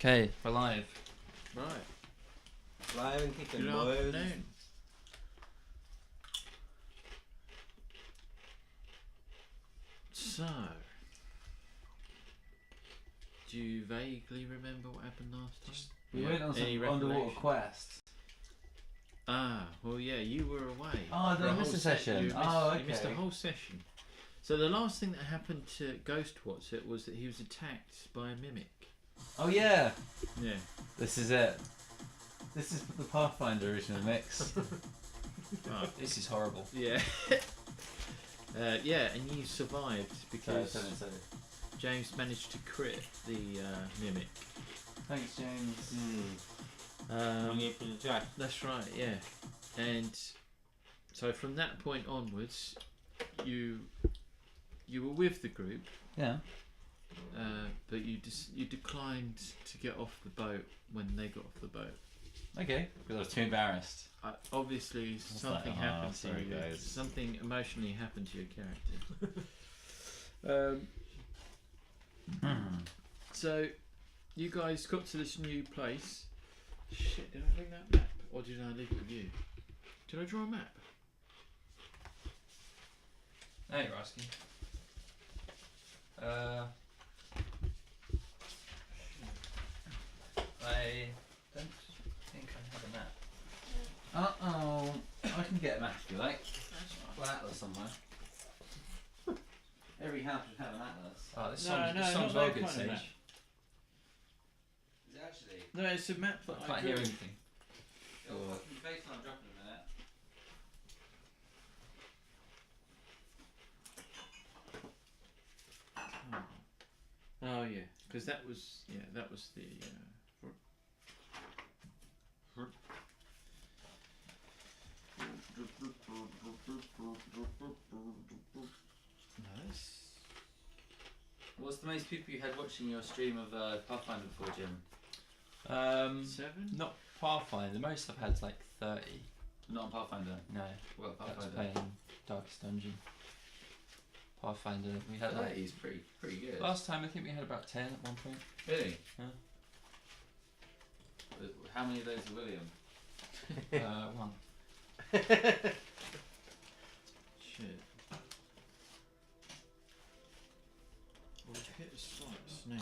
Okay, we're live. Right. Live and kicking, Good boys. afternoon. So, do you vaguely remember what happened last time? We went on Any some underwater recollection? quest. Ah, well, yeah, you were away. Oh, for did I whole miss a session? You missed, Oh, You missed a okay. whole session. So the last thing that happened to Ghost Watson was that he was attacked by a mimic. Oh yeah, Yeah. this is it. This is the Pathfinder original mix. Right. This is horrible. Yeah. Yeah, and you survived because James managed to crit the mimic. Thanks, James. That's right, yeah. And so from that point onwards, you were with the group, Yeah. but you declined to get off the boat when they got off the boat. Okay. Because I was too embarrassed. Obviously, something like, happened to sorry, you. guys. Something emotionally happened to your character. So, you guys got to this new place. Shit, did I bring that map? Or did I leave it with you? Did I draw a map? Now you're asking. I don't think I have a map. Uh-oh. I can get a map if you like. An atlas somewhere. Every house should have an atlas. Oh, this song's well good, Sage. map. Is it actually? No, it's a map that I I can't drew. hear anything. Your fucking face on dropping a minute. Oh yeah, because that was the. Nice. What's the most people you had watching your stream of Pathfinder before, Jim? 7? Not Pathfinder. The most I've had is like 30. Not on Pathfinder. No, What that's Pathfinder? playing Darkest Dungeon. Pathfinder. We had 30 like is pretty good. last time. I think we had about 10 at one point. Really? Yeah. How many of those are William? One. Shit. Well, hit a slight snake.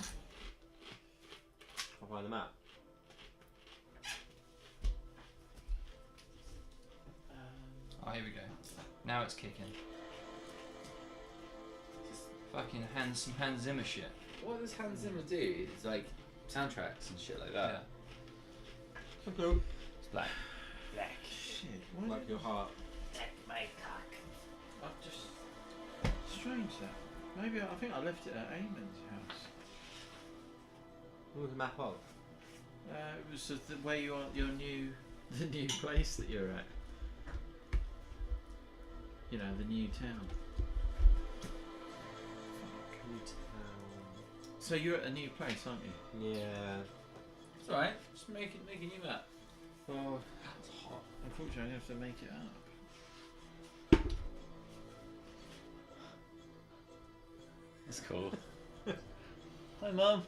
I'll find the map. Oh, here we go. Now it's kicking. Fucking some Hans Zimmer shit. What does Hans Zimmer do? It's like soundtracks and shit like that. Hello. It's black. Shit. Why Like your heart. I've just strange that. Maybe I think I left it at Eamon's house. What was the map of? It was just the way you are the new place that you're at. You know, the new town. So you're at a new place, aren't you? Yeah. It's alright. Just make a new map. Well, That's hot. unfortunately, I have to make it up. That's cool. Hi, Mum.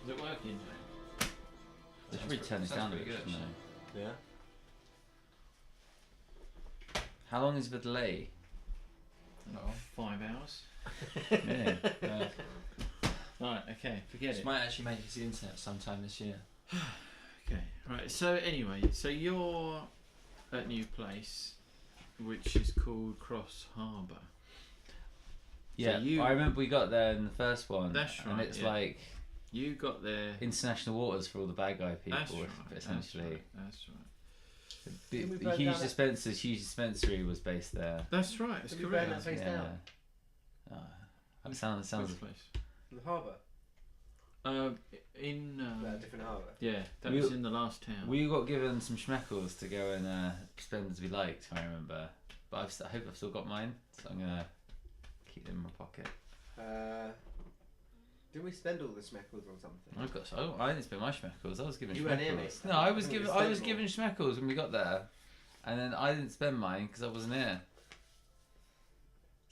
Is it working? They should really turn this down a bit. good, shouldn't actually. they? Yeah. How long is the delay? No. 5 hours. Yeah. Right. Okay. Forget This it. might actually make it to the internet sometime this year. Okay. Right. So anyway, so you're at new place, which is called Cross Harbour. Yeah, you- I remember we got there in the first one. That's And right, it's yeah. like You got there. international waters for all the bad guy people, That's right. essentially. That's right. The, Didn't we the burn huge down huge dispensary was based there. That's right. It's Did we burn correct. that place down? Oh, that sounds. Which place? In the harbour. In Different harbour. yeah, that We- was in the last town. We got given some schmeckles to go and spend as we liked, I remember. But I hope I've still got mine, so I'm gonna keep them in my pocket. Didn't we spend all the schmeckles on something? I've got so I didn't spend my schmeckles. I was given You weren't near me. schmeckles. No, I was I think given we I was spent given schmeckles when we got there, and then I didn't spend mine because I wasn't here.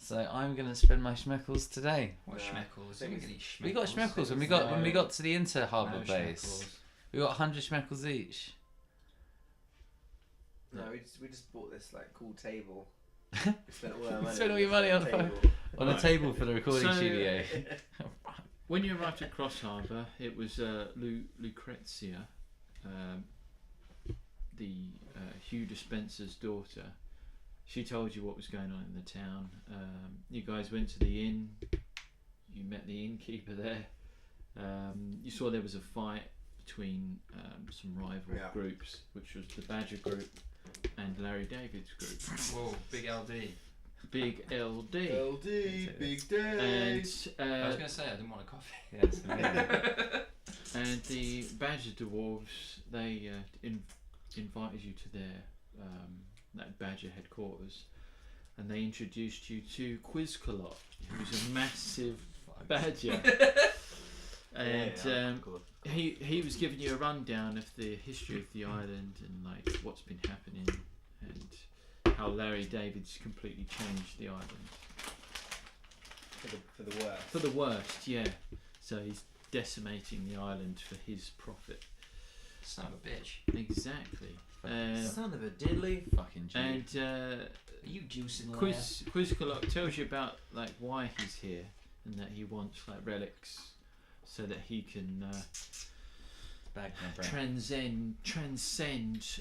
So I'm gonna spend my schmeckles today. What Nah. schmeckles? Thing We is- can eat schmeckles. We got schmeckles when we got to the inter harbour base. We got 100 schmeckles each. No, we just bought this like cool table. We spent all our money. Spent all your money on table. On a table for the recording So- studio. When you arrived at Cross Harbour, it was Lucrezia, the Hugh Despenser's daughter. She told you what was going on in the town. You guys went to the inn. You met the innkeeper there. You saw there was a fight between some rival groups, which was the Badger group and Larry David's group. Whoa, big LD. Big LD. LD, big day. And I was going to say I didn't want a coffee. Yes, amazing. and the Badger dwarves, they invited you to their that Badger headquarters, and they introduced you to Quizcolot, who's a massive badger. And he was giving you a rundown of the history of the island and like what's been happening and how Larry David's completely changed the island For the worst. for the worst. Yeah, so he's decimating the island for his profit. Son of a bitch. Exactly. Son of a diddly. Fucking Jew. And Are you juicing Quizcolot tells you about like why he's here and that he wants like relics so that he can Bag my brain. transcend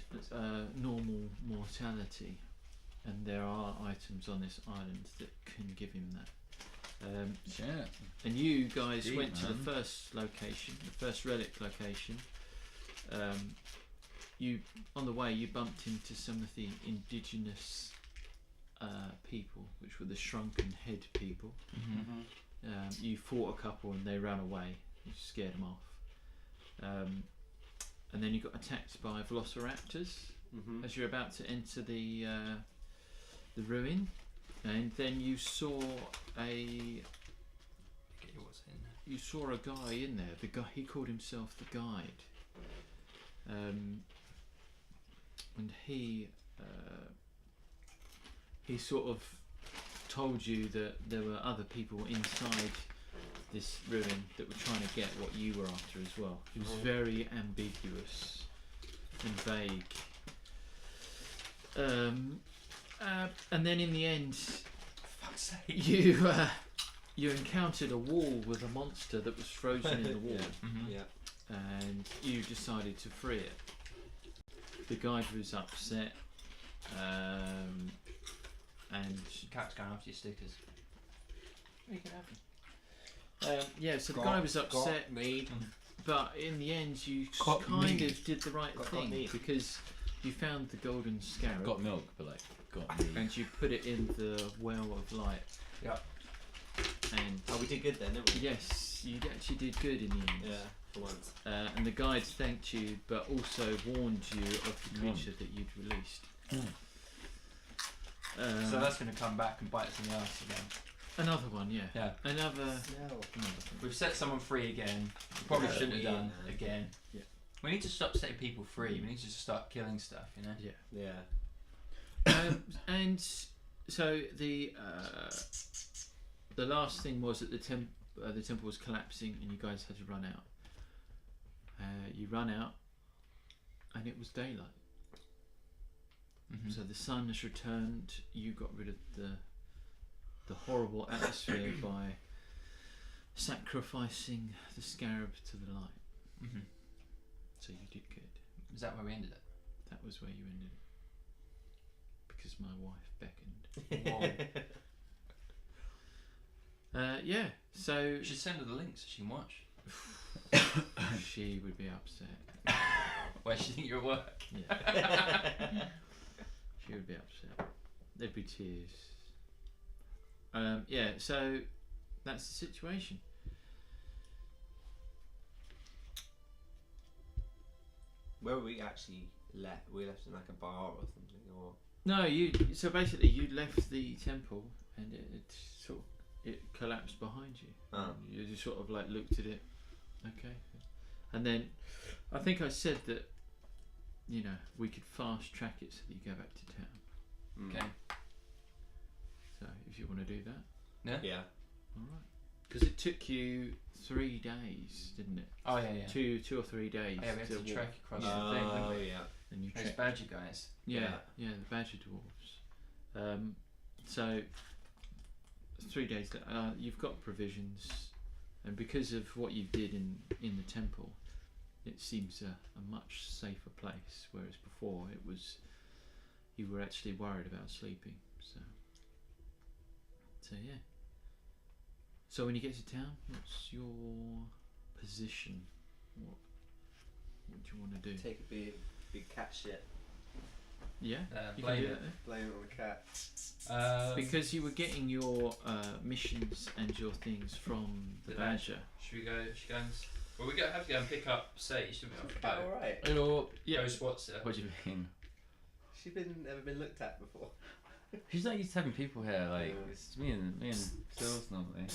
normal mortality, and there are items on this island that can give him that. Shit. And you guys Deep, went to the man. first location, the first relic location. You on the way you bumped into some of the indigenous people, which were the shrunken head people. Mm-hmm. You fought a couple and they ran away. You scared them off. And then you got attacked by velociraptors Mm-hmm. as you're about to enter the ruin, and then you saw a guy in there. The guy, he called himself the Guide, and he sort of told you that there were other people inside this ruin that were trying to get what you were after as well. He was very ambiguous and vague. And then in the end, Fuck's sake. you encountered a wall with a monster that was frozen in the wall, Mm-hmm. Yeah. and you decided to free it. The guide was upset, and Cat's going after your stickers. you can have them. Yeah, so the guy was upset, but in the end you Got kind me. of did the right thing me. because you found the golden scarab Got milk, but like got me. and you put it in the well of light. Yeah. And Oh, we did good then, didn't we? yes, you actually did good in the end. Yeah, for once. And the guide thanked you, but also warned you of the creature that you'd released. So that's going to come back and bite us in the ass again. Another one, yeah. Yeah. Another. We've set someone free again. We probably Yeah, shouldn't have yeah. done again. Yeah. We need to stop setting people free. We need to just start killing stuff, you know? Yeah. Yeah. And so the last thing was that the temple was collapsing, and you guys had to run out. You run out, and it was daylight. Mm-hmm. So the sun has returned. You got rid of the horrible atmosphere by sacrificing the scarab to the light. Mm-hmm. So you did good. Is that where we ended it? That was where you ended it. Because my wife beckoned. Yeah. So You should send her the link so she can watch. she would be upset. Where she think you're at work. Yeah. She would be upset. There'd be tears. Yeah, so that's the situation. Where were we actually left? We left in like a bar or something, or No, so basically you left the temple and it collapsed behind you. Oh. You just sort of like looked at it. Okay. And then I think I said that, we could fast track it so that you go back to town. Mm. Okay. So if you want to do that, Yeah. all right. Because it took you 3 days, didn't it? Oh yeah. Two or 3 days. Oh, yeah, we had to walk. trek across Yeah. the thing, didn't Oh we? yeah. And you Those trek. badger guys. Yeah, the badger dwarves. So 3 days. You've got provisions, and because of what you did in the temple, it seems a much safer place. Whereas before, it was you were actually worried about sleeping. So yeah. So when you get to town, what's your position? What do you want to do? Take a big cat shit. Yeah, you can Blame do it. that there. Blame it on the cat. Because you were getting your missions and your things from the badger. Should we go? Well, we have to go and pick up Sage, shouldn't we? Off the boat? All right. Hello. Yeah. Ghost Watson. What do you mean? She ever been looked at before? She's not used to having people here. Like it's me and Sills normally.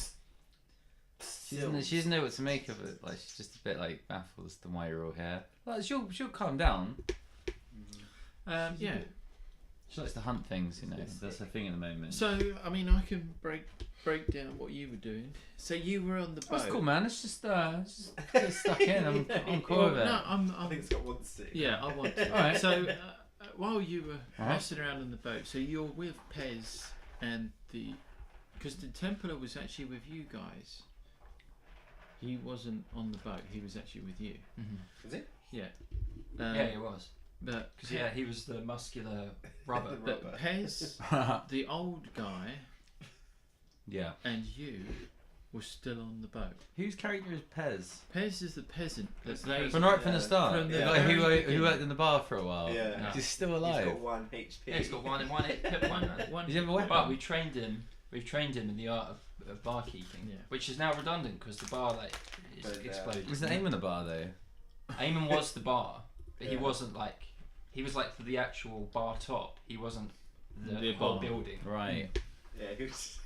She doesn't know what to make of it. Like she's just a bit like baffled as to why you're all here. Like she'll calm down. Yeah. She likes to hunt things, you know. That's her thing at the moment. So I mean, I can break down what you were doing. So you were on the boat. That's cool, man. It's just get stuck in. I'm cool with it. No, I think it's got one stick. Yeah, I want to. Alright. So while you were Alright. messing around on the boat, so you're with Pez and because the Templar was actually with you guys. He wasn't on the boat. He was actually with you. Mm-hmm. Is it? Yeah. Yeah, he was. But Because he was the muscular rubber. But Pez, the old guy, Yeah. and you were still on the boat. Whose character is Pez? Pez is the peasant that That's the they. peasant. From right from the start. From the The guy very who beginning. worked in the bar for a while. Yeah. No. He's still He's alive. got 1 HP. Yeah, he's got one. Does he have a weapon? But we trained him. We've trained him in the art of barkeeping, Yeah. which is now redundant because the bar But, exploded. Was the aim in the bar though? Eamon was the bar, but he Yeah. wasn't like. He was like for the actual bar top. He wasn't the The whole bar. building. Right. Yeah, he was.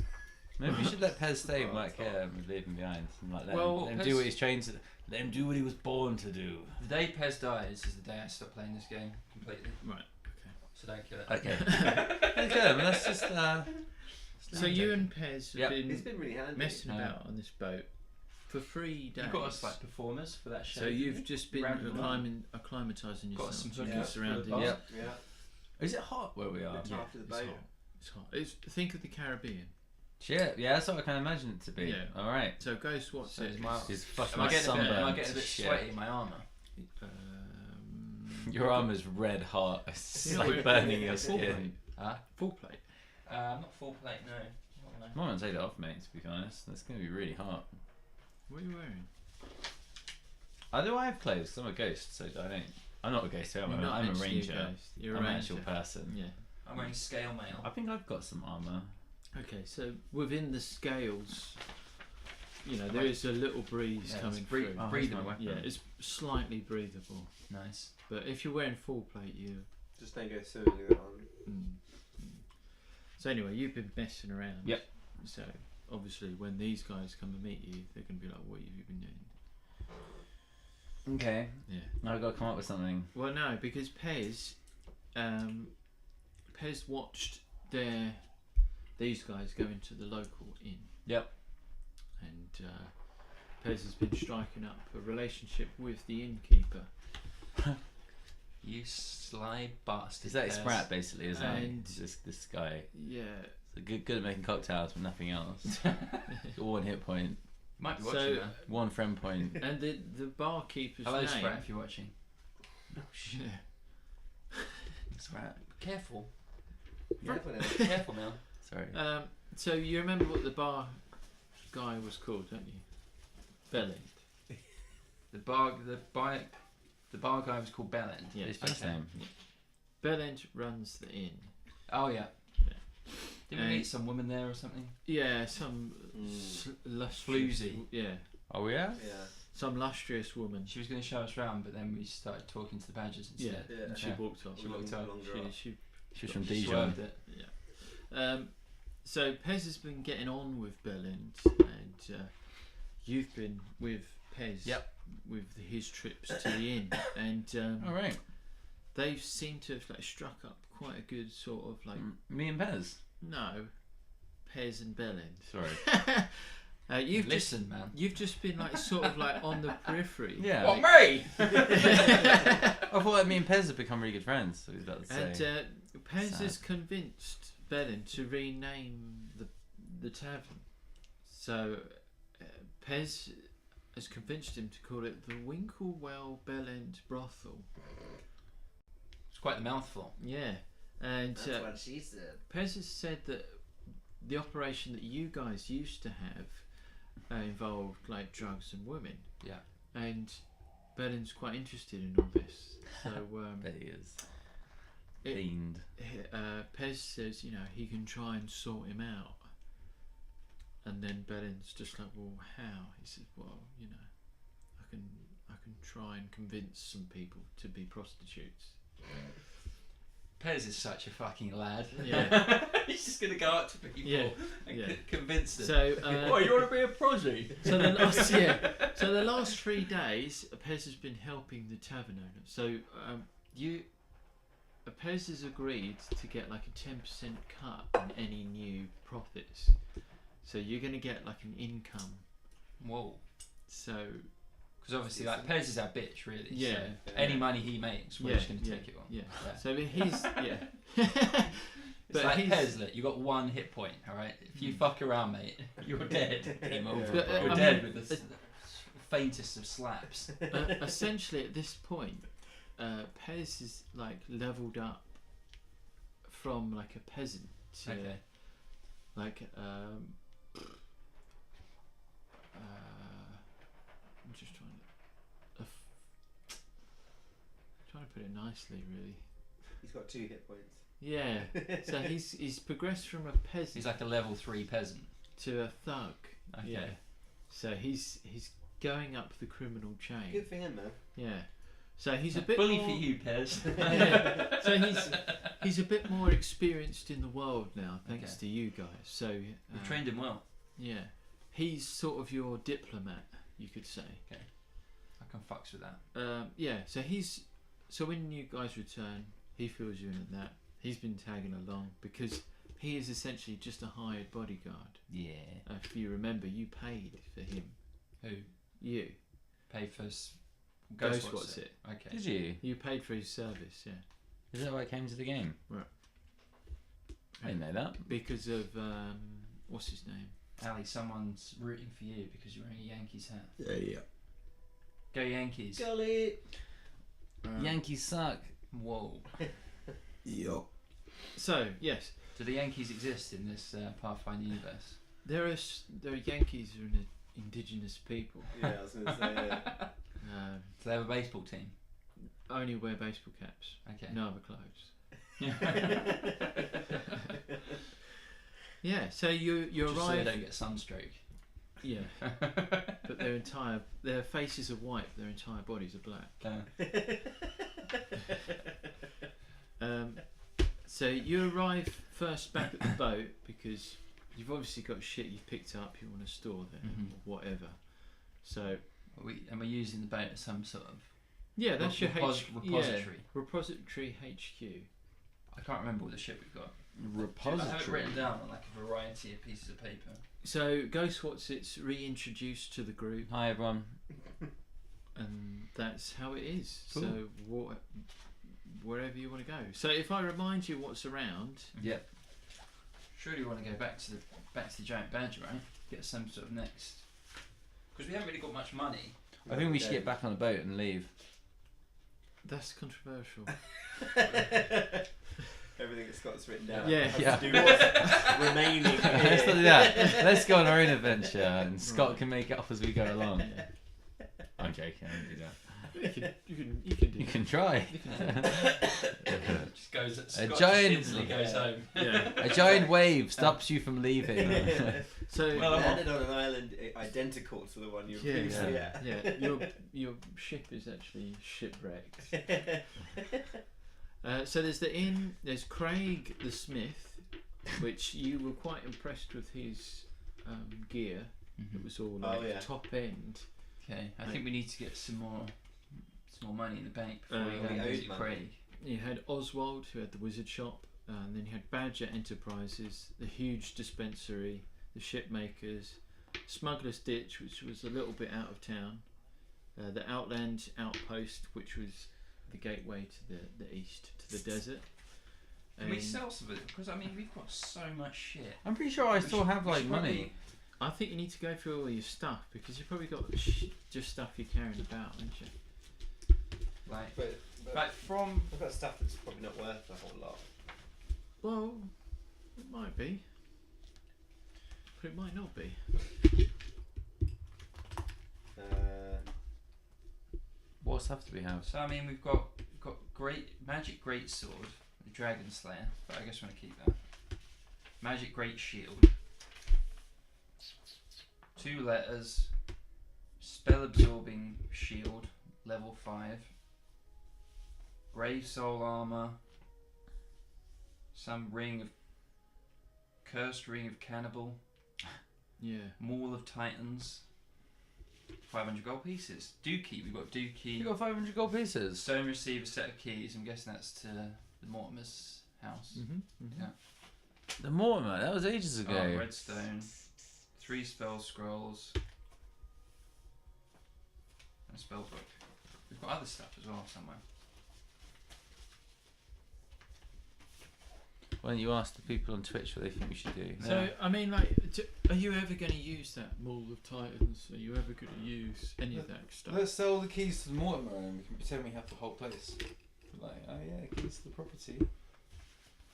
Maybe we should let Pez stay and Oh, work that's here and leave him behind. And like, Well, let him Pez- do what he's trained to. Let him do what he was born to do. The day Pez dies is the day I stop playing this game completely. Right. So don't kill it. Okay. That's good. Well, let's just. So you and Pez have Yep. It's been been really handy. messing No. about on this boat for 3 days. You got us like performers for that show. So you've just been Round and round. acclimatising Got yourself some to hookers the for surroundings. the bar. Yep. Yeah. Is it hot where we are? It's after the it's boat. hot. It's hot. Think of the Caribbean. Shit. Yeah, that's what I can imagine it to be. Yeah. All right. So Ghost Watson. So is my- He's fucking Am I getting a bit, sunburned. am I getting a bit Shit. sweaty in my armour? Your arm is red hot. It's Yeah, like we're- burning your full skin. plate. Huh? Full plate. Not full plate, no. Not no. I'm gonna take it off, mate. To be honest, that's gonna be really hot. What are you wearing? Do I have clothes? 'Cause I'm a ghost, so I don't. I'm not a ghost. I'm You're not a actually ranger. ghost. You're I'm a an ranger. actual person. Yeah. I'm wearing scale I mail. think I've got some armor. Okay, so within the scales, there is a little breeze Yeah, coming it's through. Oh, breathe- that's my weapon. Yeah, it's slightly breathable. Nice. But if you're wearing full plate, you. Just don't go swimming with it on. So anyway, you've been messing around. Yep. So obviously, when these guys come and meet you, they're going to be like, "What have you been doing?" Okay. Yeah. Now I've got to come up with something. Well, no, because Pez watched these guys go into the local inn. Yep. And Pez has been striking up a relationship with the innkeeper. You sly bastard. Is that his Pez. sprat basically? Isn't And- it? This guy. Yeah. So good at making cocktails, but nothing else. Got 1 hit point, Might be So- watching now. 1 friend point. And the barkeeper's Hello, name. Sprat, if you're watching. Yeah. Sprat. Careful. Careful now. Careful now. Sorry. So you remember what the bar guy was called, don't you? Belland. The bar guy was called Bellend. Yeah. His first Okay. name. Belland runs the inn. Oh yeah. Yeah. Didn't we meet some woman there or something? Yeah, some lustrous. Floozy. Yeah, Oh yeah. Yeah. some lustrous woman. She was going to show us around, but then we started talking to the badgers instead. Yeah. And she Yeah. walked off. She walked off. Longer off. She She's from She Dijon. swerved it. So Pez has been getting on with Belland, and you've been with Pez. Yep. With his trips to the inn, and All right. they seem to have struck up quite a good sort of Me and Pez. no, Pez and Belen. Sorry. You've just been like sort of like on the periphery. Yeah. What, me? I thought me and Pez had become really good friends. So I was about to And say. Pez Sad. has convinced Belen to rename the tavern. So Pez has convinced him to call it the Winklewell Bellend Brothel. It's quite the mouthful. Yeah, and That's what she said. Pez has said that the operation that you guys used to have involved like drugs and women. Yeah. And Belen's quite interested in all this. So Bet he is. it- Fiend. Pez says, you know, he can try and sort him out. And then Belen's just like, well, how? He says, well, you know, I can try and convince some people to be prostitutes. Pez is such a fucking lad. Yeah. He's just going to go up to people Yeah, and yeah. convince them. So, Oh, you want to be a prosy? so the last 3 days, Pez has been helping the tavern owner. So Pez has agreed to get like a 10% cut in any new profits. So you're going to get like an income. Whoa. So Because obviously, like, Pez is our bitch, really. Yeah. So any money he makes, we're just going to take it on. Yeah. Yeah. So he's yeah. It's But like he's- Pez, look, you got 1 hit point, alright? If you fuck around, mate, you're dead. Game over. But, You're I dead mean, with the faintest of slaps. Essentially, at this point, Pez is like leveled up from like a peasant to Okay. like I'm just trying to put it nicely, really. He's got 2 hit points. Yeah. So he's progressed from a peasant He's like a level 3 peasant. to a thug. Okay. Yeah. So he's going up the criminal chain. Good for him, though. Yeah. So he's a bit Bully more, for you, Pez. Yeah. So he's a bit more experienced in the world now, thanks Okay. to you guys. So You've trained him well. yeah, he's sort of your diplomat, you could say. I can fucks with that. Yeah. So when you guys return, he fills you in at that. He's been tagging along because he is essentially just a hired bodyguard. Yeah. If you remember, you paid for him. Who? You. Paid for Ghost What's It. Okay. Did you? You paid for his service, yeah. Is that why it came to the game? Right. I didn't know that. Because of what's his name? Ali, someone's rooting for you because you're wearing a Yankees hat. Yeah. Go Yankees. Golly! Yankees suck. Whoa. Yup. So yes, Do the Yankees exist in this Pathfinder universe? there are Yankees are an indigenous people. Yeah, I was going to say, yeah. Do they have a baseball team? Only wear baseball caps. Okay. No other clothes. Yeah. So you Just so they arrive. don't get sunstroke. Yeah. But their faces are white. Their entire bodies are black. So you arrive first back at the boat because you've obviously got shit you've picked up you want to store there Mhm. or whatever. So We're using the boat as some sort of yeah, that's your repository. Yeah, repository HQ. I can't remember all the shit we've got. Repository. I have it written down on like a variety of pieces of paper. So Ghost What's It's reintroduced to the group, Hi everyone. and that's how it is. Cool. So wherever you want to go. So if I remind you what's around, Yep. Surely you want to go back to the giant badger, right? Get some sort of next. Because we haven't really got much money. I think we should get back on the boat and leave. that's controversial. Everything that Scott's written down. Yeah. has Yeah. to do what's remaining. Let's not do that. Let's go on our own adventure, and Scott can make it up as we go along. I'm joking. I won't do that. You can do You that. can try. Just goes. A Scott giant- just instantly goes home. Yeah. A giant wave stops you from leaving. So Well, I landed on an island identical to the one you were yeah, previously yeah, at. yeah. Your ship is actually shipwrecked. So there's the inn. There's Craig the Smith, which you were quite impressed with his gear. It was all like yeah. top end. Okay, I think we need to get some more money in the bank before we go we and owed visit money. Craig. You had Oswald, who had the wizard shop, and then you had Badger Enterprises, the huge dispensary, the shipmakers, Smuggler's Ditch, which was a little bit out of town, the Outland Outpost, which was the gateway to the east, to the desert. Can we sell some of it? Because I mean, we've got so much shit. I'm pretty sure I still have like money. I think you need to go through all your stuff because you've probably got just stuff you're carrying about, haven't you? Like, But like from I've got stuff that's probably not worth a whole lot. Well, it might be, but it might not be. What stuff do we have? So I mean, we've got great magic great sword, the Dragon Slayer, but I guess we're gonna keep that. Magic great shield, 2 letters, spell absorbing shield, level 5, brave soul armor, some cursed ring of cannibal, Yeah. maul of titans. 500 gold pieces. Dookie, we've got Dookie. You got 500 gold pieces. Stone receiver, set of keys. I'm guessing that's to the Mortimer's house. Mm-hmm. Yeah. The Mortimer, that was ages ago. Oh, redstone. 3 spell scrolls. And a spell book. We've got other stuff as well somewhere. Why don't you ask the people on Twitch what they think we should do? So, Yeah. I mean, like, are you ever going to use that Maul of Titans? Are you ever going to use any of that stuff? Let's sell the keys to the Mortimer and we can pretend we have the whole place. Like, oh yeah, keys to the property.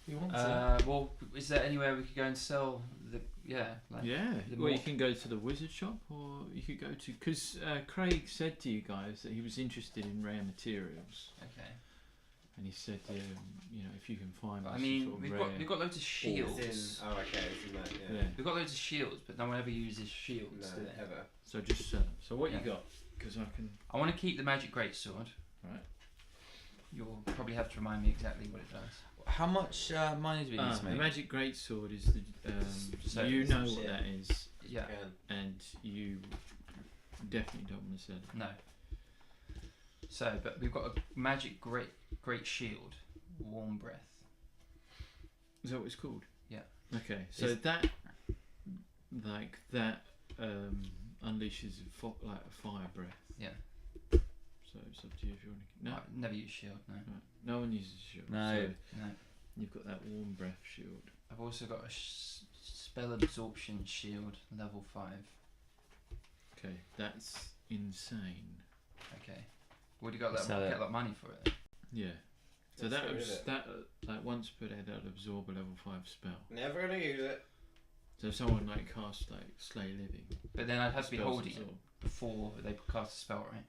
We want to. Well, is there anywhere we could go and sell the? Yeah. Like Yeah. the Well, you Mort- can go to the wizard shop, or you could go to because Craig said to you guys that he was interested in rare materials, Okay. and he said, you know, if you can find. But, I us mean, some sort of we've got loads of shields. It's in, oh, okay, it's in that, yeah. Yeah. We've got loads of shields, but no one ever uses shields. No, do they? ever. So just sell them. So what Yeah. you got? Because I can. I want to keep the magic greatsword. Right. You'll probably have to remind me exactly what it does. How much money do we need to The make? magic greatsword is the. So you know some what shit. that is, Yeah. and you definitely don't want to sell it. No. So, but we've got a magic great shield, warm breath. Is that what it's called? Yeah. Okay, so Is- that, like that, unleashes like a fire breath. Yeah. So it's up to you if you want to. No, I've never used shield. No. right. No one uses shield. No. So No. you've got that warm breath shield. I've also got a spell absorption shield, level 5. Okay, that's insane. Okay. What do you got? That Sell get it. a lot of money for it. Yeah. So Let's that get rid of it. that like once per day that'll absorb a level 5 spell. Never gonna use it. So if someone like casts like Slay Living, But then I'd have to be spells holding it absorb. before they cast a spell, right?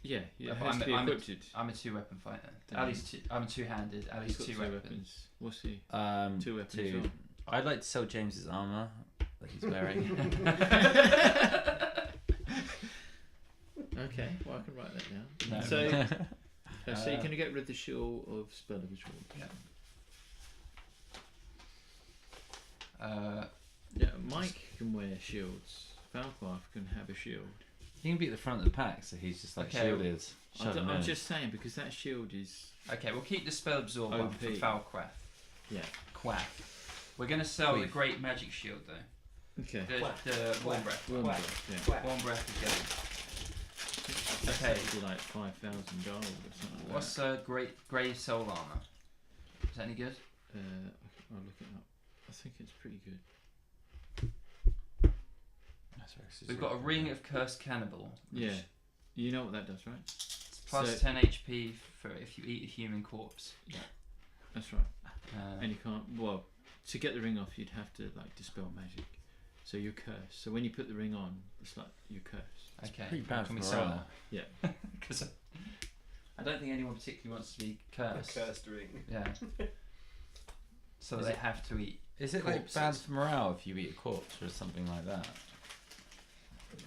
Yeah, yeah, it But has to be I'm equipped. I'm a 2-weapon fighter. Then At least I'm 2-handed. At He's least got 2 weapons. What's he? 2 2 weapons. two. on. I'd like to sell James's armor that he's wearing. Okay, well I can write that down. No. So you're gonna get rid of the shield of spell of absorb. Yeah, Mike can wear shields. Falkwarth can have a shield. He can be at the front of the pack, so he's just like Okay. shielded. Shut him I'm in. just saying because that shield is Okay, we'll keep the spell absorb one for OP. Falquath. yeah. Quaff. We're gonna sell the Queef. great magic shield though. Okay. The warm breath. Warm Quack. breath, yeah. Quack. Warm breath is going. That's Okay. actually like 5,000 gold or something like What's that. great grey soul armor? Is that any good? I'll look it up. I think it's pretty good. That's right, 'cause he's We've got a right. ring of cursed cannibal. which Yeah. You know what that does, right? It's plus So- 10 HP for if you eat a human corpse. That's right. Uh, And you can't. Well, to get the ring off, you'd have to like dispel magic. So you're cursed. So when you put the ring on, it's like you're cursed. okay. pretty bad Can we for sell morale. that? Yeah. Because I don't think anyone particularly wants to be A cursed. cursed ring. Yeah. So Is they it- have to eat. Is it like bad corpses. for morale if you eat a corpse or something like that?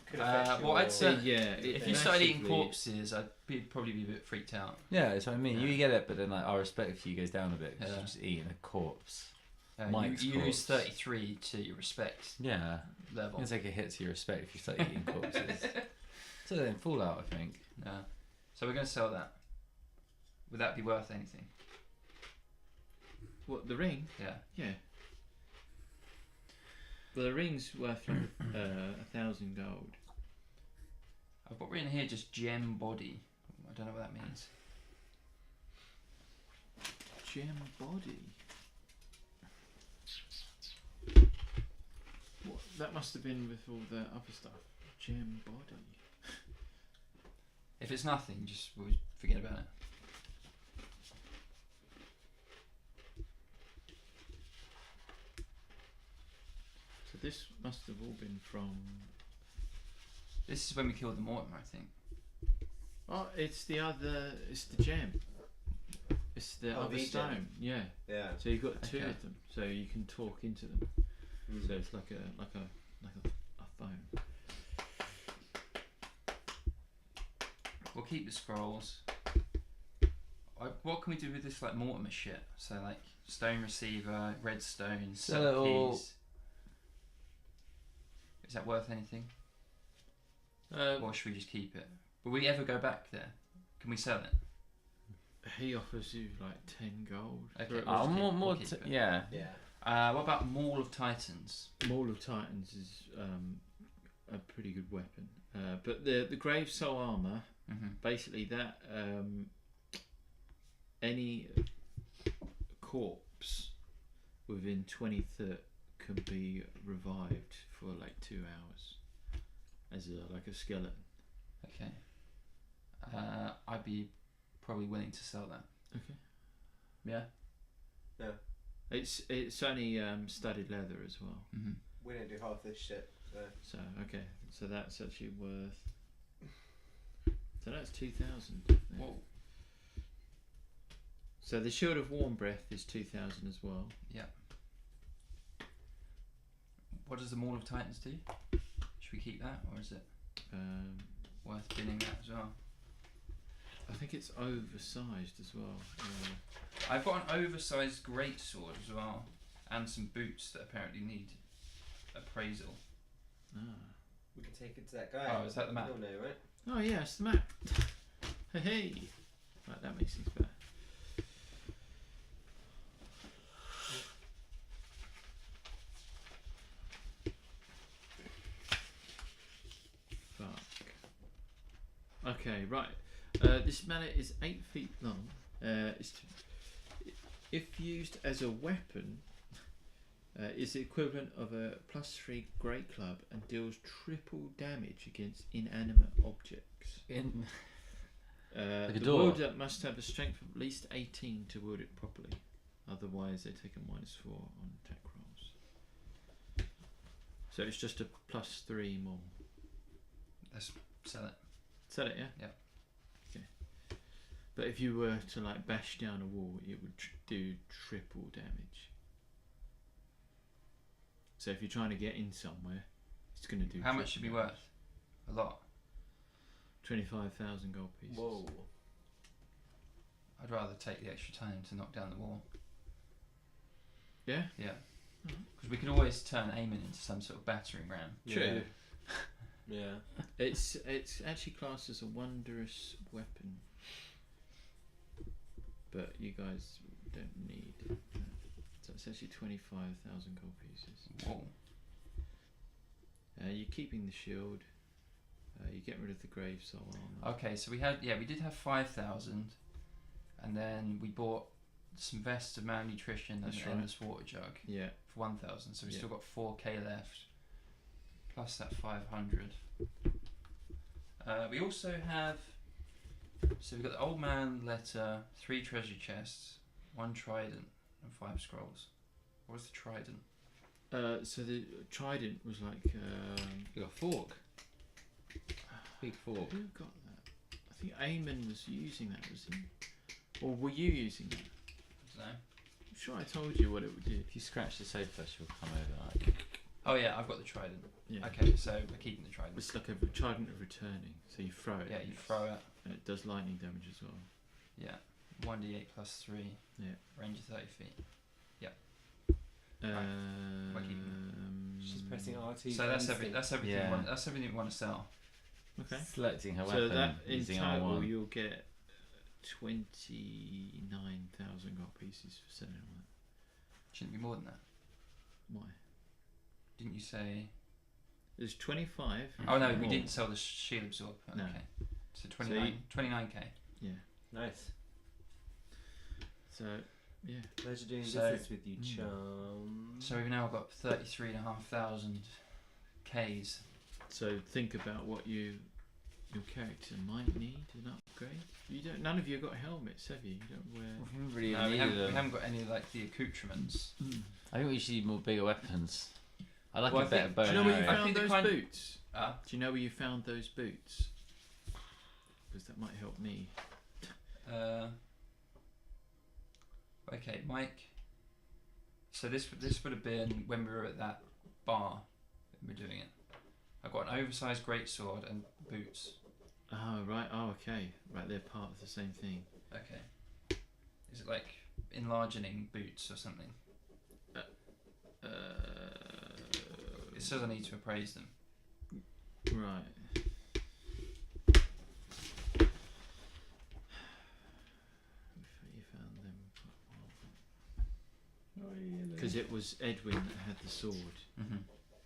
Could affect Well, I'd your- say Yeah. if you started eating massively- corpses, I'd probably be a bit freaked out. Yeah, that's what I mean. Yeah. You get it, but then like our respect for you goes down a bit because Yeah. you're just eating a corpse. You, Mike's you lose corpse. 33 to your respect Yeah, level. it's like a hit to your respect if you start eating corpses. So then Fallout, I think. Yeah. So we're going to sell that. Would that be worth anything? What, the ring? Yeah. Yeah. Well, the ring's worth like 1,000 gold. I've got written here just gem body. I don't know what that means. Gem body. What? That must have been with all the other stuff. Gem body. If it's nothing, just we'll forget about it. So this must have all been from. This is when we killed the Mortimer, I think. Oh, it's the other. It's the gem. It's the other the gem. stone. Yeah. Yeah. So you've got two Okay. of them, so you can talk into them. Mm. So it's like a phone. We'll keep the scrolls. What can we do with this like Mortimer shit? So like stone receiver, redstone, Sell set it all. keys. Is that worth anything? Uh, Or should we just keep it? Will we ever go back there? Can we sell it? he offers you like 10 gold. Okay. for it. We'll keep- more, we'll keep it. yeah. Yeah. What about Maul of Titans? Maul of Titans is a pretty good weapon. But the Grave Soul armor, Mm-hmm. basically that any corpse within 20 foot can be revived for like 2 hours as like a skeleton. Okay. I'd be probably willing to sell that. Okay. Yeah. It's only studded leather as well. Mm-hmm. We don't do half this shit. So. So okay, so that's actually worth. So that's 2,000. Whoa. So the Shield of Warm Breath is 2,000 as well. What does the Maul of Titans do? Should we keep that, or is it worth binning that as well? I think it's oversized as well. I've got an oversized greatsword as well, and some boots that apparently need appraisal. We can take it to that guy. Oh, is that the map? You'll know, right? Oh yeah, it's the map. Hey. Right, that makes things better. Fuck. Okay, right. This mallet is 8 feet long. If used as a weapon, is the equivalent of a +3 great club and deals triple damage against inanimate objects. In The Like a door. wielder must have a strength of at least 18 to wield it properly. Otherwise, they take a -4 on attack rolls. So it's just a +3 more. Let's sell it. Sell it, yeah? Yeah. Okay. But if you were to like bash down a wall, it would do triple damage. So if you're trying to get in somewhere, it's going to do. How much should be triple worth? A lot. 25,000 gold pieces. Whoa. I'd rather take the extra time to knock down the wall. Yeah? Yeah. Mhm. Because we can always turn Eamon into some sort of battering ram. True. Yeah. It's actually classed as a wondrous weapon. But you guys don't need that. So it's actually 25,000 gold pieces. Whoa. You're keeping the shield. You're getting rid of the grave soul armor. Okay, so we did have 5,000, and then we bought some vests of malnutrition and That's an right. endless water jug Yeah. for 1,000. So we Yeah. still got 4k left, plus that 500. We also have. So we've got the old man letter, 3 treasure chests, 1 trident, and 5 scrolls. What was the trident? So the trident was like. you got a fork. Big fork. Who got that? I think Eamon was using that, was he? Or were you using that? I don't know. I'm sure I told you what it would do. If you scratch the sofa, she'll come over. Like, Oh yeah, I've got the trident. Yeah. Okay, so we're keeping the trident. It's like a trident of returning. So you throw it. Yeah, and you it's- throw it. and it does lightning damage as well. Yeah, 1d8 plus 3. Yeah. Range of 30 feet. Um, She's pressing RT. So that's everything. instinct. That's everything. Yeah. That's everything we want to sell. Okay. selecting her So weapon that in using total R1. you'll get 29,000 gold pieces for selling all that. Shouldn't be more than that. Why? Didn't you say? There's 25. Oh no, we more. didn't sell the shield absorb. Okay. No. So 29k. Yeah. Nice. So, yeah. Pleasure doing So- business with you, chum. So we've now got 33,500 Ks. So think about what your character might need an upgrade. You don't. None of you have got helmets, have you? You don't wear. We haven't really No, we needed them. haven't got any like the accoutrements. I think we should need more bigger weapons. I like Well, a I better think- bow Do and you know where you arrow. I found think the those kind- boots? Ah. Do you know where you found those boots? Because that might help me. Okay, Mike. So this would have been when we were at that bar. When we were doing it. I got an oversized greatsword and boots. Oh right. Oh okay. Right, they're part of the same thing. Okay. Is it like enlarging boots or something? It says I need to appraise them. Right. You found them because it was Edwin that had the sword Mm-hmm.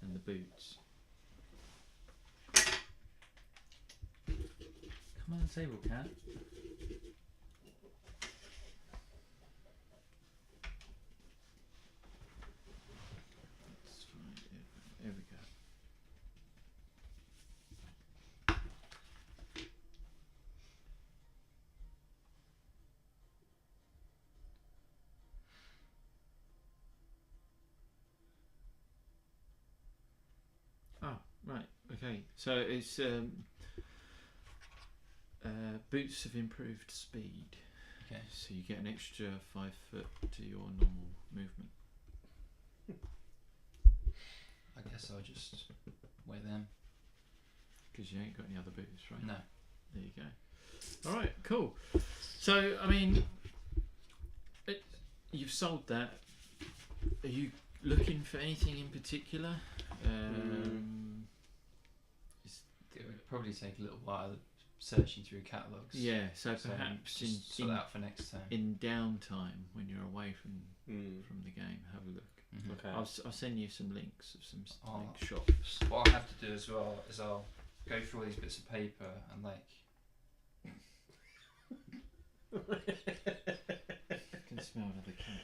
and the boots. Come on the table, cat. Let's find Edwin. There we go. Oh, right. Okay. So it's boots have improved speed. Okay. So you get an extra 5 foot to your normal movement. I guess I'll just wear them. Because you ain't got any other boots, right? No. There you go. All right, cool. So, I mean, you've sold that. Are you looking for anything in particular? It would probably take a little while searching through catalogues. Yeah, so So perhaps just sort that out for next time. in downtime when you're away from Mm. the game, have a look. Mhm. Okay. I'll send you some links of some Oh. like, shops. What I'll have to do as well is I'll go through all these bits of paper and like I can smell another cat.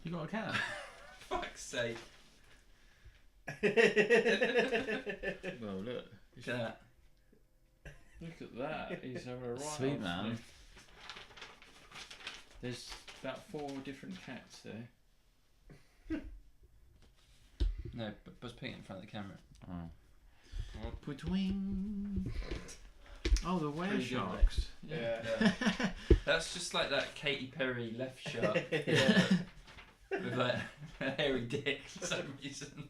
You got a cat? fuck's sake. Well, look. Look at that. Look at that. He's having a right Sweet old man. sniff. There's about 4 different cats there. No, but Buzz putting it in front of the camera. Oh. Between. Oh, the were Pretty good, sharks. Yeah. That's just like that Katy Perry left shark with like a hairy dick for some reason.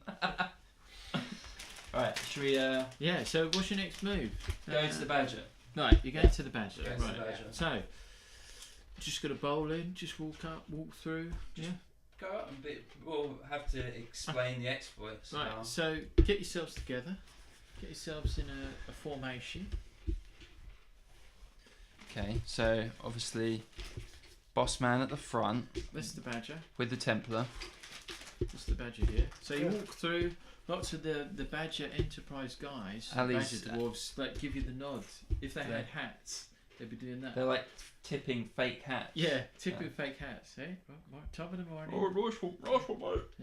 Right, should we Yeah, so what's your next move? go to the badger? Right, you're going to the badger. Go to the Right. badger. So, just got to bowl in, just walk up, walk through. Just yeah. Go up and we'll have to explain the exploits. Right, now. so get yourselves together. Get yourselves in a formation. Okay, so obviously, boss man at the front That's the badger. with the Templar. That's the badger here. So you walk through. Lots of the badger enterprise guys, the Ali's- badger dwarves, like give you the nod. If they Yeah. had hats, they'd be doing that. They're like tipping fake hats. Yeah, typical fake hats, eh? Top of the morning. Yeah.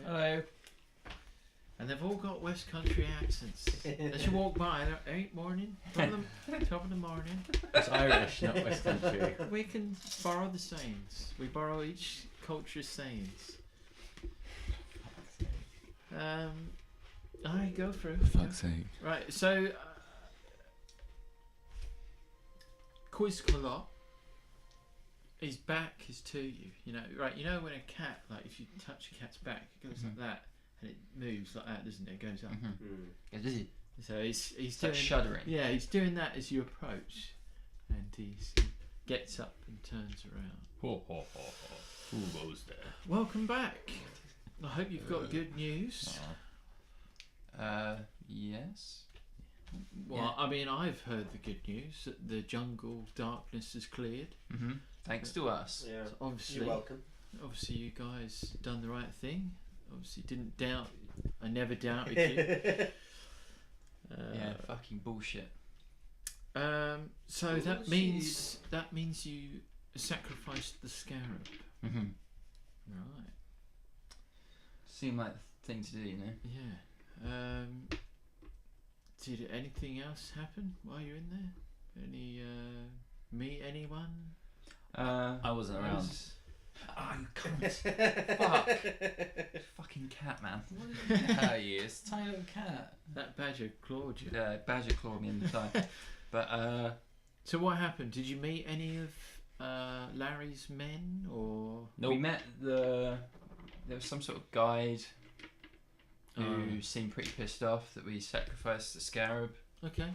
Hello. And they've all got West Country accents. As you walk by, they're 8 morning, top of the morning. It's Irish, not West Country. We can borrow the sayings. We borrow each culture's sayings. Alright, go through. sake. Right, so Quizcolot, his back is to you. You know, right? You know when a cat, like if you touch a cat's back, it goes like that, and it moves like that, doesn't it? It goes up. Mm-hmm. So he's It's doing like shuddering. Yeah, he's doing that as you approach, and he gets up and turns around. Ho ho ho ho. Who goes there? Welcome back. I hope you've got good news. Yes. Well, I mean, I've heard the good news that the jungle darkness has cleared. Mm-hmm. Thanks to us. Yeah. So obviously, You're welcome. obviously you guys done the right thing. Obviously didn't doubt. I never doubted you. Yeah, fucking bullshit. So that means you sacrificed the scarab. Mm-hmm. Right. Seemed like the thing to do, you know. Yeah. Did anything else happen while you're in there? Any meet anyone? I wasn't around. Oh, you cunt. Fuck. Fucking cat, man. How are you? It's a tiny little cat. That badger clawed you. Yeah, badger clawed me in the thigh. But, So what happened? Did you meet any of Larry's men, or we met there was some sort of guide who seemed pretty pissed off that we sacrificed the scarab. okay?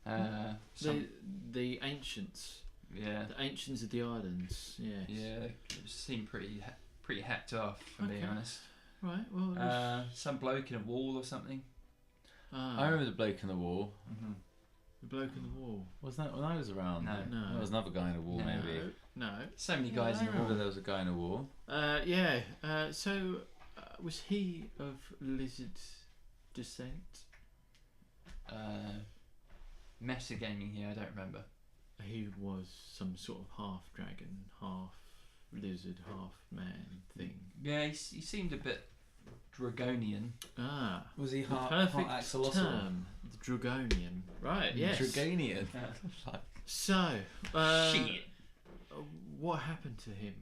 The ancients, Yeah. the ancients of the islands. Yes. Yeah, it seemed pretty hacked off, if I'm being Okay. honest. Right. Well. Some bloke in a wall or something. I remember the bloke in the wall. Mm-hmm. the bloke in the wall. Wasn't that when I was around? No. No. There was another guy in a wall, No. maybe. No. So many Yeah, guys I in the remember wall. there was a guy in a wall. Yeah. So was he of lizard descent? Metagaming here, I don't remember. He was some sort of half dragon, half lizard, half man thing. Yeah, he seemed a bit Dragonian. Ah. Was he The perfect term, the Dragonian. Right, yes. Dragonian. So, Shit. what happened to him?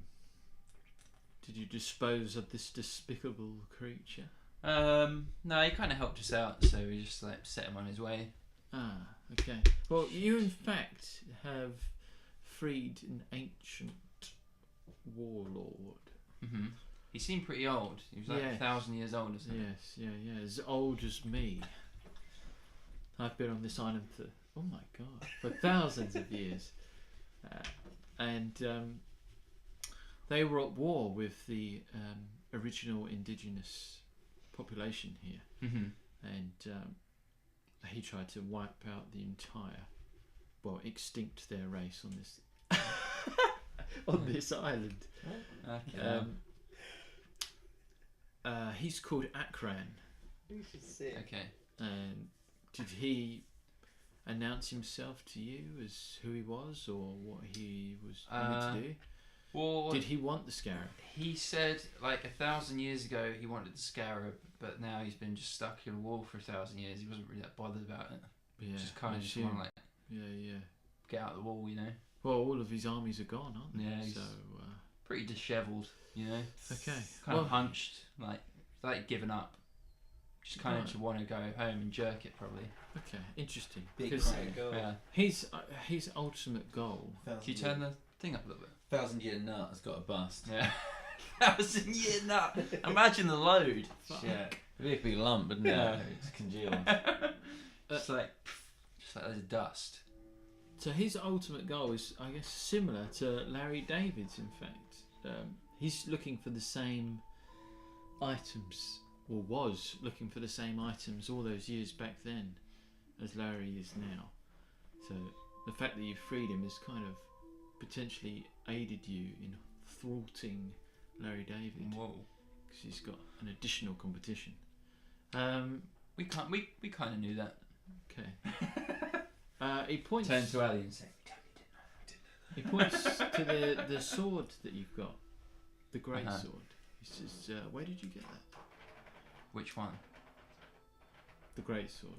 Did you dispose of this despicable creature? No, he kind of helped us out, so we just like set him on his way. Ah, okay. Well, you in fact have freed an ancient warlord. Mm-hmm. He seemed pretty old. He was like Yeah. 1,000 years old or something. Yes, yeah, as old as me. I've been on this island for, oh my god, for thousands of years. And they were at war with the original indigenous population here. Mm-hmm. And he tried to wipe out the entire, extinct their race on this on this island. Okay. He's called Akran. Okay. And did he announce himself to you as who he was, or what he was going to do? Well, Did he want the scarab? he said like 1,000 years ago he wanted the scarab, but now he's been just stuck in a wall for 1,000 years. He wasn't really that bothered about it. Yeah, Just kind I of just assume. want to like Yeah. get out of the wall, you know. Well, all of his armies are gone, aren't they? Yeah, he's- So, Pretty dishevelled, you know. okay. Kind well, of hunched, like given up. Just kind of Right. just want to go home and jerk it, probably. okay, interesting. Big Because crying goal. Yeah. his ultimate goal. Can you turn the thing up a little bit? 1,000-year nut has got a bust. Yeah. 1,000 year nut. Imagine the load. Shit. It'd be a big lump, wouldn't it? Yeah. It's congealed. Just like there's dust. So his ultimate goal is, I guess, similar to Larry David's. In fact, he's looking for the same items, or was looking for the same items all those years back then, as Larry is now. So the fact that you freed him has kind of potentially aided you in thwarting Larry David, Whoa. because he's got an additional competition. We kind of knew that. Okay. He points. Turn to Ali and say, He points to the sword that you've got, the great Uh-huh. sword. He says, "Where did you get that? which one? The great sword,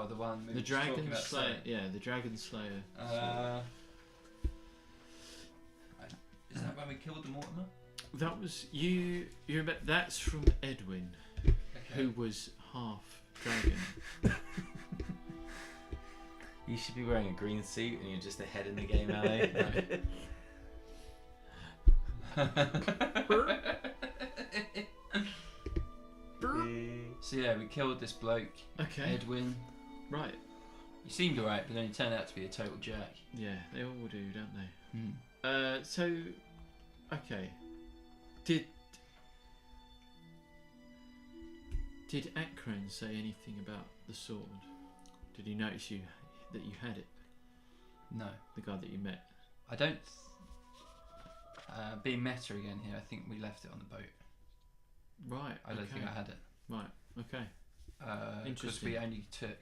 The one we the were just talking dragon about slayer. saying. Yeah, the dragon slayer. Is that when we killed the Mortimer? That was you. You remember? That's from Edwin, who was half dragon. You should be wearing a green suit and you're just ahead in the game, Ali. So yeah, we killed this bloke, Okay. Edwin. Right. He seemed alright, but then he turned out to be a total jerk. Yeah, they all do, don't they? Hmm. So, okay. Did Akron say anything about the sword? Did he notice that you had it? No, The guy that you met. I don't being meta again here, I think we left it on the boat. Right. I don't think I had it. Right. Okay. Because Interesting. we only took.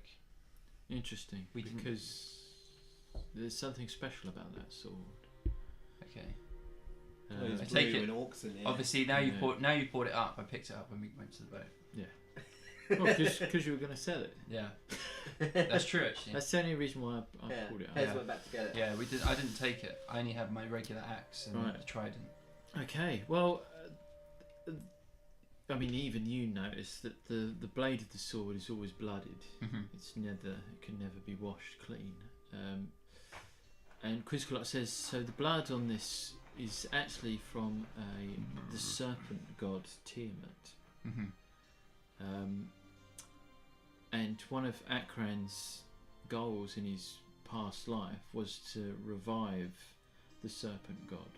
Interesting. We didn't- Because there's something special about that sword. Okay. Those I take blue it- and orcs in here. Obviously, now Yeah. you brought it up. I picked it up when we went to the boat. Well, because you were going to sell it. Yeah, that's true actually. That's the only reason why I Yeah. pulled it out. Heads Yeah. went back to get it. Yeah, we did. I didn't take it. I only had my regular axe and Right. the trident. Okay. Well, I mean, even you notice that the blade of the sword is always blooded. Mm-hmm. It can never be washed clean. And Quizcolot says, so the blood on this is actually from the serpent god Tiamat. Mm-hmm. And one of Akran's goals in his past life was to revive the serpent god,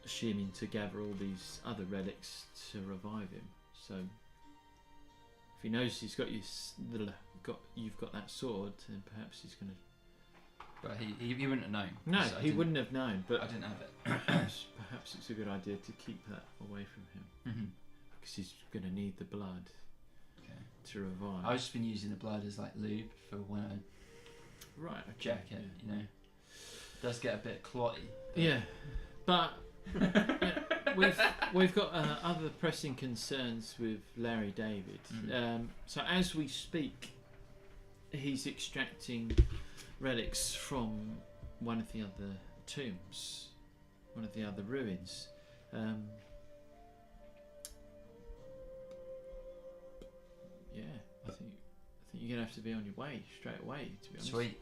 assuming to gather all these other relics to revive him. So if he knows he's got you've got that sword, then perhaps he's going to. But he wouldn't have known. No, 'cause I he didn't- wouldn't have known. But I didn't have it. perhaps it's a good idea to keep that away from him Mm-hmm. because he's going to need the blood Okay. to revive. I've just been using the blood as like lube for when I Right. Okay. jacket. Yeah. You know, it does get a bit clotty. Yeah, but we've got other pressing concerns with Larry David. So as we speak, he's extracting relics from one of the other tombs, one of the other ruins. Yeah, I think you're gonna have to be on your way straight away. To be honest. Sweet.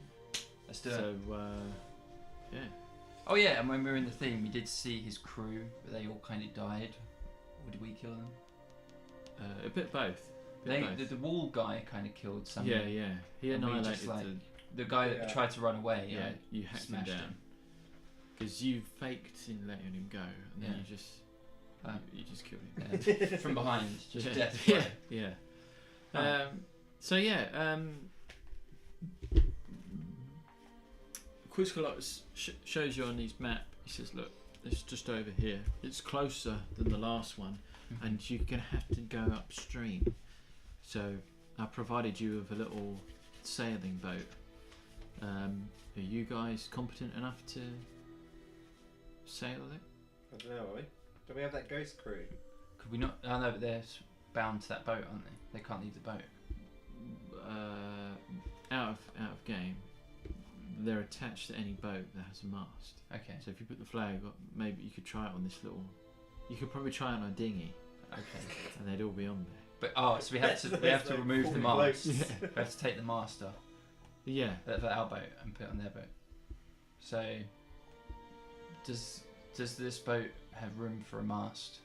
Let's do it. So yeah. Oh yeah, and when we were in the theme, we did see his crew, but they all kind of died. Or did we kill them? A bit both. Bit both. The wall guy kind of killed some. Yeah, yeah. He And we annihilated just, like, the. The guy that Yeah. tried to run away. Yeah, you hacked him smashed down. him. Because you faked in letting him go, and then Yeah. you just killed him. Yeah. From behind, just yeah. death. Yeah, yeah. Oh. So yeah, Quizcolot shows you on his map. He says, "Look, it's just over here. It's closer than the last one, Mhm. and you're gonna have to go upstream. So I provided you with a little sailing boat. Are you guys competent enough to sail it? I don't know, are we? Do we have that ghost crew? Could we not? I know, but they're bound to that boat, aren't they? They can't leave the boat. Out of game, they're attached to any boat that has a mast. Okay. So if you put the flag up, maybe you could try it on this little. You could probably try it on a dinghy, Okay. and they'd all be on there. But so we have to There's like remove the 40 mast. blokes. Yeah. We have to take the mast off Yeah. for our boat and put it on their boat. So does this boat have room for a mast?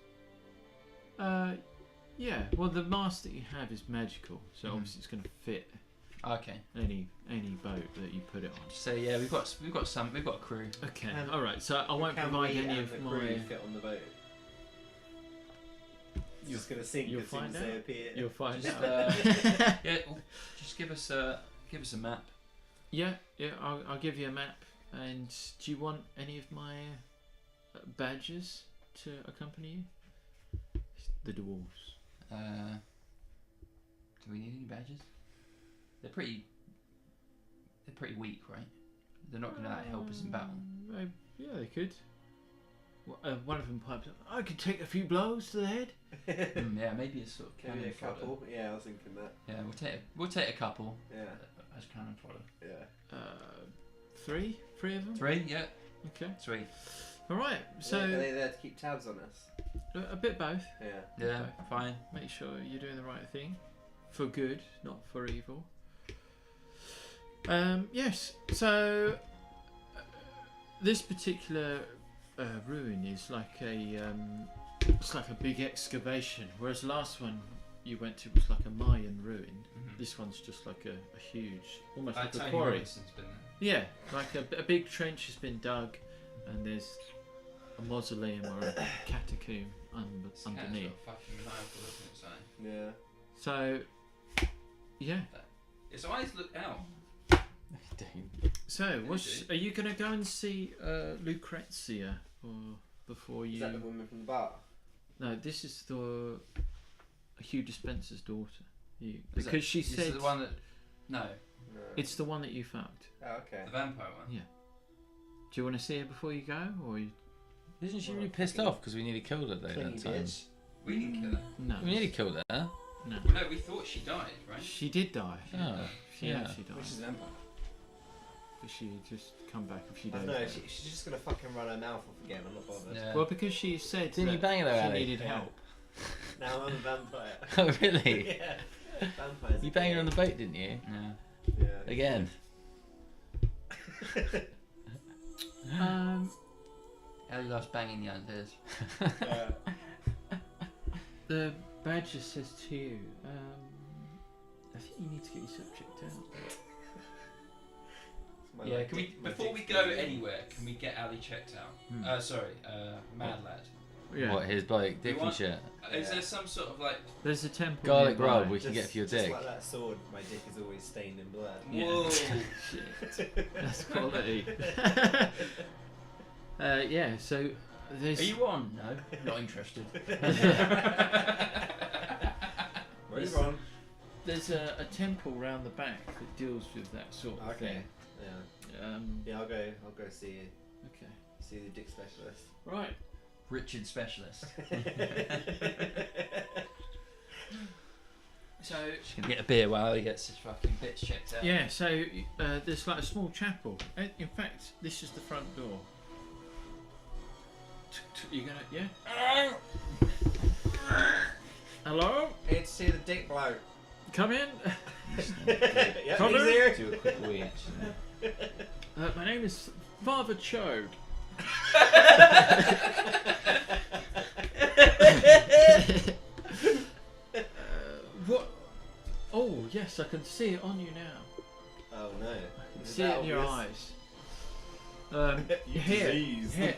Yeah. Well, the mast that you have is magical, so Mhm. obviously it's going to fit Okay. any boat that you put it on. So yeah, we've got a crew. Okay. And all right. So I won't Can provide we any and of the my. crew fit on the boat? You're just gonna sink You'll as soon find as they out. appear. You'll find Just, out. Yeah, well, just give us a map. Yeah. I'll give you a map. And do you want any of my badges to accompany you? The dwarves. Do we need any badges? They're pretty weak, right? They're not going to help us in battle. Yeah, they could. One of them pipes up. I could take a few blows to the head. Yeah, maybe a sort of Maybe cannon a couple. fodder. Yeah, I was thinking that. Yeah, we'll take a couple Yeah, as cannon fodder. yeah. Three of them. 3, yeah, Okay. sweet. All right. So Are they there to keep tabs on us? a bit both. Yeah. Yeah, Okay. fine. Make sure you're doing the right thing, for good, not for evil. Yes. So this particular ruin is like it's like a big excavation, whereas the last one you went to was like a Mayan ruin. Mhm. This one's just like a huge, almost like a Tony quarry. Robinson's been there. Yeah, like a big trench has been dug, and there's a mausoleum or a catacomb This cat's underneath. got a fucking maniacal look inside. Yeah. So, yeah. Its eyes look out. So, are you going to go and see Lucrezia before you. Is that the woman from the bar? No, this is the Hugh Dispenser's daughter. Is Because she This said is the one that. No, No. it's the one that you fucked. Oh, okay. the vampire one. Do you want to see her before you go, or you... Isn't she Well, really pissed fucking off because we nearly killed her though Clingy that time? bitch. We didn't kill her. No? We nearly killed her. No. Well, no, we thought she died, right? She did die. Oh, She yeah. actually died. Which is an empire. But she just come back a few I days. don't know, later. she's just gonna fucking run her mouth off again. I'm not bothered. Yeah. Well, because she said Didn't you that bang her though, she Ali? needed Yeah. help. Now I'm a vampire. Oh really? Yeah. Vampires. You banged her on the boat, didn't you? Yeah. Yeah. Again. Ellie loves banging the undead. Yeah. The badger says to you, I think you need to get yourself checked out. My Yeah, leg- can we my before we dick's go bleeding. anywhere, can we get Ali checked out? Hmm. Sorry, Mad Lad. Yeah. What, his like dick You and want- shit? Is Yeah. there some sort of like? There's a temple. Garlic nearby. rub we can get for your Just dick. like that sword, my dick is always stained in blood. Yeah. Whoa! Shit. That's quality. Yeah, so there's. Are you on? No, not interested. Where are you from? There's a temple round the back that deals with that sort of Okay. thing. Yeah. Yeah, I'll go see Okay. the dick specialist. Right. Richard Specialist. So she's gonna get a beer while he gets his fucking bits checked out. Yeah, so there's like a small chapel. In fact, this is the front door. You gonna, yeah? Hello? Here to see the dick bloke. Come in. Yeah, Come he's in. here. Do a quick wee actually. My name is Father Chode. What? Oh, yes, I can see it on you now. Oh no. I can Is see that it in your obvious? eyes. You Here, disease. here,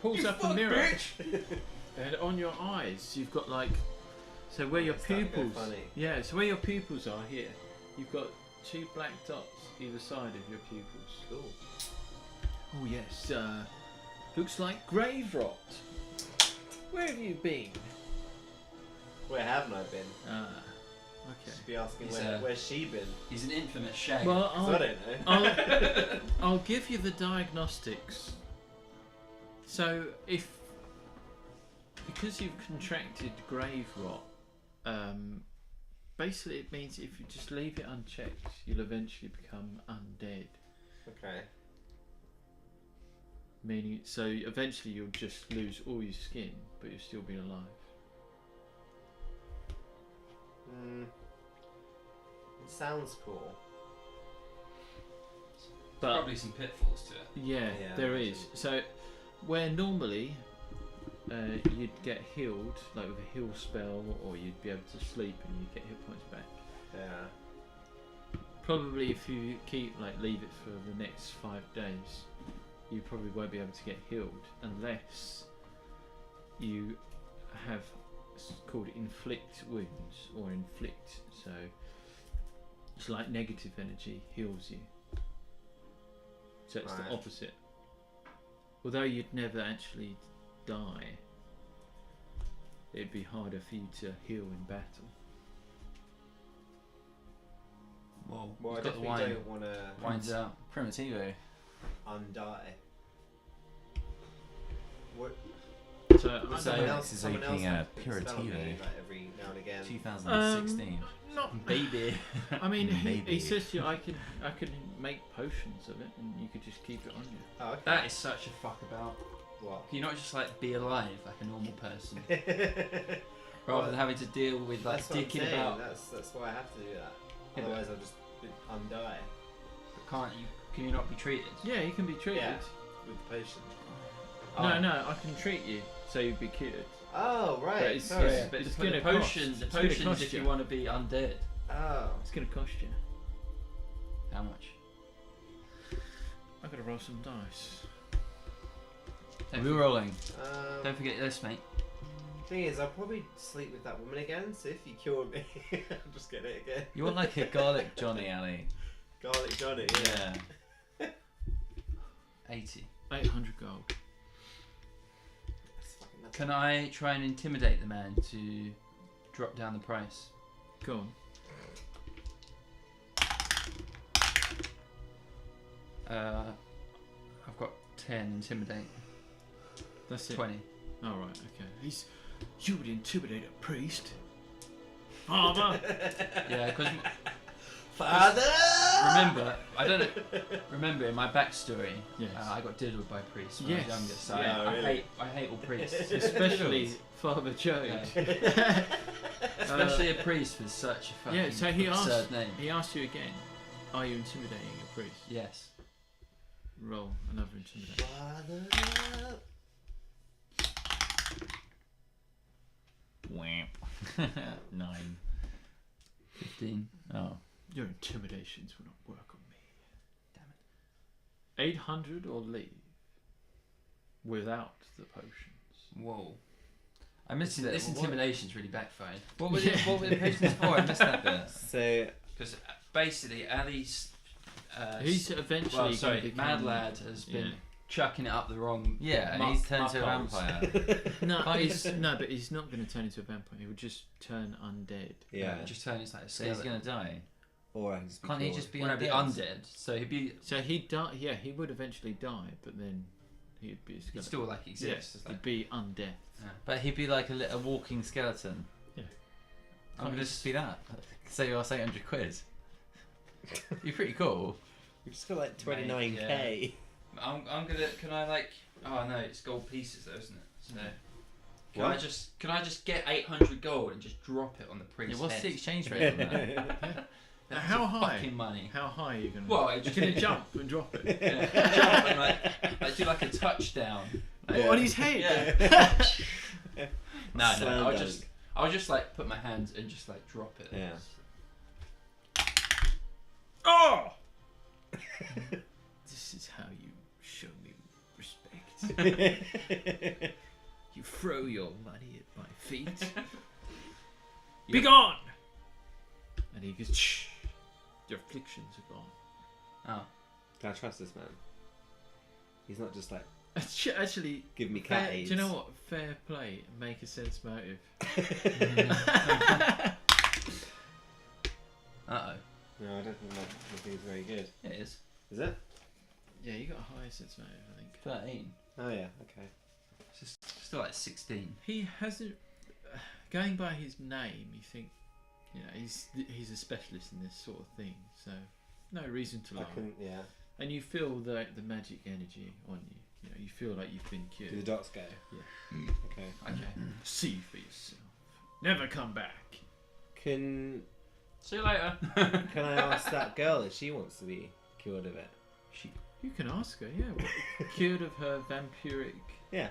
pulls up a mirror, and on your eyes you've got like, so where your It's starting to go pupils, funny. yeah, so where your pupils are here, you've got two black dots either side of your pupils. Cool. Oh yes, looks like grave rot. Where have you been? Where haven't I been? Ah, okay. Should be asking He's, where's she been? He's an infamous shag. Well, 'Cause I don't know. I'll give you the diagnostics. So because you've contracted grave rot, basically it means if you just leave it unchecked, you'll eventually become undead. Okay. Meaning, so eventually you'll just lose all your skin, but you'll still be alive. It sounds cool. But Probably some pitfalls to it. yeah, Yeah, there I is. see. So where normally you'd get healed, like with a heal spell, or you'd be able to sleep and you'd get hit points back. Yeah. Probably if you leave it for the next 5 days, you probably won't be able to get healed unless you have called inflict wounds or inflict. So it's like negative energy heals you. So it's Right. the opposite. Although you'd never actually die, it'd be harder for you to heal in battle. Whoa. Well, I He's got the definitely wine. don't want to Wine's out. Primitivo. undie. What? So I So- don't know. Alex is opening a Puritivo. Like every now and again. 2016. Not Baby. I mean, Maybe. he says to you, I can make potions of it, and you could just keep it on you. Oh, okay. That is such a fuck about. What? Can you not just like be alive like a normal person, rather than having to deal with like That's what I'm dicking saying. about? That's why I have to do that. Yeah, but- Otherwise, I'll just undie Can't you? Can you not be treated? Yeah, you can be treated. Yeah. with the potion. No, I can treat you, so you'd be cured. Oh But right. it's- Sorry. it's- But It's the gonna potions, cost. the It's gonna potions cost if you. you want to be undead. Oh. It's going to cost you. How much? I've got to roll some dice. Are we rolling? Don't forget this, mate. Thing is, I'll probably sleep with that woman again. So if you cure me, I'll just get it again. You want like a garlic Johnny, Ali? Garlic Johnny. Yeah. Yeah. 80. 800 gold. That's fucking nuts. Can I try and intimidate the man to drop down the price? Go on. I've got 10 intimidate. That's it. 20. Oh, right, okay. You would intimidate a priest? Father! Yeah, because Father! remember, I don't know. Remember in my backstory, Yes. I got diddled by priests when Yes. I was younger. So Yeah, I really. hate all priests, Especially Father Joe. Yeah. especially a priest with such a fucking Yeah, so he absurd asked, name. he asked you again, are you intimidating a priest? Yes. Roll another intimidation. Father! Whamp. 9. 15. Oh. Your intimidations will not work on me. Damn it. 800 or leave without the potions. Whoa. I missed it. This intimidation's really backfired. What were the potions for? I missed that bit. So, Because basically, Ali's. He's eventually well, going sorry, to Mad become... Lad has been Yeah. chucking it up the wrong. Yeah, and muck- he's turned into a muck holes. vampire. No, but he's not going to turn into a vampire. He would just turn undead. yeah. Just turn into like a So he's skeleton. gonna die. Or I can just be Can't he cured. just be Well, no, be undead? undead. So he'd be. So he'd die. Yeah, he would eventually die, but then he'd be a He'd skeleton. still like exist. Yes, It's he'd like, be undead. But he'd be like a walking skeleton. Yeah. I'm gonna just be that. Say you ask 800 quid. You're pretty cool. We've just got like Mate, 29k. I'm gonna. Can I like? Oh no, it's gold pieces though, isn't it? So. Can What? I just get 800 gold and just drop it on the Yeah, priest's what's head? the exchange rate on that? That's How high? Fucking money. How high are you going to... Well, it You're just going to jump and drop it. Yeah, jump and like do like a touchdown. Like, On his head? Yeah. No, Slam I'll dunk. just like put my hands and just like drop it. Yeah. Oh! This is how you show me respect. You throw your money at my feet. Be gone! And he goes, shh. Your afflictions are gone. Oh. Can I trust this man? He's not just like, Actually, give me cat fair, aids. do you know what? Fair play. Make a sense motive. Uh oh. No, I don't think my thing's very good. It is. Is it? Yeah, you got a higher sense motive, I think. 13. Oh yeah, okay. It's just still like 16. He hasn't. Going by his name, you think, you know, he's a specialist in this sort of thing. So no reason to I lie. can, yeah. And you feel the magic energy on you. You know, you feel like you've been Do the cured. dots go? Yeah. Okay. Okay. See for yourself. Never come back. Can See you later. Can I ask that girl if she wants to be cured of it? You can ask her, yeah. What, cured of her vampiric. Yeah.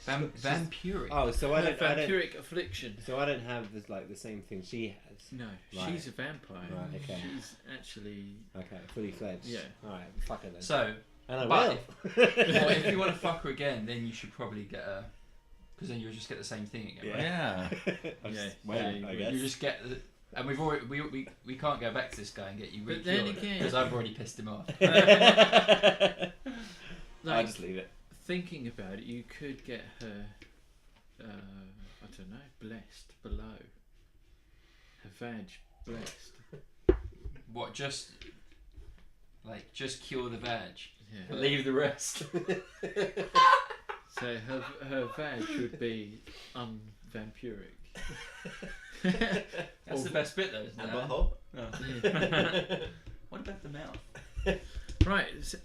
Vampiric. Oh, so Her I don't. vampiric affliction. So I don't have this like the same thing she has. No, Right. she's a vampire. Right, okay. She's actually. Okay, fully fledged. Yeah. All right, fuck her then. So, and I but will. well, if you want to fuck her again, then you should probably get her, because then you'll just get the same thing again. Right? Yeah. I'll Yeah, just wait, yeah, I you guess. You just get the, and we've already we can't go back to this guy and get you But then re-cured again- because I've already pissed him off. I'll Like, just leave it. thinking about it, you could get her, I don't know, blessed below. Her vag blessed. What, just cure the vag, Yeah. leave the rest. So her vag would be unvampiric. That's the best bit though, isn't And it? butthole. Oh. What about the mouth? Right, so,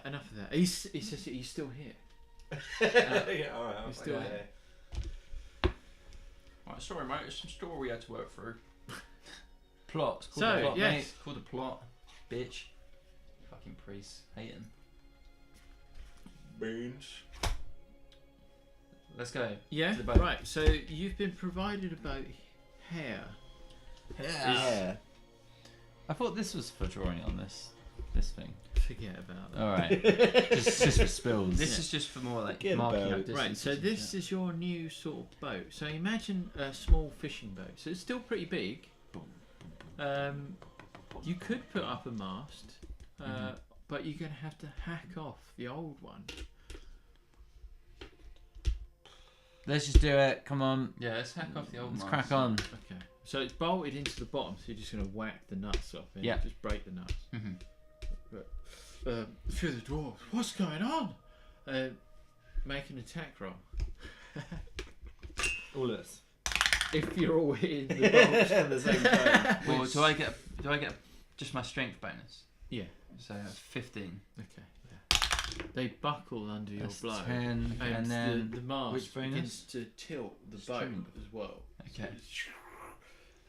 enough of that. He says he's still here. Yeah, all right. We're still okay. Right, sorry mate, there's some story we had to work through. Plot. It's called So, the plot, yes. mate. It's called a plot, bitch. Fucking priests, hating. Beans. Let's go. Yeah, To the boat. right. So you've been provided about hair. Yeah. I thought this was for drawing on this thing. Forget about that. All right. just for spills. This is just for more like Get a marking boat. out Right, distances so and this shit. is your new sort of boat. So imagine a small fishing boat. So it's still pretty big. You could put up a mast, but you're gonna have to hack off the old one. Let's just do it. Come on. Yeah, let's hack off the old Let's mast. crack on. Okay. So it's bolted into the bottom, so you're just gonna whack the nuts off and Yeah. just break the nuts. Mhm. A few of the dwarves, what's going on? Make an attack roll. All of us. If you're all in the bolt. At the same time. Well, do I get just my strength bonus? Yeah. So 15. Okay. Yeah. They buckle under your That's blow. 10, and then the mast which bonus? begins to tilt the boat Strength. as well. Okay.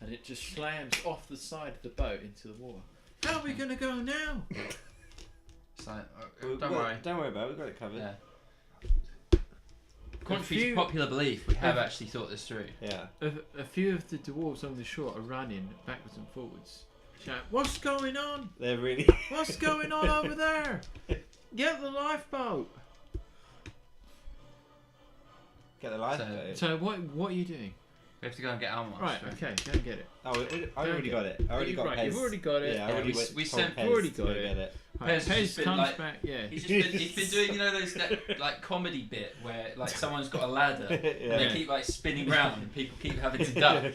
And it just slams off the side of the boat into the water. How are we gonna go now? It's like, We've don't got- worry. Don't worry about it. We've got it covered. Yeah. A Contrary few- to popular belief, we have actually thought this through. Yeah. A few of the dwarves on the shore are running backwards and forwards. Shout, what's going on? They're really. What's going on over there? Get the lifeboat. Get the lifeboat. So what are you doing? We have to go and get our master. Right, okay, go and get it. Oh, I already got it. I already got Right, Pez. you've already got it. Yeah, I Yeah, already we- went, we told sent- Pez already to got go it. Get it. Right, Pez has Pez been comes like- back, yeah. He's been doing that like comedy bit where like someone's got a ladder and Yeah. they keep like spinning round and people keep having to duck.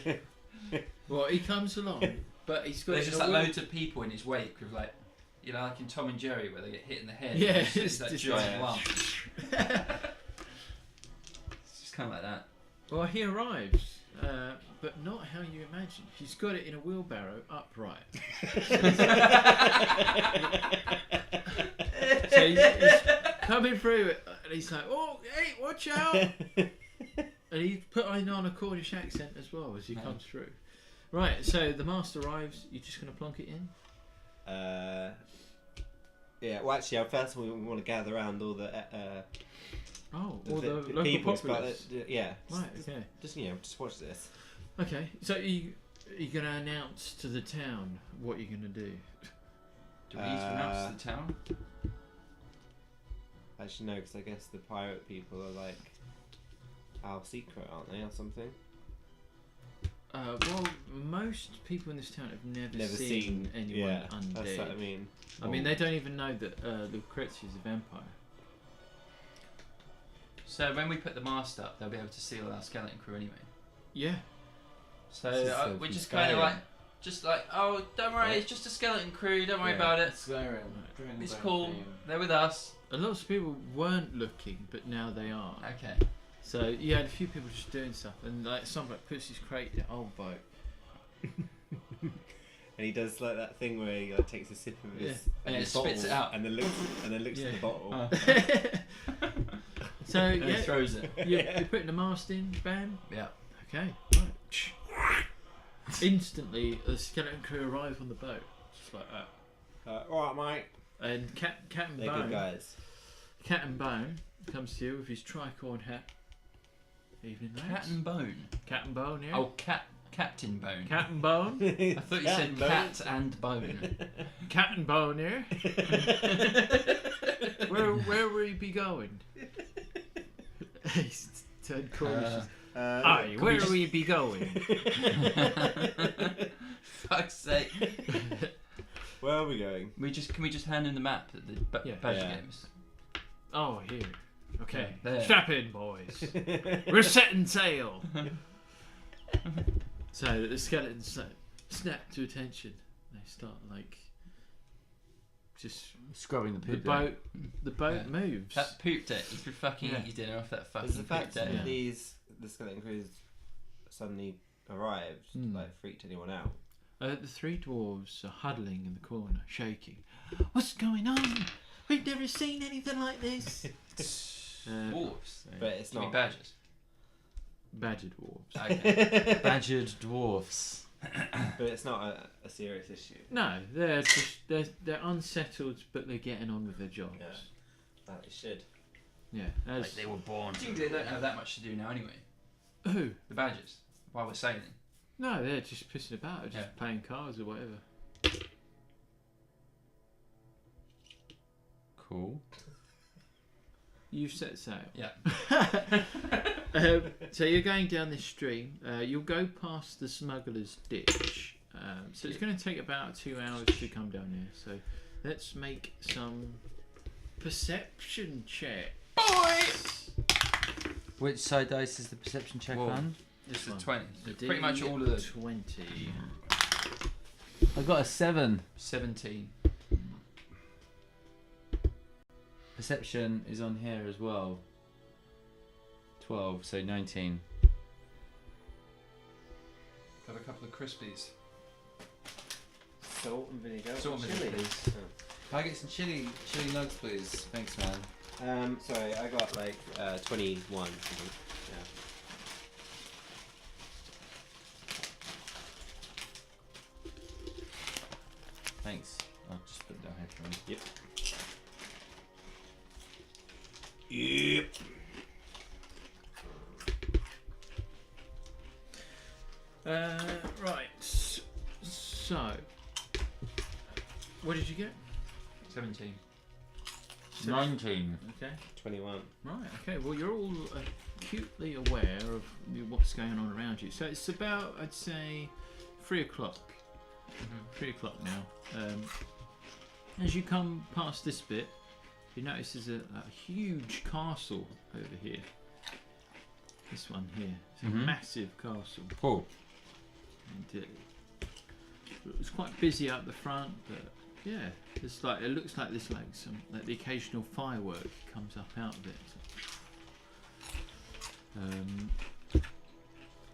Well, he comes along, but he's got There's it just in a like wheel- loads of people in his wake with like, you know, like in Tom and Jerry where they get hit in the head. Yeah, and it's that it's giant just- lump. It's just kind of like that. Well, he arrives, but not how you imagine. He's got it in a wheelbarrow upright. So he's coming through it, and he's like, "Oh, hey, watch out!" And he's putting on a Cornish accent as well as he Yeah. comes through. Right, so the mast arrives. You're just going to plonk it in? Yeah. Well, actually, first we want to gather around all the Oh, all the local people. populace. Yeah. Right, okay. Just just watch this. Okay, so you're going to announce to the town what you're going to do. Do we need to announce to the town? Actually, no, because I guess the pirate people are like our secret, aren't they, or something? Well, most people in this town have never seen anyone yeah, undead. That's what I mean. I mean, they don't even know that Lucrezia's a vampire. So when we put the mast up, they'll be able to see all our skeleton crew anyway. Yeah. So This is so we're just inspiring. kind of like, oh, don't worry, it's just a skeleton crew. Don't worry about it. It's cool. They're with us. A lot of people weren't looking, but now they are. Okay. So you had a few people just doing stuff, and like someone puts his crate in the old boat. And he does like that thing where he like, takes a sip of his And his it spits it bottle out. and then looks Yeah. at the bottle. So And yeah, it throws it. you're putting the mast in, bam. Yeah. Okay. Right. Instantly, the skeleton crew arrive on the boat, just like that. All right, mate. And Cat and They're Bone. good guys. Cat and Bone comes to you with his tricorn hat. Evening, lads. Cat and Bone. Cat and Bone, yeah. Oh, Captain Bone. Cat and Bone. I thought you said cat and bone. Cat and Bone here. Where will you be going? He's turned Cornish. Aye, where will you be going? Fuck's sake. Where are we going? Can we just hand in the map at the Yeah. Badger Yeah. Games? Oh, here. Okay. Yeah, there. Strap in, boys. We're setting sail. So the skeletons snap to attention. They start like just Scrubbing the the poop. boat. The boat Yeah. moves. That poop deck. You could fucking Yeah. eat your dinner off that Does fucking the poop fact deck. that Yeah. the skeleton crews suddenly arrived Hmm. like freaked anyone out? The three dwarves are huddling in the corner, shaking. What's going on? We've never seen anything like this. Dwarves. But it's Give me not. badgers. Badger dwarves. Okay. Badgered dwarfs. But it's not a serious issue. No, they're just they're unsettled, but they're getting on with their jobs. Yeah. That it should. Yeah. Like As, they were born. I think they don't have that much to do now anyway. who? The badgers. While we're sailing. No, they're just pissing about, just Yeah. playing cards or whatever. Cool. You've set sail. Yeah. So you're going down this stream. You'll go past the smuggler's ditch. So it's going to take about 2 hours to come down here. So let's make some perception check. Which side dice is the perception check Whoa. on? This is one. 20. The Pretty much all of the 20. I got a 7. 17. Perception is on here as well. 12, so 19. Got a couple of crispies. Salt and vinegar. Salt and chili. vinegar, please. Can I get some chili nugs, please? Thanks, man. Sorry, I got like 21. I think. Thanks. I'll just put it down here for me. Yeah. Yep. Right. So, what did you get? 17. 19. Okay. 21. Right. Okay. Well, you're all acutely aware of what's going on around you. So it's about, I'd say, 3 o'clock. 3 o'clock now. As you come past this bit, you notice there's a huge castle over here. This one here. It's a massive castle. Cool. And it's quite busy out the front, but yeah, it's like, it looks like there's like some, like the occasional firework comes up out of it.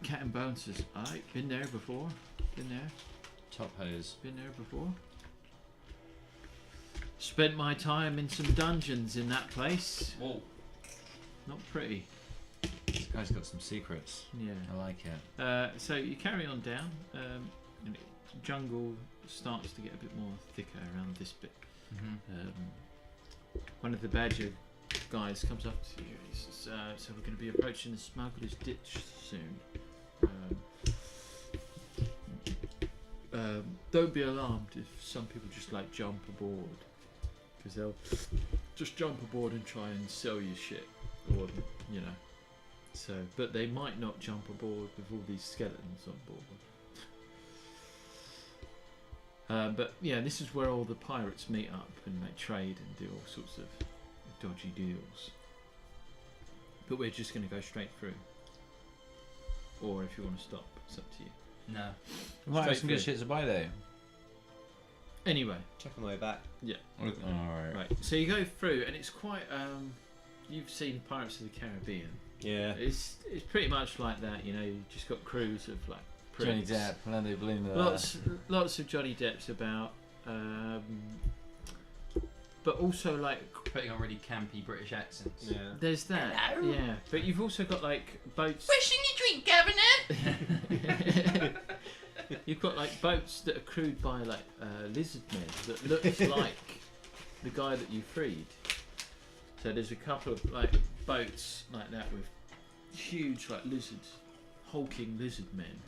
Cat and Bone says, "Aye, been there before. Been there. Top hose. Been there before. Spent my time in some dungeons in that place. Whoa. Not pretty." This guy's got some secrets. Yeah. I like it. So you carry on down. And jungle starts to get a bit more thicker around this bit. One of the badger guys comes up to you. He says, "So we're going to be approaching the smuggler's ditch soon. Don't be alarmed if some people just like jump aboard, because they'll just jump aboard and try and sell you shit, or you know. So, but they might not jump aboard with all these skeletons on board. But yeah, this is where all the pirates meet up and make trade and do all sorts of dodgy deals. But we're just going to go straight through, or if you want to stop, it's up to you. No. Might have Straight some good through. shit to buy though. Anyway, Check on the way back. Alright. right. So you go through, and it's quite. You've seen Pirates of the Caribbean. Yeah. It's pretty much like that. You know, you just got crews of like Johnny pricks. Depp, Orlando Bloom. Lots of Johnny Depps about. But also like Putting on really campy British accents. Yeah. there's that. Hello? Yeah. But you've also got like boats. Wishing you drink, Governor! You've got like boats that are crewed by like lizard men that look like the guy that you freed. So there's a couple of like boats like that with huge like lizards, hulking lizard men,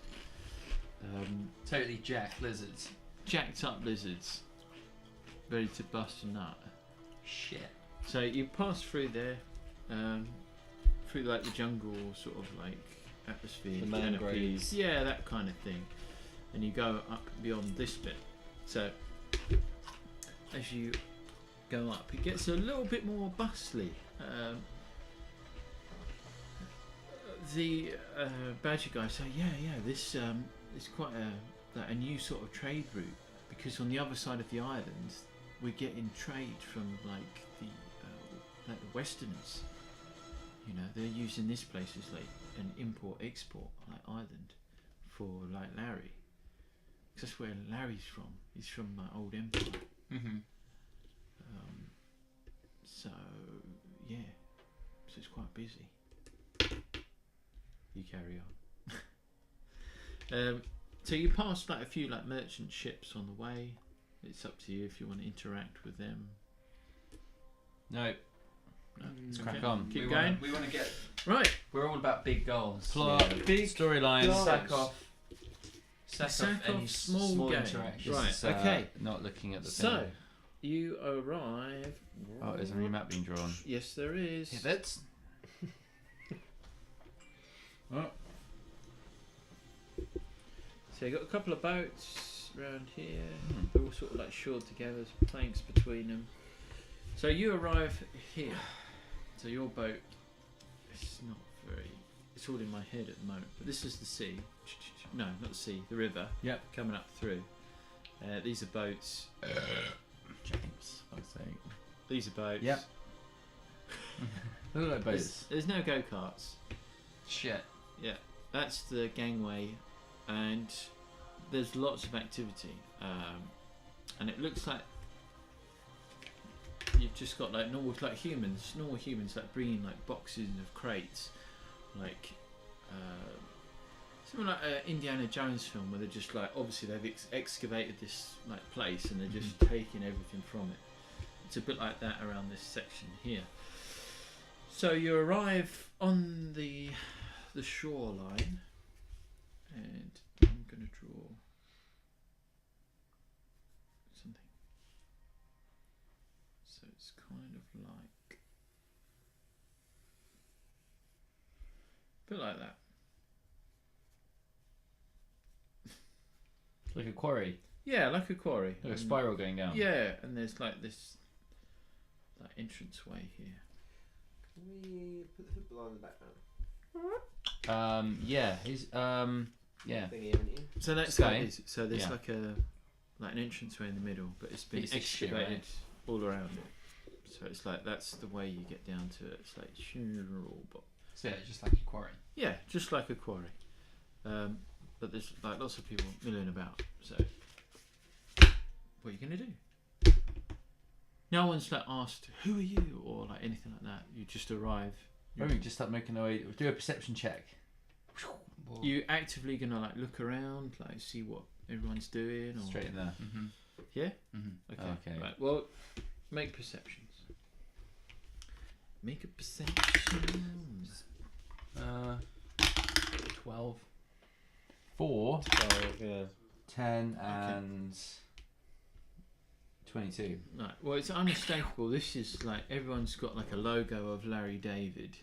Totally jacked lizards. jacked up lizards, ready to bust a nut. Shit. So you pass through there, through like the jungle sort of like atmosphere, The canopies, mangroves. yeah, that kind of thing, and you go up beyond this bit. So as you go up, it gets a little bit more bustly. The badger guy say, yeah, this is quite a new sort of trade route, because on the other side of the island we're getting trade from like the Westerners. You know, they're using this place as like an import-export like island for like Larry. 'Cause that's where Larry's from. He's from my old empire. So yeah, so it's quite busy. You carry on. So you pass like a few like merchant ships on the way. It's up to you if you want to interact with them. No. No? Let's crack on. Keep going. We want to get. Right. We're all about big goals. Plot, Big storyline. goals. Sack off. Sack Sack off any off small games. interactions. Right. This is, okay. Not looking at the So thing. you arrive. Oh, there's a new map being drawn. Yes, there is. Yeah, that's. So you got a couple of boats around here. They're all sort of like shored together, there's planks between them. So you arrive here. So your boat, it's not very. It's all in my head at the moment. But this is the sea. No, not the sea. The river. Yep. Coming up through. These are boats. James, I think. These are boats. Yep. They look like boats. There's no go-karts. Shit. Yeah, that's the gangway, and there's lots of activity. And it looks like you've just got like normal humans like bringing like boxes of crates, like something like an Indiana Jones film where they're just like, obviously they've excavated this like place and they're just taking everything from it. It's a bit like that around this section here. So you arrive on the shoreline, and I'm going to draw something. So it's kind of like a bit like that. Like a quarry. Yeah, like a quarry. Like a spiral going down. Yeah, and there's like this like entranceway here. Can we put the football in the background? Yeah. He's yeah. Thingy, haven't you? So that's Sky. how it is. So there's Yeah. like an entranceway in the middle, but it's been Piece of shit, excavated right? all around it. So it's like that's the way you get down to it. It's like So yeah, just like a quarry. yeah, just like a quarry. But there's like lots of people milling about. So what are you gonna do? No one's like asked who are you or like anything like that. You just arrive. Maybe just start making our way. Do a perception check. You actively gonna like look around, like see what everyone's doing, or Straight in there. Mm-hmm. yeah. Mm-hmm. Okay. Okay. Right. Well, make perceptions. Make a perception. 12. 4, yeah. 10, and 22. Right. Well, it's unmistakable. This is like everyone's got like a logo of Larry David.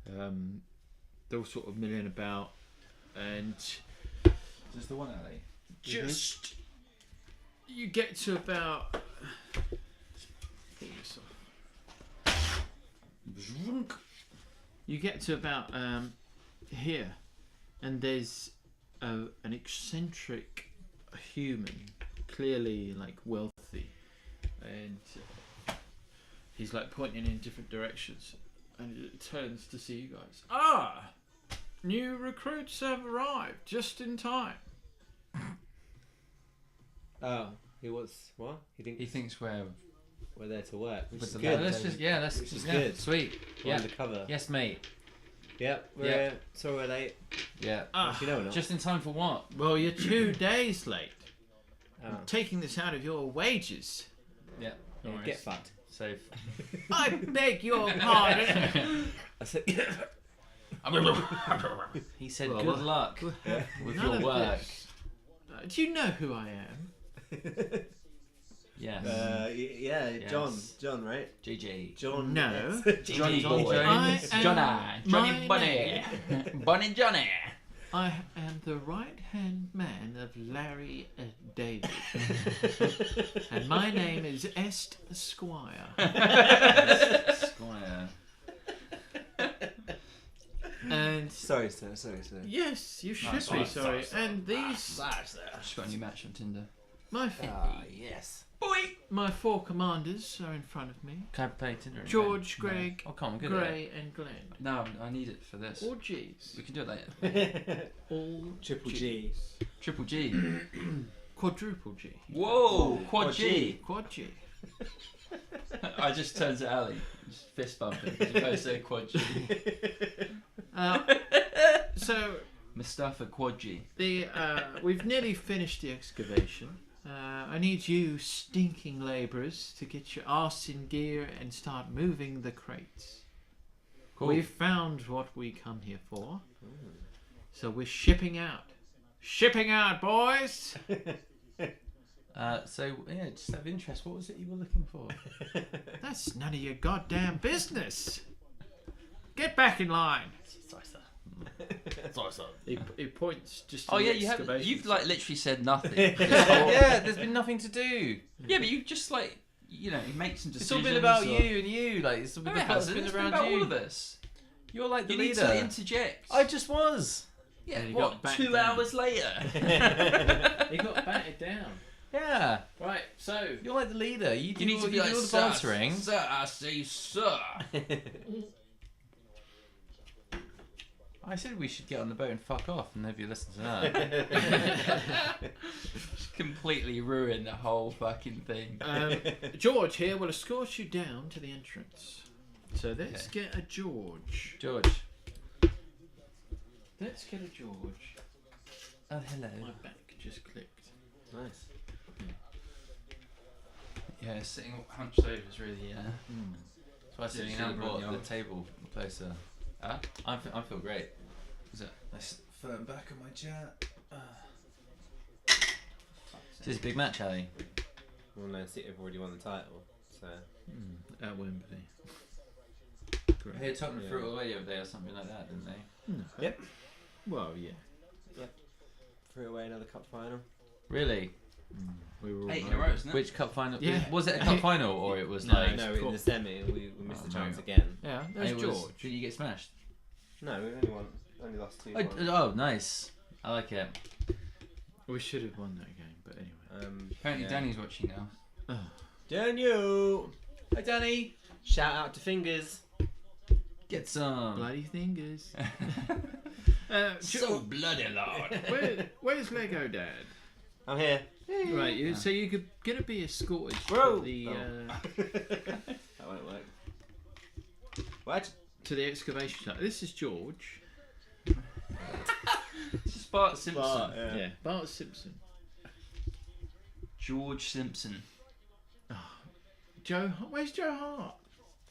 They're all sort of milling about, and Just the one alley. just you get to about. Pull this off. You get to about here, and there's an eccentric human, clearly like wealthy, and he's like pointing in different directions, and it turns to see you guys. Ah, new recruits have arrived just in time. Oh, he was what? He thinks we're we're there to work, which With is the good. let's just Which is good. Sweet. We're Yeah. undercover. Yes, mate. Yep. We're Yeah. sorry we're late. Yeah. Ah, Actually, no, we're not. Just in time for what? well, you're 2 days late. Oh. I'm taking this out of your wages. Yeah. Yeah, No worries. get fucked. Safe. I beg your pardon. I said. He said, Well, "Good well, luck Yeah. with None your of work." this. Do you know who I am? Yes. Yeah, Yes. John, right? JJ. John. No. yes. Johnny John boy. I am Johnny my Bunny. Bunny Johnny. I am the right-hand man of Larry David. And my name is Est Squire. Squire. And Sorry, sir. yes, you should Nice be one. sorry. And these, just got a new match on Tinder. my Yes. my 4 commanders are in front of me. Can I play Tinder? again? George, Greg, Oh, come on, good at it. Gray, and Glenn. No, I need it for this. All G's. We can do it later. All Triple G's. G. Triple G. Quadruple G. Whoa! Quad G. Quad G. I just turned to Ali, just fist bumping because if I say Quad G. So Mustafa Quad G. we've nearly finished the excavation. I need you stinking labourers to get your arse in gear and start moving the crates. Cool. We've found what we come here for. So we're shipping out. Shipping out, boys! So yeah, just out of interest, what was it you were looking for? That's none of your goddamn business. Get back in line. Sorry, sir. He points just. To Oh the yeah, you have. excavation You've site. like literally said nothing. Yeah, there's been nothing to do. Yeah, but you just like you make some It's decisions. all been about or- you and you. Like it's all No, been, it hasn't. been It's been around about you. all of us. You're like the You need leader. to interject. I just was. Yeah, And he what? got back 2 down. hours later. He got batted down. Yeah. Right, so You're like the leader. You You need to be like, do all the sir, answering. sir, I say, sir. I said we should get on the boat and fuck off, and maybe listen to that. Completely ruin the whole fucking thing. George here will escort you down to the entrance. So let's get a George. George. Let's get a George. Oh hello. My back just clicked. Nice. Yeah, sitting hunched over is really. That's why I said Yeah, you should've now brought brought the the table closer. Huh? I feel great. Is it? Nice firm back on my chair. This is a big match, Ali. Well, no, City have already won the title, so. At Wembley. Great. They took them Yeah. through it away the other day or something like that, didn't they? No. Yep. Well, yeah. Threw away another cup final. Really? We were all 8 in a row, isn't it? Which cup final? Yeah. Was it a cup final or it was No, like? No, cool. in the semi, we missed Oh, the chance no. again. Yeah, and there's it was- George. Did you get smashed? No, we only lost 2-1. Oh, nice. I like it. We should have won that game, but anyway. Apparently, yeah. Danny's watching now. Daniel! Hi, Danny. Shout out to Fingers. Get some. Bloody fingers. So bloody loud. Where's Lego Dad? I'm here. Right, so you're gonna be escorted Bro. to the That won't work. What? to the excavation site. This is George. This is Bart Simpson. Bart, Yeah, Bart Simpson. George Simpson. Where's Joe Hart?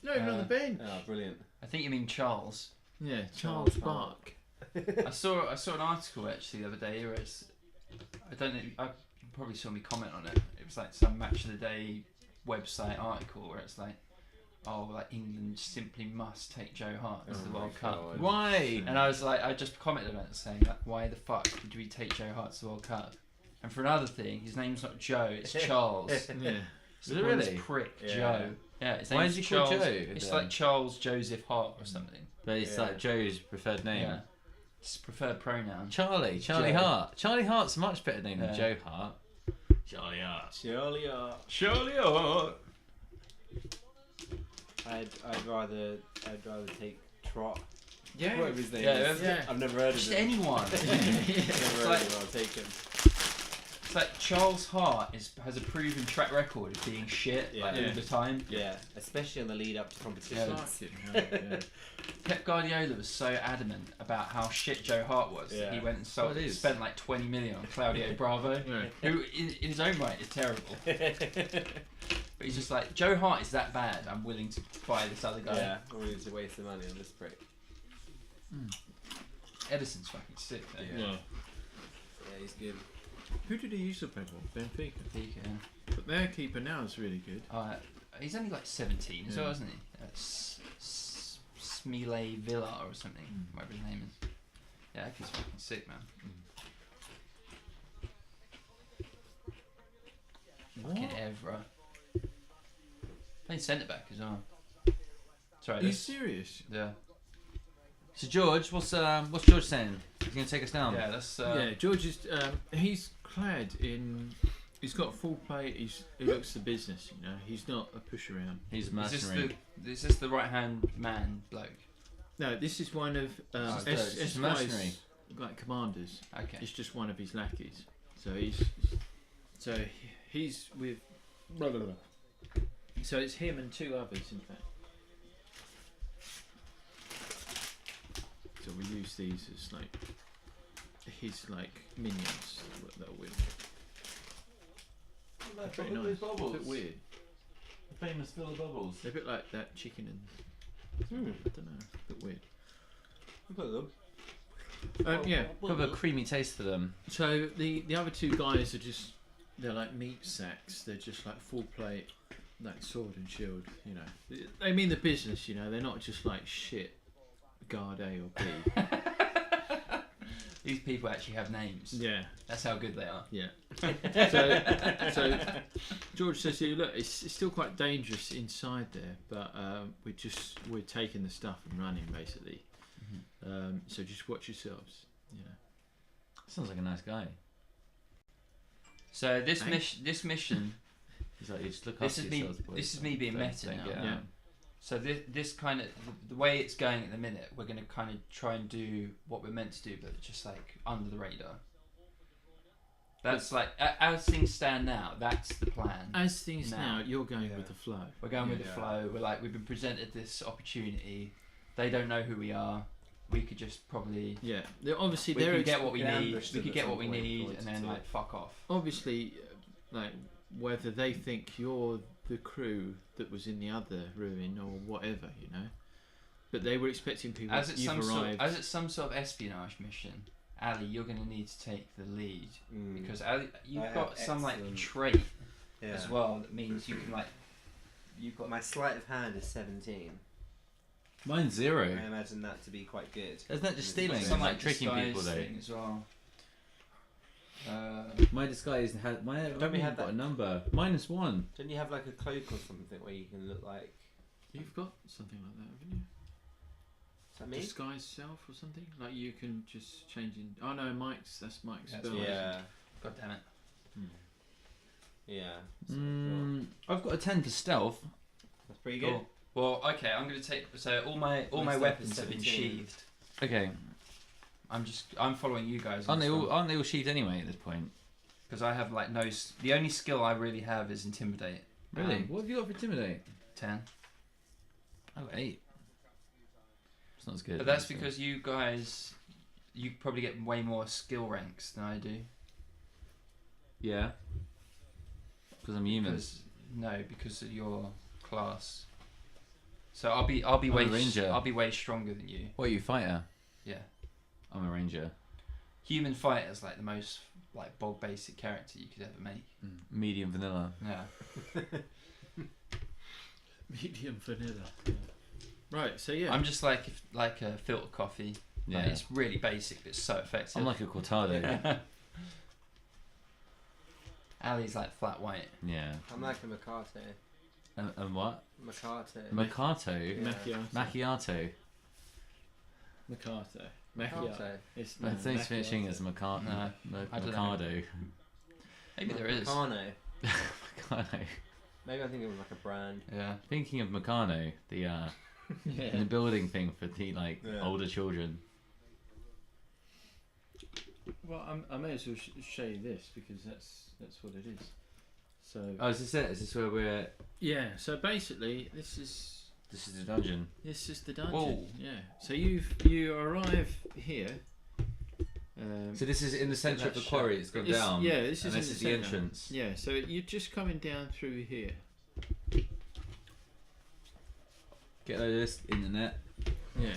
Not even on the bench. Oh, brilliant. I think you mean Charles. Yeah, Charles Charles Bark. I saw an article actually the other day where it's. I don't know. You probably saw me comment on it. It was like some match of the day website article where it's like, oh, like England simply must take Joe Hart as the Oh my World Cup. God. Why? And I was like, I just commented on it saying, like, why the fuck would we take Joe Hart to the World Cup? And for another thing, his name's not Joe, it's Charles. Yeah. It's Is the it one's really? prick Yeah. Joe. Yeah, his Why name's is he called Charles. Joe, It's then? like Charles Joseph Hart or something. But it's Yeah. like Joe's preferred name. Yeah. It's preferred pronoun. Charlie Joe. Hart. Charlie Hart's a much better name than Yeah. Joe Hart. Charlie Hart. Surely, Charlie Hart. I'd rather take Trot. Yeah. Whatever his name Yeah, is. yeah. I've never heard of Just him. anyone. Never heard like- of him. I'll take him. It's like Charles Hart has a proven track record of being shit like Yeah. all the time. Yeah, especially on the lead up to competitions. Fucking hell, yeah. Pep Guardiola was so adamant about how shit Joe Hart was. Yeah. He went and Well, it is. spent like 20 million on Claudio Bravo, Yeah. who in his own right is terrible. But he's just like, Joe Hart is that bad, I'm willing to buy this other guy. Yeah, we need to waste the money on this prick. Edison's fucking sick though. Yeah. Yeah. Yeah, he's good. Who did he used to play for? Benfica. He can. But their keeper now is really good. He's only like 17 as well, Yeah. isn't he? Smile Villa or something, whatever his name is. Yeah, he's fucking sick, man. Fucking Evra. Playing centre back as well. Sorry, Are you this. serious? Yeah. So George, what's George saying? He's gonna take us down. Yeah, that's. Yeah, George is. He's clad in. He's got full plate. He looks the business. You know, he's not a push around. He's a Is mercenary. this the right hand man bloke? No, this is one of it's just a SY's, mercenary. like commanders. Okay. It's just one of his lackeys. So he's with. Blah, blah, blah. So it's him and two others, in fact. So we use these as like his like minions that are with him. Pretty nice. A bit weird. The famous Villa bubbles. They're a bit like that chicken and I don't know. A bit weird. Look at them. Yeah. Got a creamy taste to them. So the other two guys are just they're like meat sacks. They're just like full plate, like sword and shield. You know, they mean the business. You know, they're not just like shit. Guard A or B. these people actually have names. Yeah. That's how good they are. Yeah. So George says to you, look, it's still quite dangerous inside there, but we're taking the stuff and running basically. So just watch yourselves. You know. Sounds like a nice guy. So this mission. He's like, you just look This after is me. yourselves, boys. This is me being Don't- meta don't now. get, Yeah. So this kind of the way it's going at the minute, we're going to kind of try and do what we're meant to do, but just like under the radar. That's like as things stand now. That's the plan. As things now, you're going Yeah. with the flow. We're going with the Yeah. flow. We're like we've been presented this opportunity. They don't know who we are. We could just probably Yeah. Obviously, we there could get what we can need. ambush We them could at get some what we point if we need, wanted and then to. like fuck off. obviously, like whether they think you're the crew that was in the other ruin or whatever, you know. But they were expecting people. As it's you've arrived. as it's some sort of espionage mission, Ali, you're going to need to take the lead because Ali, you've I got have some like excellent- trait Yeah. as well that means you can like you've got My sleight of hand is 17. Mine's 0. I imagine that to be quite good. Isn't that just stealing? some like like tricking disguise people though. thing as well. My disguise had my. Don't we have got that? a number? -1. Don't you have like a cloak or something where you can look like? You've got something like that, haven't you? Is that me? Disguise self or something? Like you can just change in. Oh no, that's Mike's That's spell. mine. Yeah. God damn it. Yeah. So I thought- I've got a 10 for stealth. That's pretty good. Cool. Well, okay, I'm going to take so all my My stuff weapons is have been 17. sheathed. Okay. I'm following you guys. Aren't they all sheathed anyway at this point? Because I have like the only skill I really have is intimidate. Really? What have you got for intimidate? 10. Oh, 8. It's not as good. But that's actually. because you guys, you probably get way more skill ranks than I do. Yeah. Because I'm human. Because of your class. So I'll be I'm way a ranger. I'll be way stronger than you. What are you, fighter? Yeah. I'm a ranger. Human fighter's like the most like bog basic character you could ever make. Medium vanilla. Yeah. Medium vanilla. Yeah. Right. So yeah. I'm just like a filter coffee. Yeah. Like, it's really basic, but it's so effective. I'm like a cortado. Ali's like flat white. Yeah. I'm like a Macate. And what? Macate. Macchiato. Yeah. Macchiato. Macchiato. Macchiato. Macchiato. It's I think it's finishing as Macchiato. No, I don't know. Macchiato. Maybe there is. Meccano. Macchiato. Maybe I think it was like a brand. Yeah. Thinking of Meccano, the Yeah. the building thing for the Yeah. older children. Well, I may as well show you this because that's what it is. So Oh, is this it? Is this where we're? yeah. So basically, this is the dungeon. the dungeon. Whoa. Yeah. So you arrive here. So this is in the centre of the That's quarry. It's gone It's- down. yeah, this and is this in is the the centre. entrance. Yeah. So you're just coming down through here. Get over this internet. Yeah.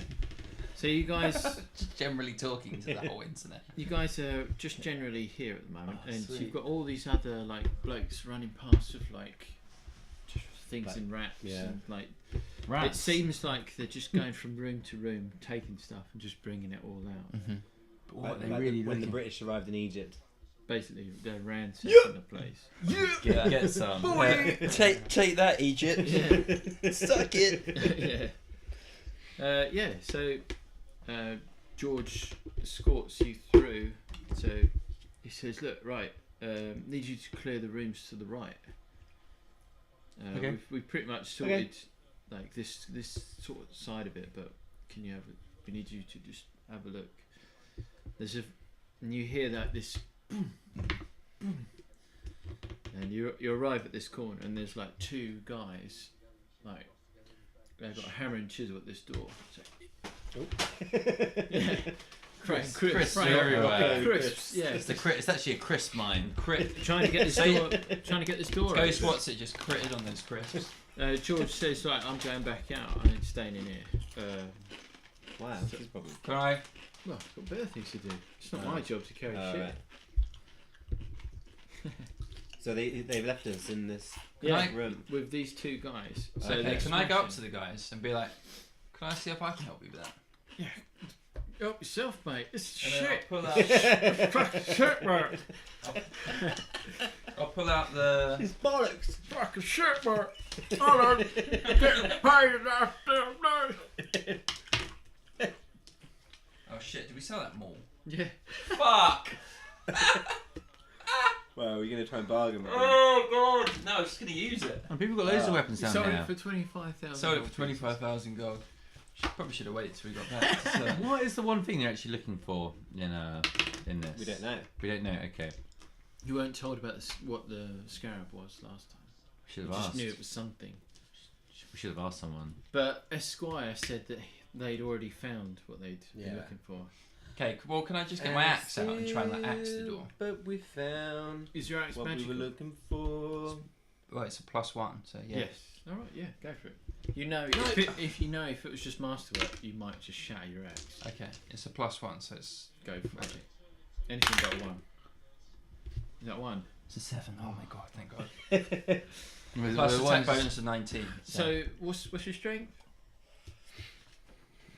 So you guys, Just generally talking to the whole internet. you guys are just generally here at the moment, Oh, and sweet. you've got all these other like blokes running past with like just things Like- in wraps yeah. and like. Rats. It seems like they're just going from room to room, taking stuff and just bringing it all out. But what Like- they like really when the looking British arrived in Egypt. Basically, they're ransacking the place. Get some. take that, Egypt. Yeah. Suck it. Yeah. Yeah. So George escorts you through. So he says, "Look, right. Need you to clear the rooms to the right. Okay. We've pretty much sorted like this sort of side of it, but can you have? We need you to just have a look. And you hear that this." Boom, boom. And you arrive at this corner and there's like two guys like they've got a hammer and chisel at this door. So, yeah. Crisps Crisps everywhere. Crisps, yeah. It's actually a crisp mine. Trying to get this door. Trying to get this door. Ghost open. Watson just critted on those crisps. George says, "Right, I'm going back out. I ain't staying in here." Wow, this is probably. Can I? Well, I've got better things to do. It's not Oh. my job to carry shit. Right. So they've left us in this Yeah, room. with these two guys. So Okay, they're can I go up to smashing. the guys and be like, can I see if I can help you with that? Help yourself, mate. It's And then shit. I'll pull out. Fucking shit, mate. I'll pull out the. It's bollocks. Fucking shit, mate. Hold on. Getting paid enough. Oh shit! Did we sell that mall? Yeah. Fuck! Well, we're gonna try and bargain with them. Oh god! No, I'm just gonna use it. And people got loads of weapons You down sold there. it for 25,000. Sold it for 25,000 gold. Probably should have waited till we got back. So. What is the one thing they're actually looking for in this? We don't know. We don't know. Okay, You weren't told about what the scarab was last time. we should You have just asked. knew it was something. We should have asked someone. But Esquire said that they'd already found what they'd Yeah. been looking for. Okay, well, can I just get my axe out and try and like, axe the door? But we found Is your axe what magical? we were looking for. Well, it's a +1, so yeah. Yes. All right. Yeah. Go for it. You know, if you know if it was just masterwork, you might just shatter your axe. Okay, it's a +1, so it's Go for it. Anything but one. Is that one? a 7. Oh my god, thank god. Plus Plus attack bonus of 19. So what's your strength?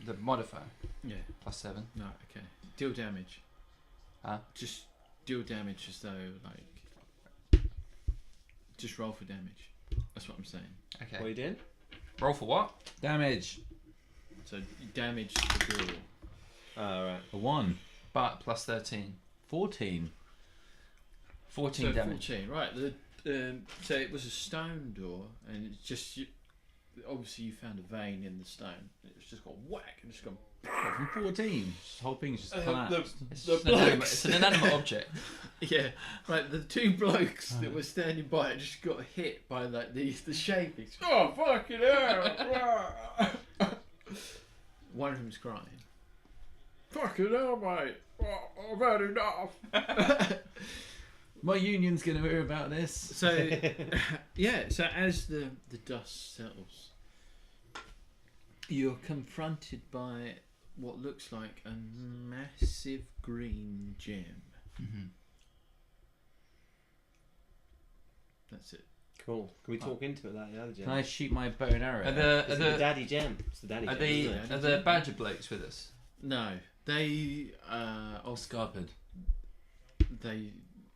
The modifier Yeah. +7. No. Okay. Deal damage. Huh? Just deal damage as though like. Just roll for damage. That's what I'm saying. Okay. What are you doing? Roll for what? Damage. So you damage the door. Oh, right. A 1. But +13. 14. 14 So damage. 14, right? So it was a stone door, and it's just obviously you found a vein in the stone. It's just got whack and it's gone. From 14. This whole thing's just The, collapsed. It's, the just an inanimate, blokes. it's an inanimate object. Yeah, right. The two blokes that were standing by it just got hit by like the shapings. Oh fucking hell! One of them's crying. Fucking hell, mate! Oh, I've had enough. My union's going to hear about this. So, yeah. So as the dust settles, you're confronted by what looks like a massive green gem. Mm-hmm. That's it. Cool. Can we talk into it like the other gem? Can I shoot my bow and arrow? Are the It's the daddy gem. It's the daddy are gem. the isn't it? are the badger blokes with us? No, they Scarpered. they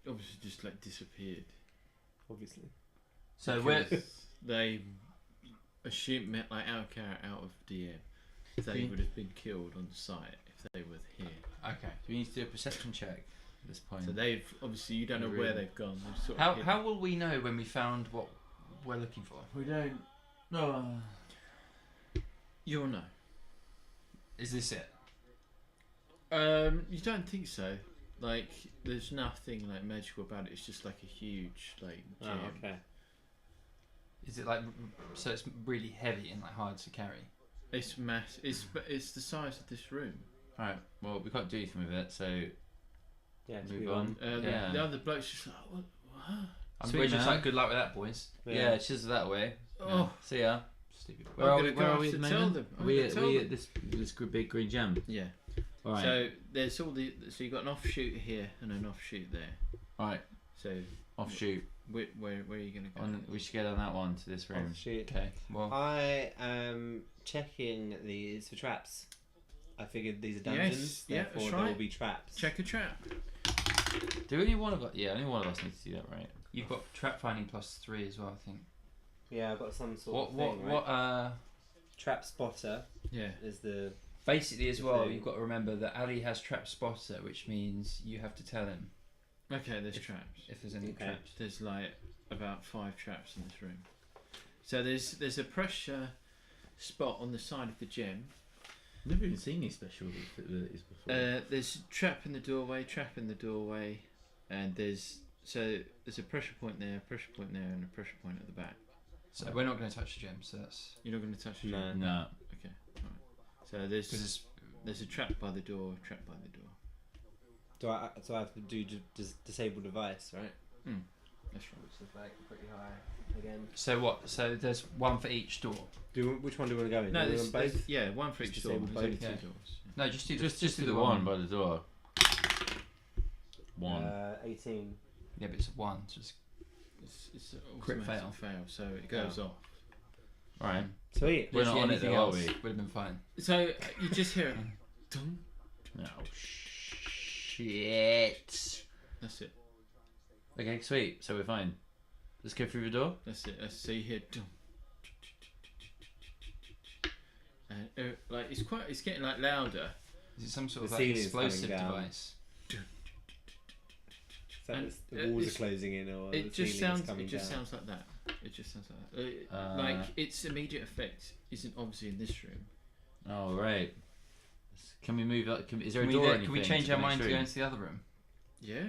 obviously just like disappeared. Obviously. So we're Because they assumed like our character out of DM, they would have been killed on the site if they were here. okay. Do we need to do a perception check at this point? So they've obviously you don't know where they've gone. They've sort of How hidden. how will we know when we found what we're looking for? We don't. No. You'll know. Is this it? You don't think so? Like, there's nothing like magical about it. It's just like a huge like gem. Oh, okay. Is it like so? It's really heavy and like hard to carry. It's mass. It's the size of this room. Alright, well, we can't do anything with it, so Yeah, let's move on. Yeah. The other bloke's just like, what? Sweet, We're just man. like good luck with that, boys. Yeah, chisel that way. Oh. Yeah. See ya. Stupid. I'm Where are gonna we, go where are have we at to the tell moment? them. I'm Are we gonna at, tell we them. at this big green gem? Yeah. Alright. So there's all the. So you've got an offshoot here and an offshoot there. Alright, So offshoot. where are you gonna go? We should get on that one to this room. Oh, shit. Okay. Well, I am checking these for traps. I figured these are dungeons, Yes, yeah, therefore that's there right. will be traps. Check a trap. Do only one of us? Yeah, only one of us needs to do that, right? you've got trap finding +3 as well, I think. Yeah, I've got some sort What of what thing, what? right? Trap spotter Yeah. is the... Basically, as well, thing. you've got to remember that Ali has trap spotter, which means you have to tell him Okay, there's traps. if there's any Okay. traps. There's like about 5 traps in this room. So there's a pressure spot on the side of the gem. Never even seen these special abilities before. There's trap in the doorway, and there's a pressure point there, a pressure point there, and a pressure point at the back. So we're not going to touch the gem. So that's You're not going to touch the No. gem. No. Okay. Right. So because there's a trap by the door, trap by the door. So I have to do disable device, right? That's right. Which is like pretty high again. so what? So there's one for each door. Which one do we want to go in? No, Do we there's, want both? yeah, one for Just each door. disable There's only both, two yeah. doors. No, just do Just do the one by the door. 1. 18. Yeah, but it's a 1. So it's It's Crit automatic fail, so it goes off. Alright. Sweet. We're not literally on it anything though, are else we? would have been fine. So you just hear it, dum, Oh shit. That's it. Okay, sweet. So we're fine. Let's go through the door. That's it. Let's see here. And like it's getting like louder. Is it some sort The of like ceiling's explosive coming down. device? So And the walls it's- are closing in, or It the just ceiling is sounds. coming It just down. sounds like that. It just sounds like that. Like its immediate effect isn't obviously in this room. Oh right. Can we move? Is there a Can door? or we anything change to our the next mind to go room? into the other room? Yeah.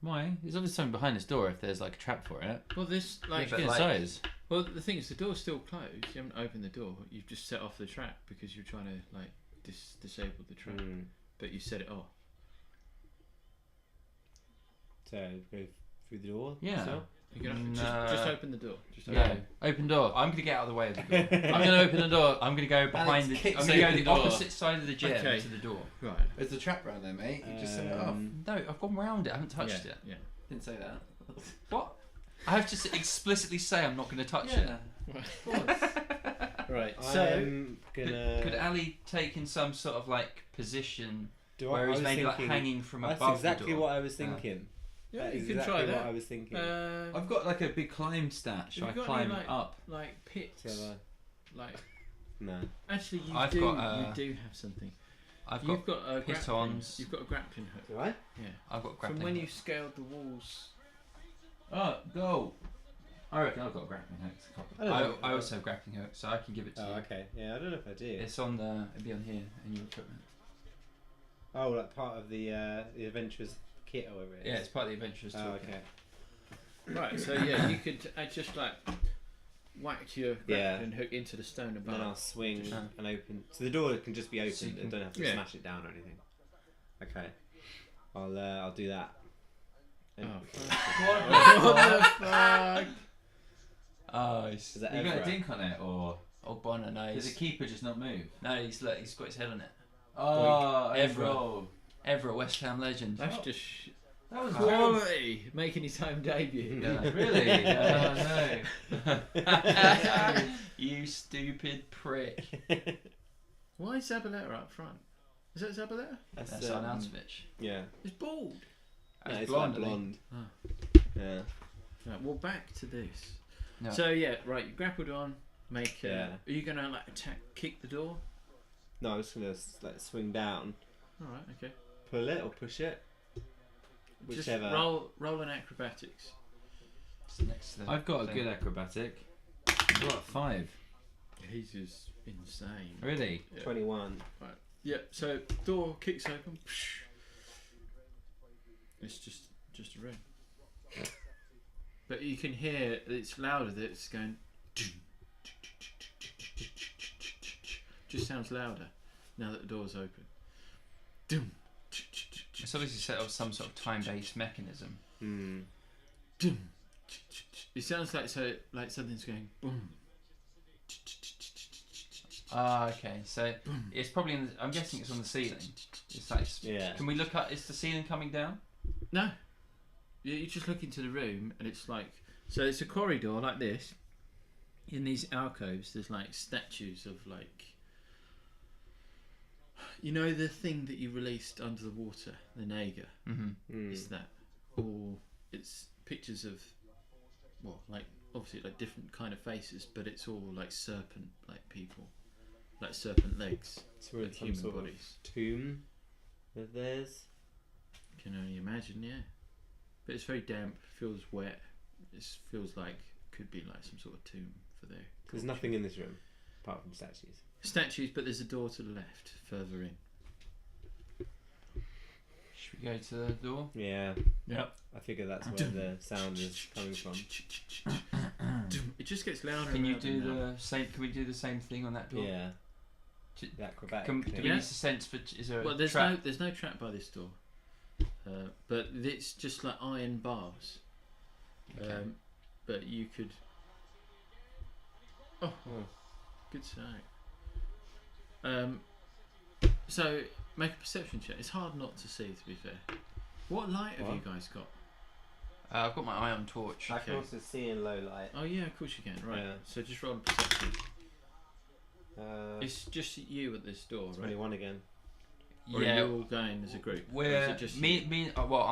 Why? There's obviously something behind this door. If there's like a trap for it. Well, this like. but Get like- size. Well, the thing is, the door's still closed. You haven't opened the door. You've just set off the trap because you're trying to like disable the trap, but you set it off. So go through the door. Yeah. So? You can No. just open the door. Just open Yeah. Open door. I'm gonna get out of the way of the door. I'm gonna open the door. I'm gonna go behind the. kicks I'm gonna go open the the door. opposite side of the gym Okay. to the door. Right. There's a trap round there, mate. You just set it off. No, I've gone round it. I haven't touched yeah, it. Yeah. Didn't say that. What? I have to explicitly say I'm not going to touch Yeah. Right. I'm gonna. Could Ali take in some sort of like position do where I he's was maybe like thinking- hanging from That's above exactly the door? what I was thinking. yeah, That you is can exactly try what I that. was thinking. I've got like a big climb stat. Should I Have you got climb any, like- up? Like pits. So, Like no. actually, you I've do. got, you do have something. I've You've got got a grappling. pitons. You've got a grappling hook. Do I? Yeah. I've got grappling. From when you hooks. scaled the walls. Oh, go. I reckon I've got a grappling hook. I don't know. I also have grappling hook, so I can give it to Oh, you. okay. Yeah, I don't know if I do. It's on the. It'll be on here in your equipment. Oh, like part of the adventurers kit or whatever it is. Yeah, it's part of the adventurers Oh, toolkit. okay. Right. So yeah, you could just like whack your Yeah. grappling hook into the stone And then I'll above. swing Just- and open. So the door can just be opened. So you I can- don't have to Yeah. smash it down or anything. Okay. I'll do that. And- Oh. What the fuck? Oh, Is that You got a Evra? dink on it, or old Bonner knows. does the keeper just not move? No, he's got his head on it. Oh, Evra. Evra. Ever a West Ham legend. That's just That was quality. Making his home debut. Yeah. Really? Oh no. You stupid prick. Why is Zabaleta up front? Is that Zabaleta? That's um, Arnautovic. Yeah. He's bald. No, He's it's blonde, like isn't he? blonde. Oh. Yeah. Right, well, back to this. No. So yeah, right. You grappled on. Make. Yeah. Are you gonna like attack, kick the door? No, I'm just gonna like swing down, All right. Okay. pull it or push it, whichever. Just roll an acrobatics. It's next to the I've got a thing. good acrobatic. I've got 5. He's just insane. Really? Yeah. 21. Yeah. So door kicks open. It's just a room. But you can hear it's louder. That it's going. Just sounds louder now that the door's open. It's obviously set up some sort of time-based mechanism. Hmm. It sounds like something's going boom. Ah, okay. So it's probably. I'm guessing it's on the ceiling. It's like. Yeah. Can we look at? Is the ceiling coming down? No. You just look into the room and it's like so. It's a corridor like this. In these alcoves, there's like statues of like. You know the thing that you released under the water, the Naga. Mm-hmm. It's that, or it's pictures of, well, like obviously like different kind of faces, but it's all like serpent like people, like serpent legs, So we're in like some human sort bodies. of tomb of theirs. Can only imagine, yeah. But it's very damp, feels wet. It feels like could be like some sort of tomb for their. There's culture. nothing in this room apart from statues. Statues, but there's a door to the left, further in. Should we go to the door? Yeah. Yep. I figure that's where the sound is coming from. It just gets louder. Can and you louder do now. the same? Can we do the same thing on that door? Yeah. J- The acrobatic. Do thing. we Yeah. need to sense for? Is there a Well, there's trap? no trap by this door, but it's just like iron bars. Okay. But you could. Oh, Oh. good sight. So make a perception check. It's hard not to see, to be fair. What light have What? you guys got? I've got my ion torch. I can Okay. also see in low light. Oh yeah, of course you can. Right. Yeah. So just roll a perception. Uh, It's just you at this door, right? 21 again. Or are you all going as a group? Or is We're it just me. Well,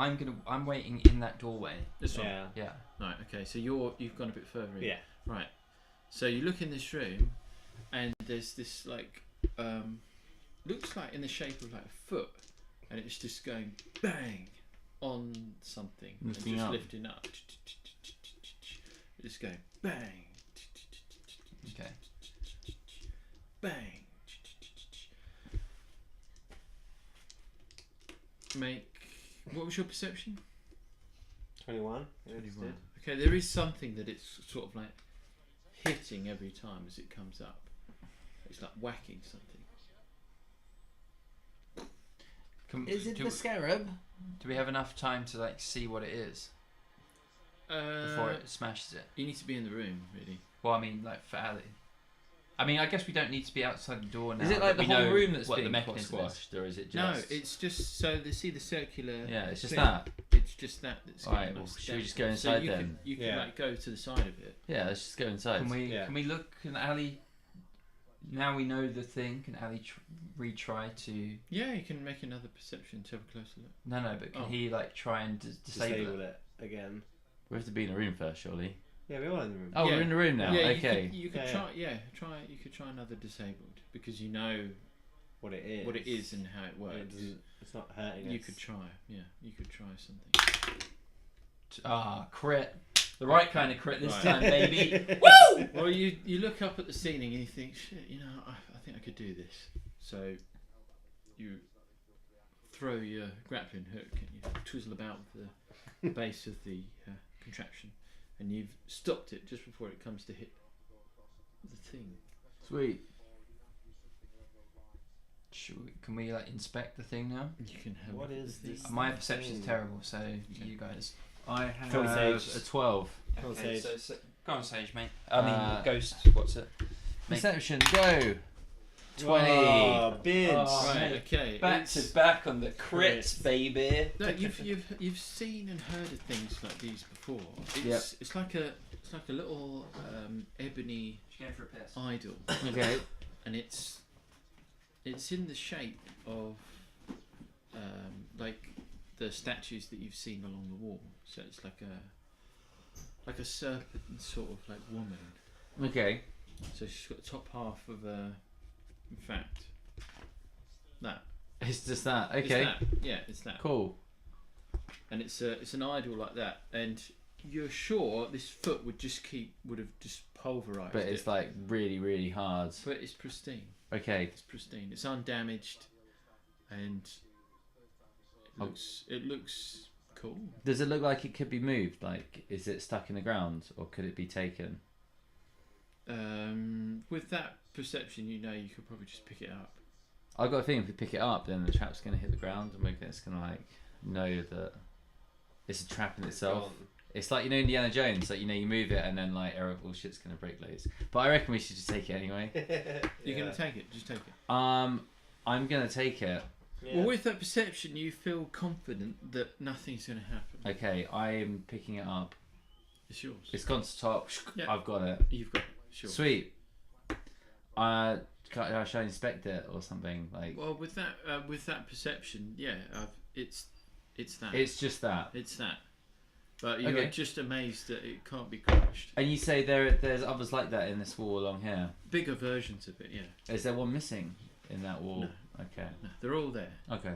I'm waiting in that doorway. this one. Yeah. Yeah. Right. Okay. So you've gone a bit further in. Yeah. Right. So you look in this room, and there's this like looks like in the shape of like a foot, and it's just going bang on something, and Lifting just up. lifting up. Just going bang, Okay. bang. Make. What was your perception? 21. 21. Okay, there is something that it's sort of like hitting every time as it comes up. It's like whacking something. Is it do, the scarab? do we have enough time to like see what it is before it smashes it? You need to be in the room, really. Well, I mean, like for Ali. I mean, I guess we don't need to be outside the door now. Is it like that the we whole know room that's what the being mechanism is? squashed, or is it just? No, it's just so they see the circular. Yeah, it's just thing. that. It's just that. That's Alright, getting well, us should we down. just go So inside you then? Can, you can Yeah. like go to the side of it. Yeah, let's just go inside. Can we look? Can Ali? Now we know the thing. Can Ali retry to? Yeah, you can make another perception to have a closer look. No, but can Oh. he like try and disable it? it again. We have to be in a room first, surely. Yeah, we're all in the room. Oh, Yeah. we're in the room now. Yeah, Okay. You could Yeah, try. Yeah, try. You could try another disabled because you know What it is. what it is and how it And works. it's not hurting You us. could try. Yeah, you could try something. Crit. The right kind of crit this Right. time, baby. Well, you look up at the ceiling and you think, shit, I think I could do this. So you throw your grappling hook and you twizzle about the base of the contraption, and you've stopped it just before it comes to hit the thing. Sweet. Can we like inspect the thing now? You can have. What a look at is the thing. this? My perception's thing. terrible, so you guys. I have Go on, Sage. a 12. Go on, Okay, Sage. so go on, Sage, mate. I mean, Ghost. What's it? Perception, go. 20. Oh, binge. Oh, Right. mate. Okay. Back it's- to back on the crits, baby. No, you've seen and heard of things like these before. It's Yep. it's like a little ebony She's going for a piss. idol, Okay. and it's in the shape of like the statues that you've seen along the wall. So it's like a serpent sort of like woman. Okay. So she's got the top half of a. In fact, that. It's just that. It's Okay. that. Yeah, it's that. Cool. And it's an idol like that, and you're sure this foot would have just pulverized But it's it. like really, really hard. But it's pristine. Okay. It's pristine. It's undamaged, and it looks cool. Does it look like it could be moved? Like, is it stuck in the ground, or could it be taken? With that perception, you could probably just pick it up. I've got a feeling if we pick it up, then the trap's going to hit the ground, and we're just going to like know that it's a trap in itself. It's like, Indiana Jones, like, you move it and then like all shit's going to break loose. But I reckon we should just take it anyway. You're gonna take it. Just take it. I'm going to take it. Yeah. Well, with that perception, you feel confident that nothing's gonna happen. Okay, I am picking it up. It's yours. It's gone to top. Yeah. I've got it. You've got it. Sure. Sweet. Should I inspect it or something? Like, Well, with that perception, yeah, it's that. it's just that. It's that. But you're Okay. just amazed that it can't be crushed. And you say there's others like that in this wall along here. Bigger versions of it, yeah. Is there one missing in that wall? No. Okay. No, they're all there. Okay.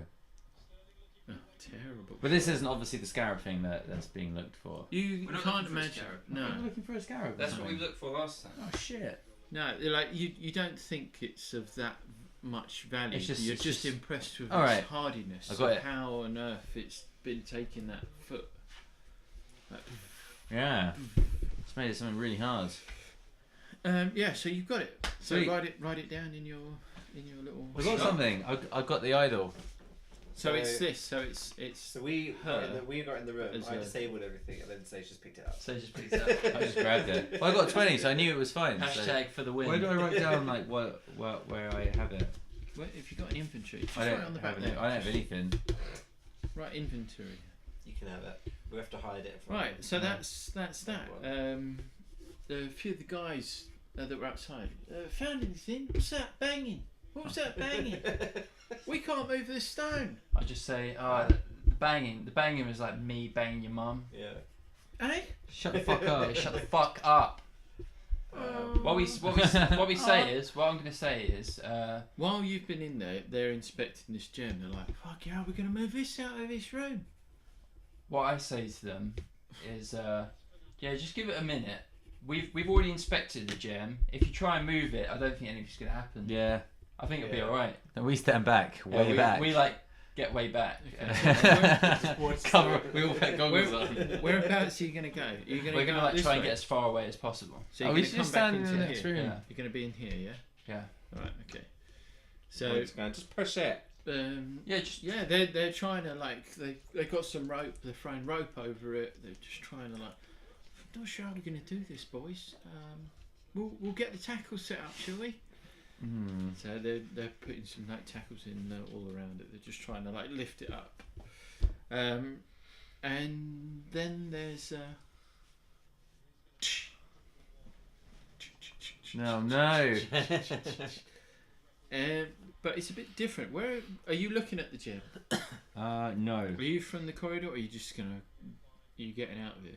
Oh, terrible. But this isn't obviously the scarab thing that's being looked for. You We're not can't looking for a imagine. scarab. No, I'm looking for a scarab. That's or what we something. looked for last time. Oh shit. no. Like you don't think it's of that much value. It's just- You're it's just just- impressed with All its right. hardiness. I got of it. How on earth it's been taking that foot. Like, Yeah. It's made it something really hard. yeah. So you've got it. So Sweet. write it down in your little. I got something. I got the idol. So it's So- this. So it's So we Her got in the room. as I a- disabled everything, and then Sage just picked it up. So just picked it up. I just grabbed it. Well, I got 20, so I knew it was fine. So. Hashtag for the win. Where do I write down like where I have it? Well, if you've got an inventory, just I write don't it on the have back any, there. I don't have anything. Right, inventory. You can have it. We have to hide it. From Right, so Yeah. that's that. A few of the guys that were outside found anything? What's that banging? What was that banging? We can't move this stone. I just say, the banging was like me banging your mum. Yeah. Eh? Shut the fuck up. Shut the fuck up. What I'm gonna say is, While you've been in there, they're inspecting this gem. They're like, "Fuck yeah, we're gonna move this out of this room." what I say to them is, just give it a minute. We've already inspected the gem. If you try and move it, I don't think anything's gonna happen. Yeah. I think it'll be alright. And we stand back, way back. We like get way back. Cover. We all put goggles on. Whereabouts are you gonna go? We're gonna like try and get as far away as possible. So you're we gonna should come just back stand in into the next here. room. Yeah. You're gonna be in here, yeah. Yeah. Right. Okay. So So. it's going, just push it. They're trying to like they got some rope. They're throwing rope over it. They're just trying to like. I'm not sure how we're gonna do this, boys. We'll get the tackles set up, shall we? Mm. So they're putting some like tackles in all around it. They're just trying to like lift it up. And then there's No. but it's a bit different. Where are you looking at the gem? No. Are you from the corridor, or are you just gonna? Are you getting out of here?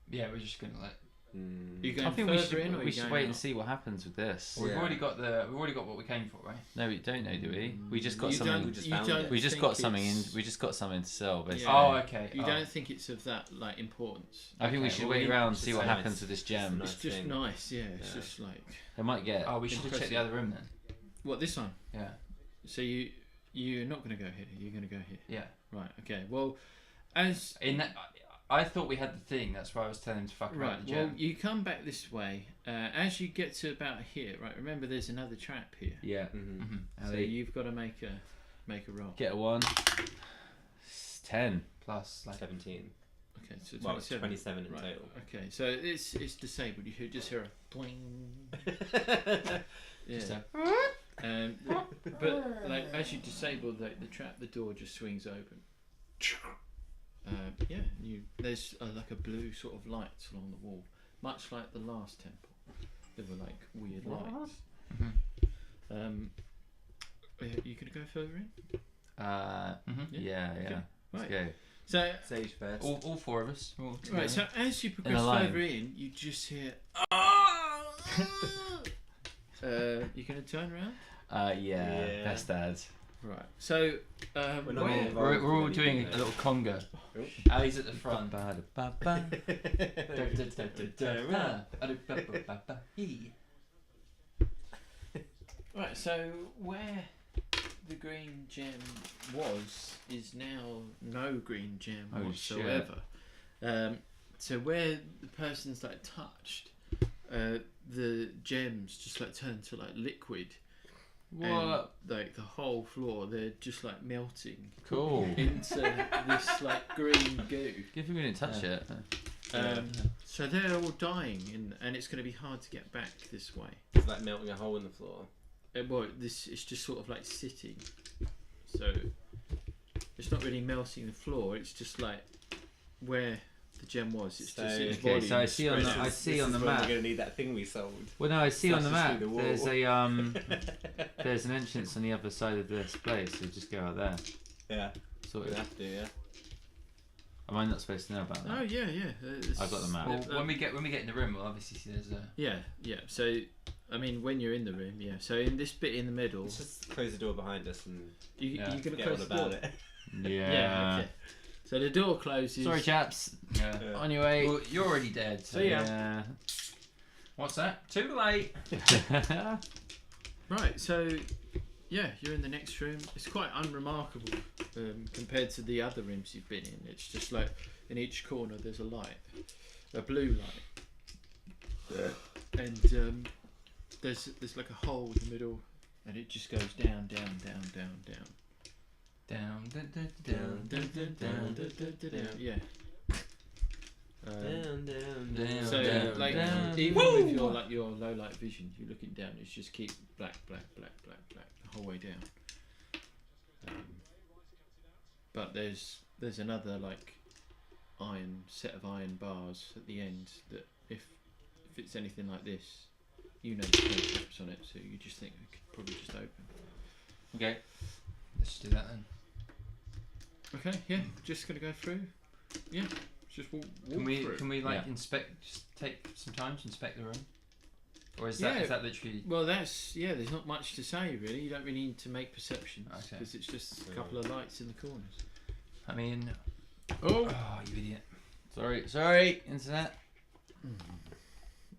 Yeah, we're just gonna like. Are you going I think further in, or are we you should going wait out? and see what happens with this. We've already got what we came for, right? No, we don't know, do we? We just got You something. don't- We just you found don't it. We just think got something in. it's- We just got something to sell, basically. Yeah. Oh, okay. You Oh. don't think it's of that like importance? I think we Okay, should well, wait we- around and it's see just what nice. happens with this gem. Nice It's just thing. nice, yeah. It's Yeah. just like They might get. Oh, we should have checked the other room then. what this one. Yeah. So you're not going to go here. You're going to go here. Yeah. Right. Okay. Well, as In that, I thought we had the thing. That's why I was telling him to fuck right. around the Well, gem. you come back this way. As you get to about here, right. Remember, there's another trap here. Yeah. Mm-hmm. So Ali, you've got to make a roll. get a 1. 10. Plus like 17. Okay. So Well, 27. 27 in Right. total. Okay. So it's disabled. You just hear a bling. Yeah. just a, But like as you disable the trap, the door just swings open. There's like a blue sort of lights along the wall, much like the last temple. There were like weird lights. Mhm. You gonna go further in? Yeah. Okay. Let's Right. go. So Sage first. all four of us. All together. right. So as you In progress a line. further in, you just hear. You gonna turn around? Yeah. Best dad. Right. So We're not where- involved. We're all with doing anything a little conga. Oh. Ali's at the front. Ba-ba-da-ba-ba. Right, so where the green gem was is now no green gem Oh, whatsoever. So where the person's like touched, the gems just like turn to like liquid. What? And, like the whole floor, they're just like melting Cool. into this like green goo. If we didn't touch it. So they're all dying, and it's going to be hard to get back this way. It's like melting a hole in the floor. Well, this it's just sort of like sitting, so it's not really melting the floor. It's just like where the gem was. It's just its okay, volume. so I see on spread the- out. I see on the map. We're going to need that thing we sold. Well, no, I see on the Slashes map. through the wall. There's a there's an entrance on the other side of this place. So just go out there. Yeah, Sort we of. have to, yeah. Am I not supposed to know about that? Oh yeah. I've got the map. Well, when we get in the room, we'll obviously see there's a. Yeah. So, I mean, when you're in the room, yeah. So in this bit in the middle, Let's just close the door behind us and you're gonna forget close all the door. about it. Yeah. Okay. So the door closes. Sorry, chaps. Yeah. Yeah. On your way. Well, you're already dead. So See ya. Yeah. What's that? Too late. Right. So, yeah, you're in the next room. It's quite unremarkable compared to the other rooms you've been in. It's just like in each corner there's a light, a blue light, and there's like a hole in the middle, and it just goes down. Down. Yeah. Down. So Down, like down. even with your low light vision, you're looking down. It's just keep black the whole way down. But there's another like set of iron bars at the end that if it's anything like this, you know the close on it, so you just think it could probably just open. Okay. Let's just do that then. Okay, yeah, just gonna go through. Yeah, just walk Can we through. like Yeah. inspect? Just take some time to inspect the room, or is Yeah. that literally? Well, there's not much to say really. You don't really need to make perceptions Okay. because it's just a couple of lights in the corners. I mean, Oh. oh, you idiot! Sorry, internet.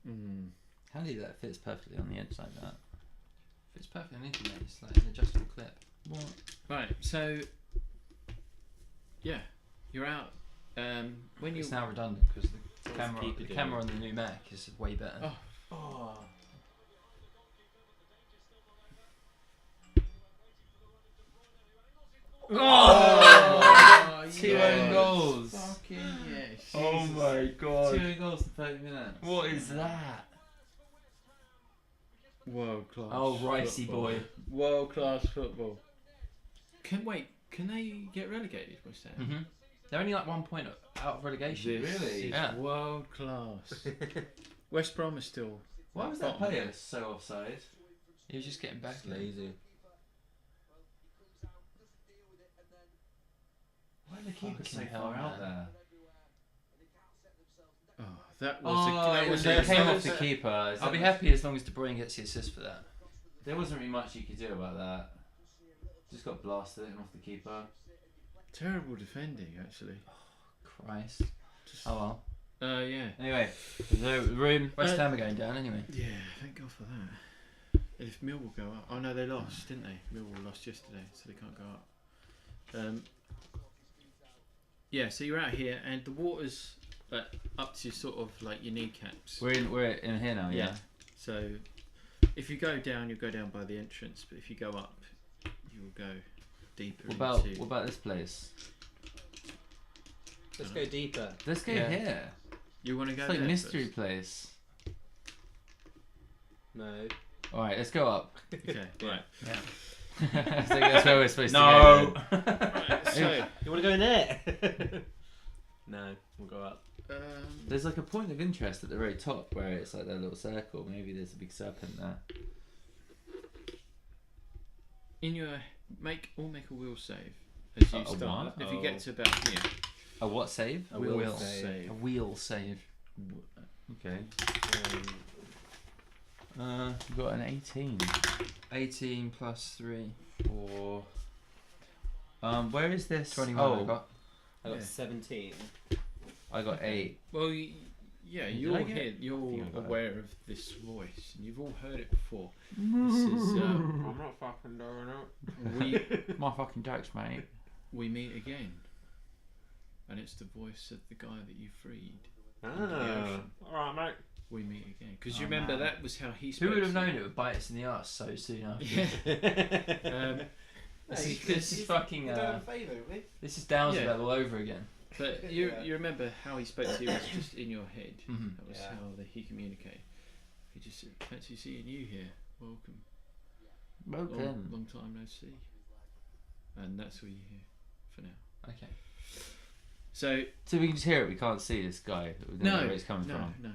Mm. Handy that fits perfectly on the edge like that. Fits perfectly on internet. It's like an adjustable clip. What? Right, so yeah, you're out. When you It's now redundant because the Let's camera, keep the it doing. camera on the new Mac is way better. Oh. Oh. Oh, Two yes. own goals. Fucking yes. Oh Jesus. my god. 2 own goals in 30 minutes. What is that? World class. Oh, Ricey football. boy. World class football. Can they get relegated? West Ham? Mhm. They're only like 1 point out of relegation. This Really? is Yeah. world class. West Brom is still. Why was that player so offside? He was just getting back. It's lazy. Why did the keeper so Fucking hell, far out man. there? Oh, that was It a came off that the was- keeper. Is I'll that be the- happy as long as De Bruyne gets the assist for that. There wasn't really much you could do about that. Just got blasted and off the keeper. terrible defending actually. Christ. Just, Oh well. yeah. Anyway, the room. West Ham are going down anyway. Yeah, thank God for that. And if Millwall go up, oh no, they lost, didn't they? Millwall lost yesterday, so they can't go up. Yeah, so you're out here, and the water's up to sort of like your kneecaps. We're in here now. Yeah. So if you go down, you'll go down by the entrance, but if you go up, you'll go deeper What into. about this place? Let's go deeper. Let's go Yeah. here. You want to go It's like there mystery first? place. No. All right, let's go up. Okay, right. Yeah. I think that's where we're supposed to No. go. Right, so You want to go in there? No, we'll go up. There's like a point of interest at the very top where it's like that little circle. Maybe there's a big serpent there. in your make a will save as you A start. what? If you get to about here, A what save? A will will save. save. A wheel save. Okay. Um, We've got an 18. 18 plus 3. Or where is this? 21 I Oh, got. I got Yeah. 17. I got 8. well, yeah, Did you're I get here. it? I You're think I got it. aware of this voice, and you've all heard it before. This is I'm not fucking doing it. we My fucking jokes, mate. we meet again, and it's the voice of the guy that you freed. Ah. Alright, mate. We meet again because you Oh, remember man. that was how he spoke. Who would have to you. known it would bite us in the arse so soon after? Yeah. This is fucking. a favour, we? This is Downs Yeah. all over again. But you remember how he spoke to you was just in your head. Mhm. That was Yeah. how he communicated. He just said, "Fancy seeing you here. Welcome. Welcome. Long time no see." And that's all you hear for now. Okay. So So we can just hear it. We can't see this guy. We don't know where it's coming from. no.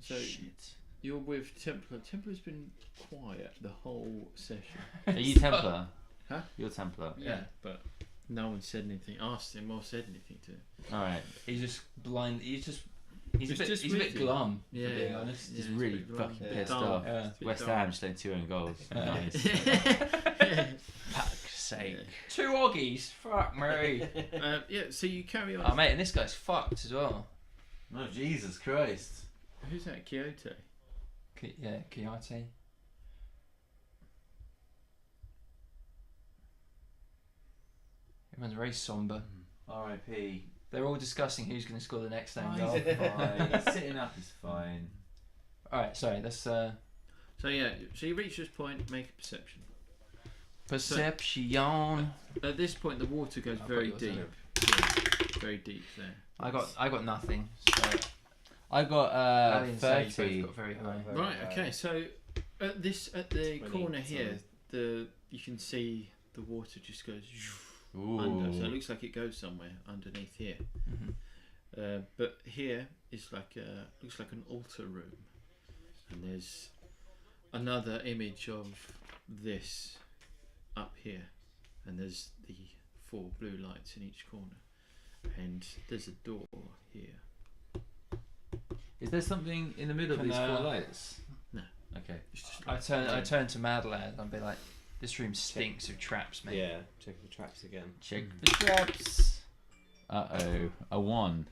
So Shit. you're with Templar. Templar's been quiet the whole session. Are you Templar? Huh? You're Templar. Yeah. But no one said anything, asked him, or said anything to him. All right. He's just blind. He's He's a bit. just he's a with bit you. glum. Yeah, To be yeah. honest. He's Yeah, really it's a bit fucking dull. pissed Dull. off. Yeah. It's a bit West dull. Ham just letting 2 own goals. Yeah. Nice. Yeah. Fuck's sake. 2 Oggies. Fuck me. Yeah, so you carry on. Oh mate, and this guy's fucked as well. Oh Jesus Christ. Who's that? Kyoto. Yeah, Kiyate. Everyone's very somber. R.I.P. They're all discussing who's going to score the next own Oh, goal. he's fine. He's sitting up. He's fine. Alright, sorry, that's So yeah, so you reach this point, make a perception. perception. At this point, the water goes I've very got deep. yours, Yeah, very deep there. I got nothing. So I got Ali and Sage 30. both got very high. Right. Okay. So at the 20, corner here, so- you can see the water just goes Ooh. under. So it looks like it goes somewhere underneath here. Mhm. But here is like looks like an altar room, and there's another image of this up here, and there's the 4 blue lights in each corner, and there's a door here. Is there something in the middle of Can, these 4 lights? No. Okay. It's just I turn to Mad Lad and be like, this room stinks of traps, mate. Yeah, check the traps again. Check the traps. Uh-oh. A 1.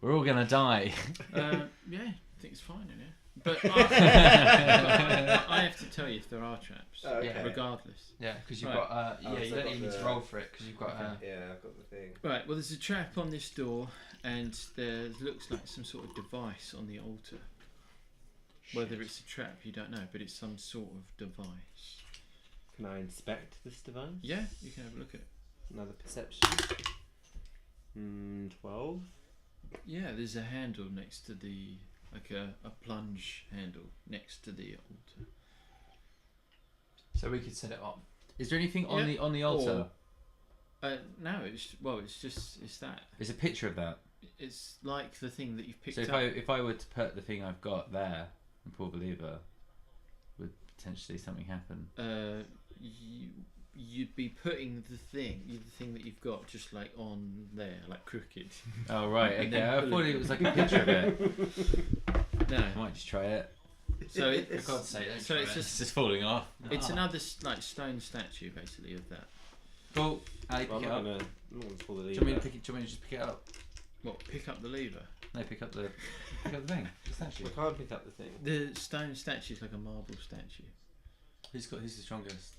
We're all gonna die. yeah, I think it's fine in here. But I have to tell you if there are traps, Oh, okay. regardless. Yeah, because you've Right. got Oh, you so don't I've got even need to the- roll for it because you've got Yeah, I've got the thing. Right, well, there's a trap on this door, and there looks like some sort of device on the altar. Whether it's a trap, you don't know, but it's some sort of device. Can I inspect this device? Yeah, you can have a look at it. Another perception. 12. Yeah, there's a handle next to the, like a plunge handle next to the altar. so we could set it up. Is there anything on Yeah. the altar? No, it's that. There's a picture of that. It's like the thing that you've picked So up. if I were to put the thing I've got there and pull the lever, would potentially something happen? You'd be putting the thing that you've got just like on there, like crooked. Oh right, And okay. then I pull thought it. it was like a picture of it. No. I might just try it. So For it's God's sake, don't so try it's it. just It's just falling off. it's another like stone statue basically of that. Cool. Ali, Well, pick I'm it up. not gonna pull the Do lever. you want me to pick it? Do you want me to just pick it up? What? Pick up the lever. No, pick up the thing. The statue. I can't pick up the thing. The stone statue is like a marble statue. Who's the strongest?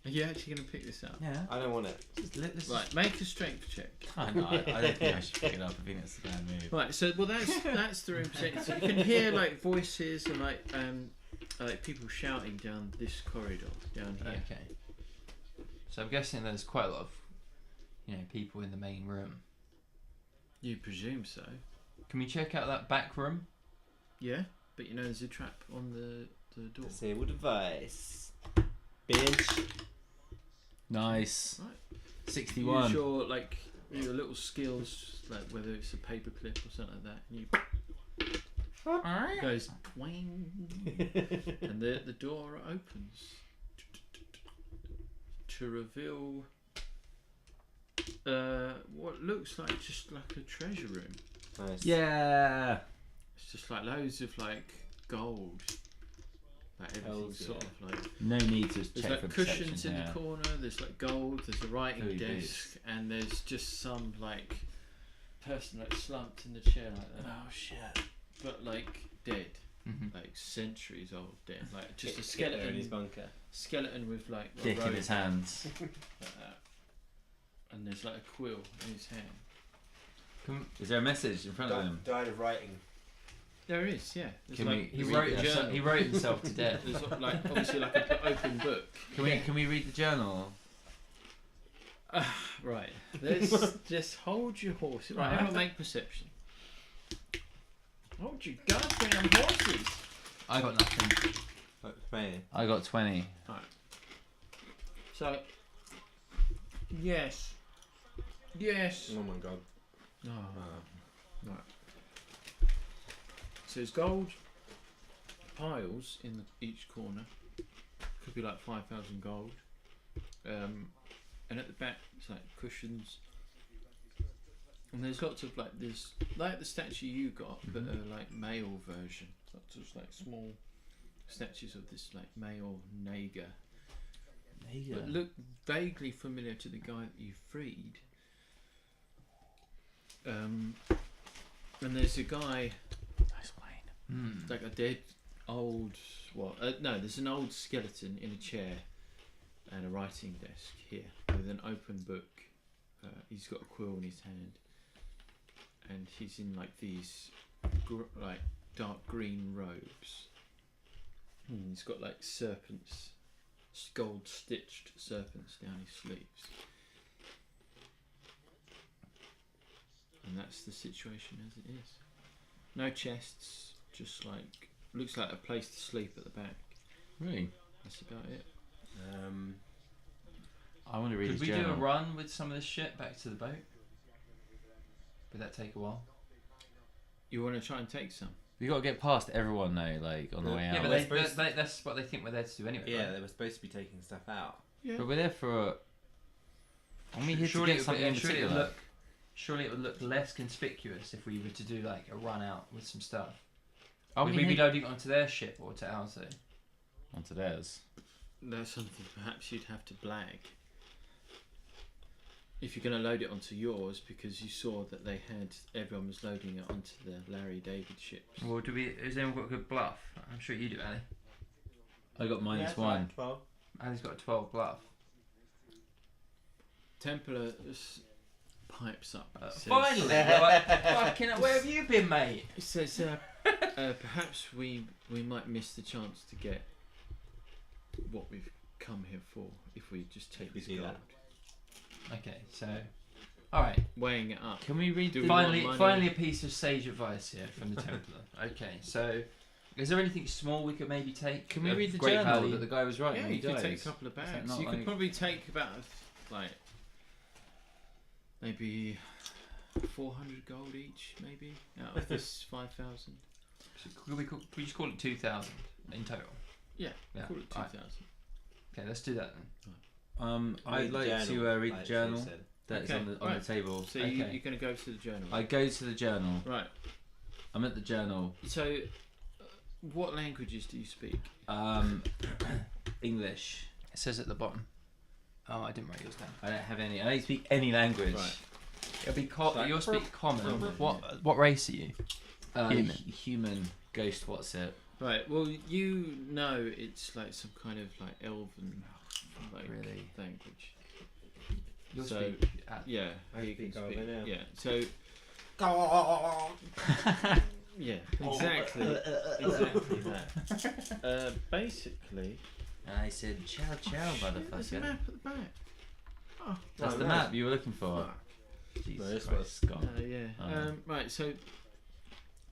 Are you actually going to pick this up? Yeah. I don't want it. Let's Right, make a strength check. No, I don't think I should pick it up. I think that's the bad move. Right, so that's the room presented. So you can hear like voices and like people shouting down this corridor down here. Okay. So I'm guessing there's quite a lot of, people in the main room. You presume so. Can we check out that back room? Yeah, but you know there's a trap on the door. Disable device. Bench. Nice. Right. 61. Use your little skills, like whether it's a paperclip or something like that, and you it goes twang, and the door opens to reveal what looks like just like a treasure room. Nice. Yeah. It's just like loads of like gold. Like everything's Hells sort yeah. of like No need to there's check like for cushions perception in here. the corner. There's like gold. There's a writing Holy desk, beast. and there's just some like person like slumped in the chair like that. Oh shit. But like dead, Mm-hmm. like centuries old dead. Like just a Hitler in his skeleton. bunker. Skeleton with like a Dick in robe his hands. like that. And there's like a quill in his hand. Is there a message in front of him? Died of writing. There is, yeah. There's Can like, we- He read wrote the himself. journal. He wrote himself to death. There's like obviously like an open book. Can we read the journal? Right. Let's just hold your horses. Right, everyone make perception. Hold your goddamn horses. I got nothing. Like man. I got 20. So yes. Yes. Oh my god. Oh. Right. So there's gold piles in each corner. Could be like 5,000 gold. And at the back, it's like cushions. And there's lots of like this, like the statue you got, but a like male version. Lots of like small statues of this like male Naga. But look vaguely familiar to the guy that you freed. And there's a guy, Nice wine. like a dead old, no, there's an old skeleton in a chair and a writing desk here with an open book. He's got a quill in his hand, and he's in like these like dark green robes. He's got like serpents, gold stitched serpents down his sleeves. And that's the situation as it is. No chests, just like looks like a place to sleep at the back. Really? That's about it. I want to read Could his we journal. do a run with some of this shit back to the boat? Would that take a while? You want to try and take some? We got to get past everyone though, like on the way Yeah, out. Yeah, we're but supposed that's what they think we're there to do anyway. Yeah, right? they were supposed to be taking stuff out. Yeah. But we're there for. Are we here to get something in particular? Surely it would look less conspicuous if we were to do like a run out with some stuff. Are Would we be loading it onto their ship or to ours though? Onto theirs. That's something perhaps you'd have to blag. If you're going to load it onto yours, because you saw that everyone was loading it onto the Larry David ships. Well, has anyone got a good bluff? I'm sure you do, Ali. I got -1. Right, 12. Ali's got a 12 bluff. Templar pipes up. Says, Finally! Fucking hell, where have you been, mate? It says, perhaps we might miss the chance to get what we've come here for if we just take this do gold. that. Okay, so... Alright. Weighing it up. Can we read the Finally a piece of sage advice here from the Templar. Okay, so... Is there anything small we could maybe take? Can we of read the great journal value? that the guy was writing? Yeah, when you he could died? take a couple of that bags. not You could like- probably take about, like, maybe 400 gold each, maybe, out of this 5,000. Could we just call it 2,000 in total? Yeah, Yeah. call it 2,000. Okay, let's do that then. I'd like to read the journal that's Okay, on the right. table. So Okay. you're going to go to the journal. I go to the journal. Right. I'm at the journal. So, what languages do you speak? English. It says at the bottom. Oh, I didn't write yours down. I don't have any. I don't speak any language. Right. It'll be Like- you'll speak common. Common, What race are you? Human. Human. Human. Ghost. What's it? Right. Well, you know it's like some kind of like elven, like Really? language. You'll So- speak at Yeah. I you can speak speak. Elven, yeah. Yeah. So yeah, exactly. Exactly that. Basically, I said, "Ciao, ciao, there's a motherfucker." map at the back. Oh, That's Oh, the no. map you were looking for. fuck. Jesus this Christ, was- Scott. Yeah. Oh. Right. So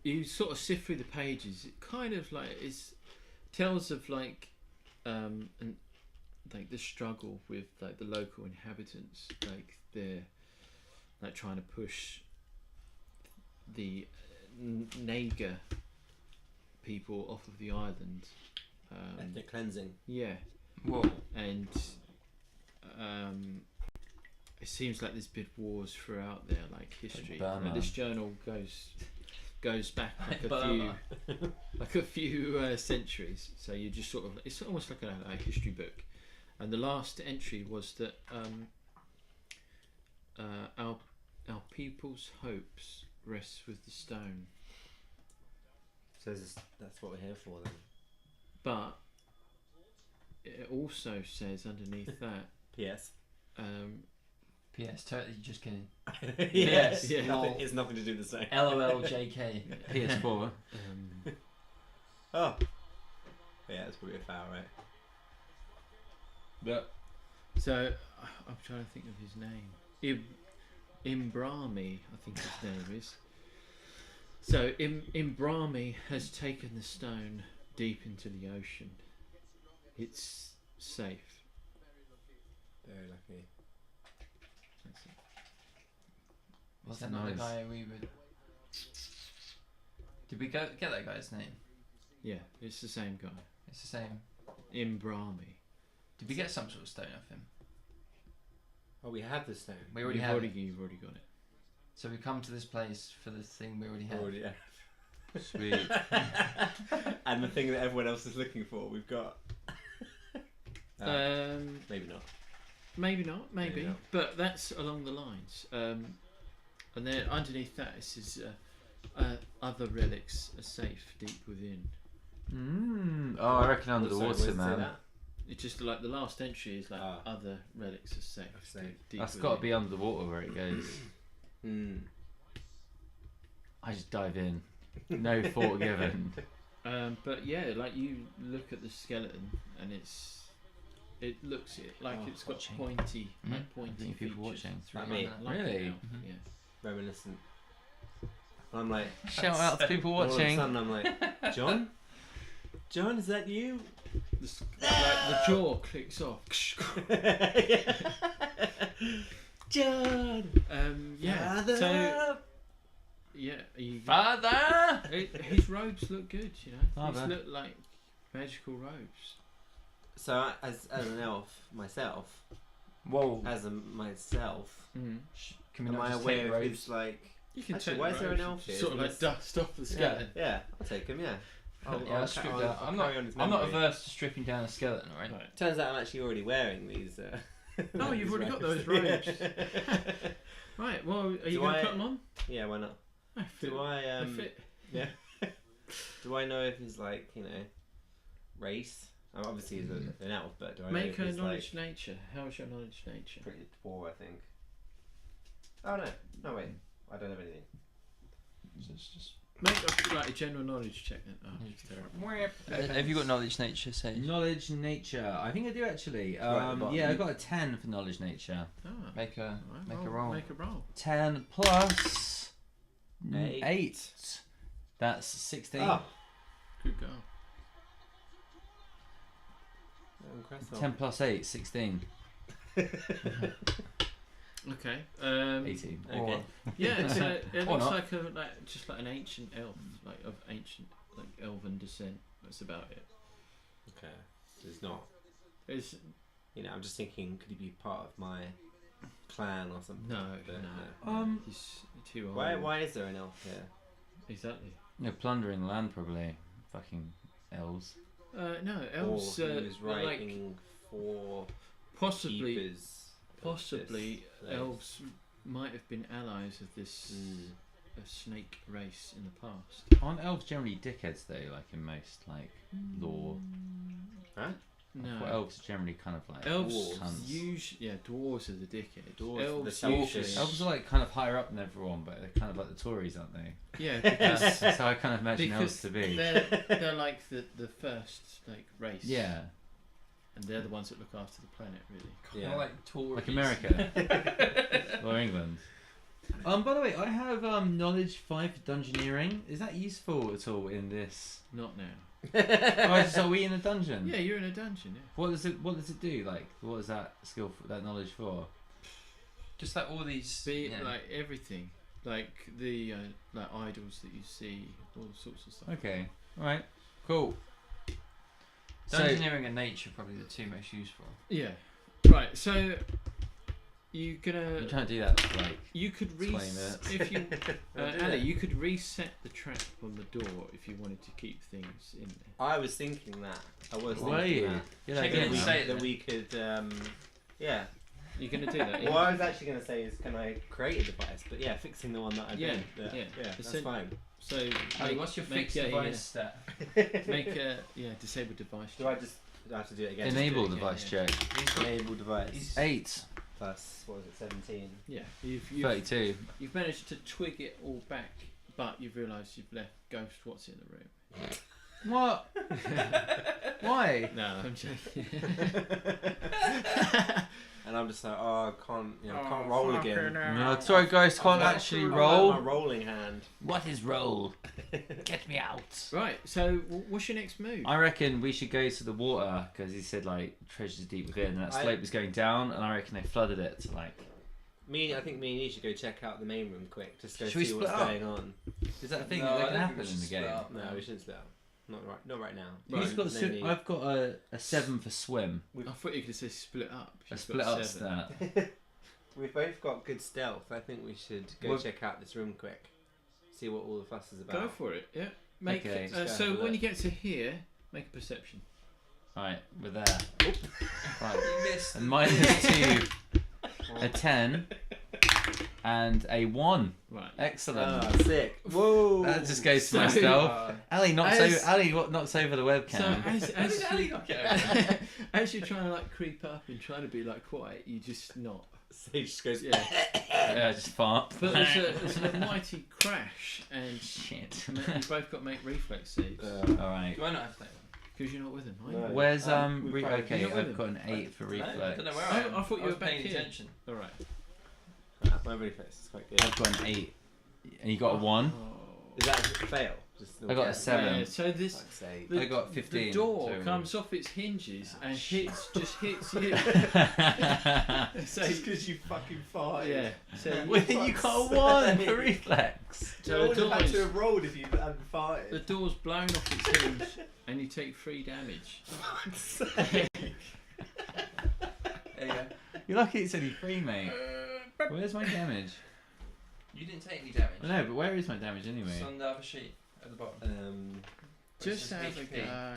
you sort of sift through the pages. It kind of like tells of like like the struggle with like the local inhabitants. Like they're like trying to push the Naga people off of the island. Ethnic cleansing. Yeah. Whoa. And it seems like there's been wars throughout there, like history. Burma. Like this journal goes back like a Burma. few centuries. So you just sort of, it's almost like a history book. And the last entry was that our people's hopes rests with the stone. So that's what we're here for then. But it also says underneath that. P.S. P.S. Totally just kidding. Yes. Yeah. Nothing, it's nothing to do with the same. LOL JK. PS4. Oh. Yeah, that's probably a foul, right? But So I'm trying to think of his name. Imbrami, I think his name is. So Imbrami has taken the stone deep into the ocean. It's safe. Very lucky. That's it. Was That's that not the nice. guy we would? Did we get that guy's name? Yeah, it's the same guy. It's the same. Imbrami. Did we get some sort of stone off him? Oh, we have the stone. We already You've have. You've already got it. So we come to this place for the thing we already have. Already have. sweet. And the thing that everyone else is looking for, we've got. Maybe not. Maybe not, maybe. Maybe not. But that's along the lines. And then underneath that it says other relics are safe deep within. Oh, I reckon under the Sorry, water, where does it say man. that? It's just like the last entry is like Ah. other relics are safe. Safe. Deep That's within. got to be under the water where it goes. I just dive in. No thought given. But yeah, like you look at the skeleton and it looks like Oh, it's got watching. pointy, Mhm. like pointy I think people features. watching. Like me. Like Really? it now, Mhm. Yeah. Reminiscent. I'm like. Shout out to people All of a watching. sudden I'm like, John? John, is that you? Like the jaw clicks off. John! Yeah. Father! So yeah, Father! his robes look good. You know, Father. these look like magical robes. So as an elf myself, Whoa. myself, Can we am not I just aware take of robes? who's like? You can Actually, take why is there an robes elf and here? Sort of like Let's- dust off the Yeah, skeleton. yeah, I'll take him. Yeah. Yeah, strip down. I'm not averse to stripping down a skeleton, right? Right. Turns out I'm actually already wearing these. Oh, you've these already got those robes. robes. Right. Well, are you Do going to I- put them on? Yeah, why not? I fit. Do I I fit. Yeah. Do I know if he's like race? Obviously he's an elf, but do I know Make if a he's knowledge nature. How's your knowledge nature? pretty poor? I think. Oh no, wait, I don't have anything. Just Make a general knowledge check then. Oh, it's terrible. have you got knowledge nature? Say. Knowledge nature. I think I do actually. Right, but Yeah, I got a 10 for knowledge nature. Ah. Make a Right, make a roll. Make a roll. 10 plus Eight. 8. That's 16. Oh, Good girl. impressive. 10 plus 8, 16. Okay. 18. Okay. Yeah, it Or looks not. like just like an ancient elf, like of ancient elven descent. That's about it. Okay, so he's not. It's I'm just thinking, could he be part of my clan or something? no, But no. He's too old. Why is there an elf here? Exactly. They're plundering the land, probably. Fucking elves. No, elves. Or he was like writing for possibly, keepers. of this place. elves might have been allies of this Mm. snake race in the past. Aren't elves generally dickheads, though, like in most, like, lore? Huh? No. Well, elves are generally kind of like Elves cunts. usually, dwarves are the dickheads. Dwarves are the elves selfish. usually, Elves are like kind of higher up than everyone, but they're kind of like the Tories, aren't they? yeah, That's, because, that's how I kind of imagine because elves to be. they're like the first like race. Yeah, and they're the ones that look after the planet, really. Kinda Yeah. like Tories. like America or England. By the way, I have knowledge 5 for dungeoneering. Is that useful at all in this? Not now. Are we in a dungeon? Yeah, you're in a dungeon. Yeah. What does it do? Like, what is that skill for, that knowledge for? Just like all these. Be yeah. like everything, like the like idols that you see, all sorts of stuff. Okay, all right, cool. So, Dungeoneering and nature are probably the two most useful. Yeah. Right. So you're gonna. I'm trying to do that for like You could 20 reset minutes. if you, I'll do Ali. that. You could reset the trap on the door if you wanted to keep things in there. I was thinking that. I was Were thinking you? that. Yeah, Check that it again, and man. say it That then. we could, yeah. You're gonna do that. What I was actually going to say is, can I create a device? But yeah, fixing the one that I Yeah, did. yeah. That's So- fine. So Ali, what's your fixed device stat? Make a disable device. Do I just have to do it again? Enable do it again, device yeah. check. He's got, Enable device. he's, 8, Plus, what was it, 17? Yeah, 32. you've managed to twig it all back, but you've realised you've left Ghost What's in the room. What? Why? No, I'm joking. And I'm just like, oh, I can't, can't roll again. No, sorry, guys, can't actually My roll. rolling hand. What is roll? Get me out. Right, so what's your next move? I reckon we should go to the water because he said like treasures deep within, and that slope was going down, and I reckon they flooded it to like. I think me and you should go check out the main room quick, just go Should we see what's split up? going on. Is that a thing No, that I can don't think happen we in should the split game? up. No, we shouldn't split up. Not right now. Who's Right. got And then I've got a 7 for swim. I thought you could say split up. A You've split got up 7. stat. We've both got good stealth. I think we should go Well- check out this room quick. See what all the fuss is Go about. for it. Yeah. Make. Okay. Just go So have a when look. you get to here, make a perception. Right, we're there. Right, you missed. a -2, a 10, and a 1. Right. Excellent. Ah, sick. Whoa. That just goes to my So- stealth. Ali knocks As- over. Ali knocks over the So webcam. as Ali you, knock it over? as you're trying to like creep up and trying to be like quiet, you just not. Sage just goes. Yeah. Yeah, just fart. But there's an almighty crash, and Shit. you both got to make reflex saves All right. Do I not have to? because you're not with him. Are No. you? Where's we've re- probably- okay? You're not with I've him. got an 8 for I reflex. don't know where Oh, I am. I thought you were was back paying here. attention. All right. My reflex is quite good. I've got an 8, and you got a 1. Oh. Is that a fail? Just I got a 7. Yeah, so this Fuck's sake. the, I got 15, The door so- comes off its hinges and hits you. So because you fucking farted. yeah. So Well, you got a 1 for reflex. So I would have had doors- to have rolled if you hadn't the farted. door's blown off its hinge, and you take 3 damage. There you go. You're lucky it's only 3, mate. Where's my damage? You didn't take any damage. I know, but where is my damage anyway? It's on the other sheet at the bottom. Just says have a HP. go.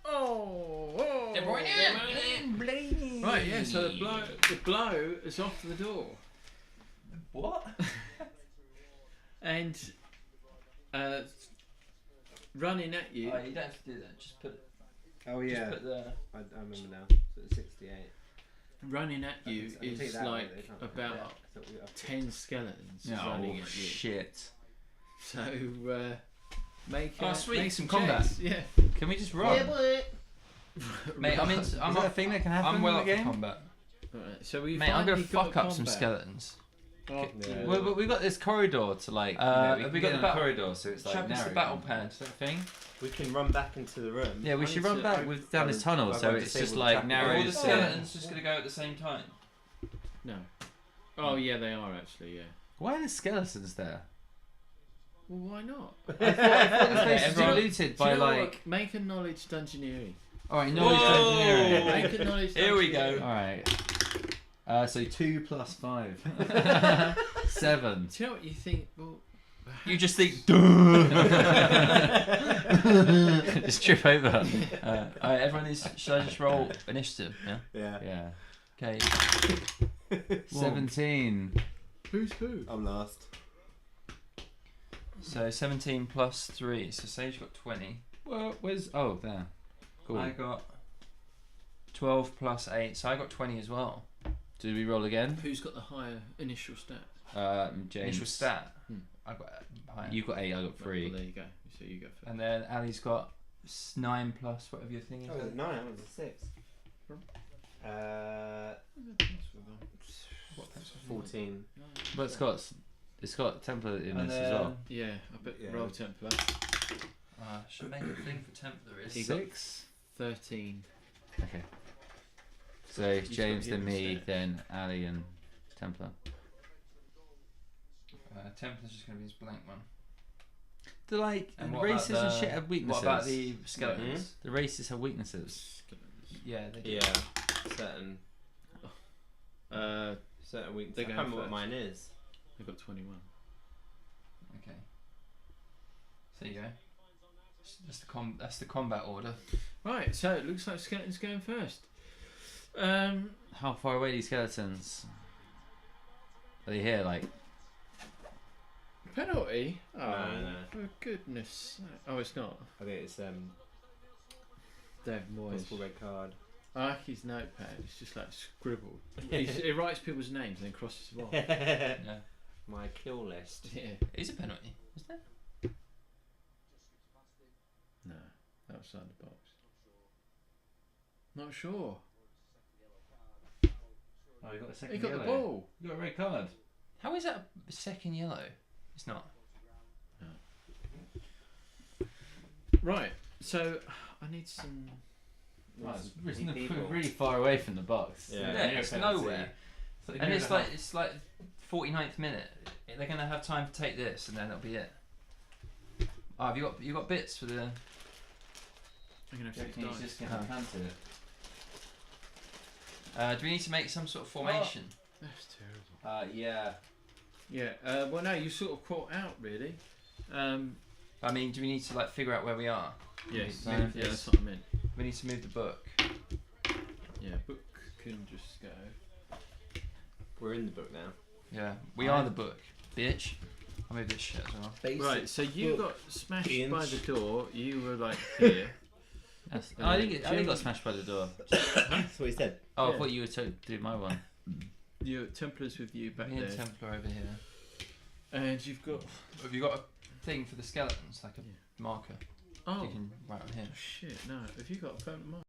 Oh! De Bruyne! Right, yeah. So the blow is off the door, What? and running at you. Oh, you don't have to do that. Just put. Oh Just yeah, put the. I remember now. So it's 68. Running at you I can take is that away, like they can't- about yeah, so we have to- 10 skeletons Oh, running at you. shit. So make Oh, sweet, make some checks. combat. Yeah. Can we just run? Mate, I'm in. Is I'm that a up. thing that can happen I'm well in up the for game? combat. Right, so we Mate, I'm gonna finally got fuck up some combat. skeletons. Oh, Yeah. Well, but we got this corridor to like. Have we we got got the the battle- corridor, so it's like Chuck us narrow. the battle pad. Is that a thing? We can run back into the room. Yeah, we I should need run to back open- with down this tunnel, I've so got it's disabled just the like traffic. narrow. Are all the as skeletons just gonna go at the same time? No. Oh yeah, they are actually. Yeah. Why are the skeletons there? Well, why not? I thought this place was everyone- diluted Do you by know like. what? Make a knowledge dungeoneering. All right, Whoa! knowledge engineering. Make a knowledge. Here we dungeoneering. go. All right. So 2 plus 5. 7. Do you know what you think? Well, You just think. Just trip over. Alright, everyone is. Should I just roll initiative? Yeah. Yeah. Yeah. Okay. 17. who's who? I'm last. So 17 plus 3. So Sage got 20. Well, where's. Oh, there. Cool. I got 12 plus 8. So I got 20 as well. Did we roll again? Who's got the higher initial stat? James. Initial stat. Hmm. I got higher. You got 8, I got Well, 3. there you go. So you go first. And then Ali's got 9 plus whatever your thing is. Oh, it was 9. It was a 6. What pencil? 14. But it's got Templar in And this then, as well. Yeah, I bet Yeah. roll Templar. should make a thing for Templar is. He got 6? 13. Okay. So got James, hidden then me, stat. then Ali, and Templar. Templar's just going to be his blank one. The like And what about races and the- shit have weaknesses. What about the skeletons? The races have weaknesses. Yeah, they do. Yeah. Certain Uh, certain weaknesses. They're I can't going remember what first. mine is. I got 21. Okay. So there you go. That's the combat order. Right, so it looks like Skeleton's going first. How far away are these skeletons? Are they here? Like Penalty? Oh, No. for goodness sake. Oh, it's not. I think it's Dave Moyes. possible red card. I like his notepad. It's just like scribbled. He writes people's names and then crosses them off. Yeah. My kill list. Yeah. It is a penalty, isn't it? No, outside the box. Not sure. oh, you got a second. He got the ball. You got a red card. How is that a second yellow? It's not. Right. So I need some. Oh, it's Need people. really far away from the box. Yeah. Yeah, it's penalty. nowhere. It's And near it's the like half. it's like 49th minute. They're gonna have time to take this, and then that'll be it. Oh, have you got bits for the? I'm gonna have Do you six reckon he's dice. just gonna plant it? Do we need to make some sort of formation? That's terrible. Yeah. Yeah. Well, no, you sort of caught out really. I mean, do we need to like figure out where we are? Yes. Move Yeah, this. that's what I meant. We need to move the book. Yeah. Book can just go. We're in the book now. Yeah, we are the book, bitch. I'll move this shit as well. Right. So you got smashed Ian's. by the door. You were like here. That's, I think got smashed by the door. That's what he said. Oh, Yeah. I thought you were to do my one. Your Templars with you back Me and there, Templar over here. and you've got. Have you got a thing for the skeletons, like a Yeah. marker? Oh You can write on here. shit! No. Have you got a permanent mark?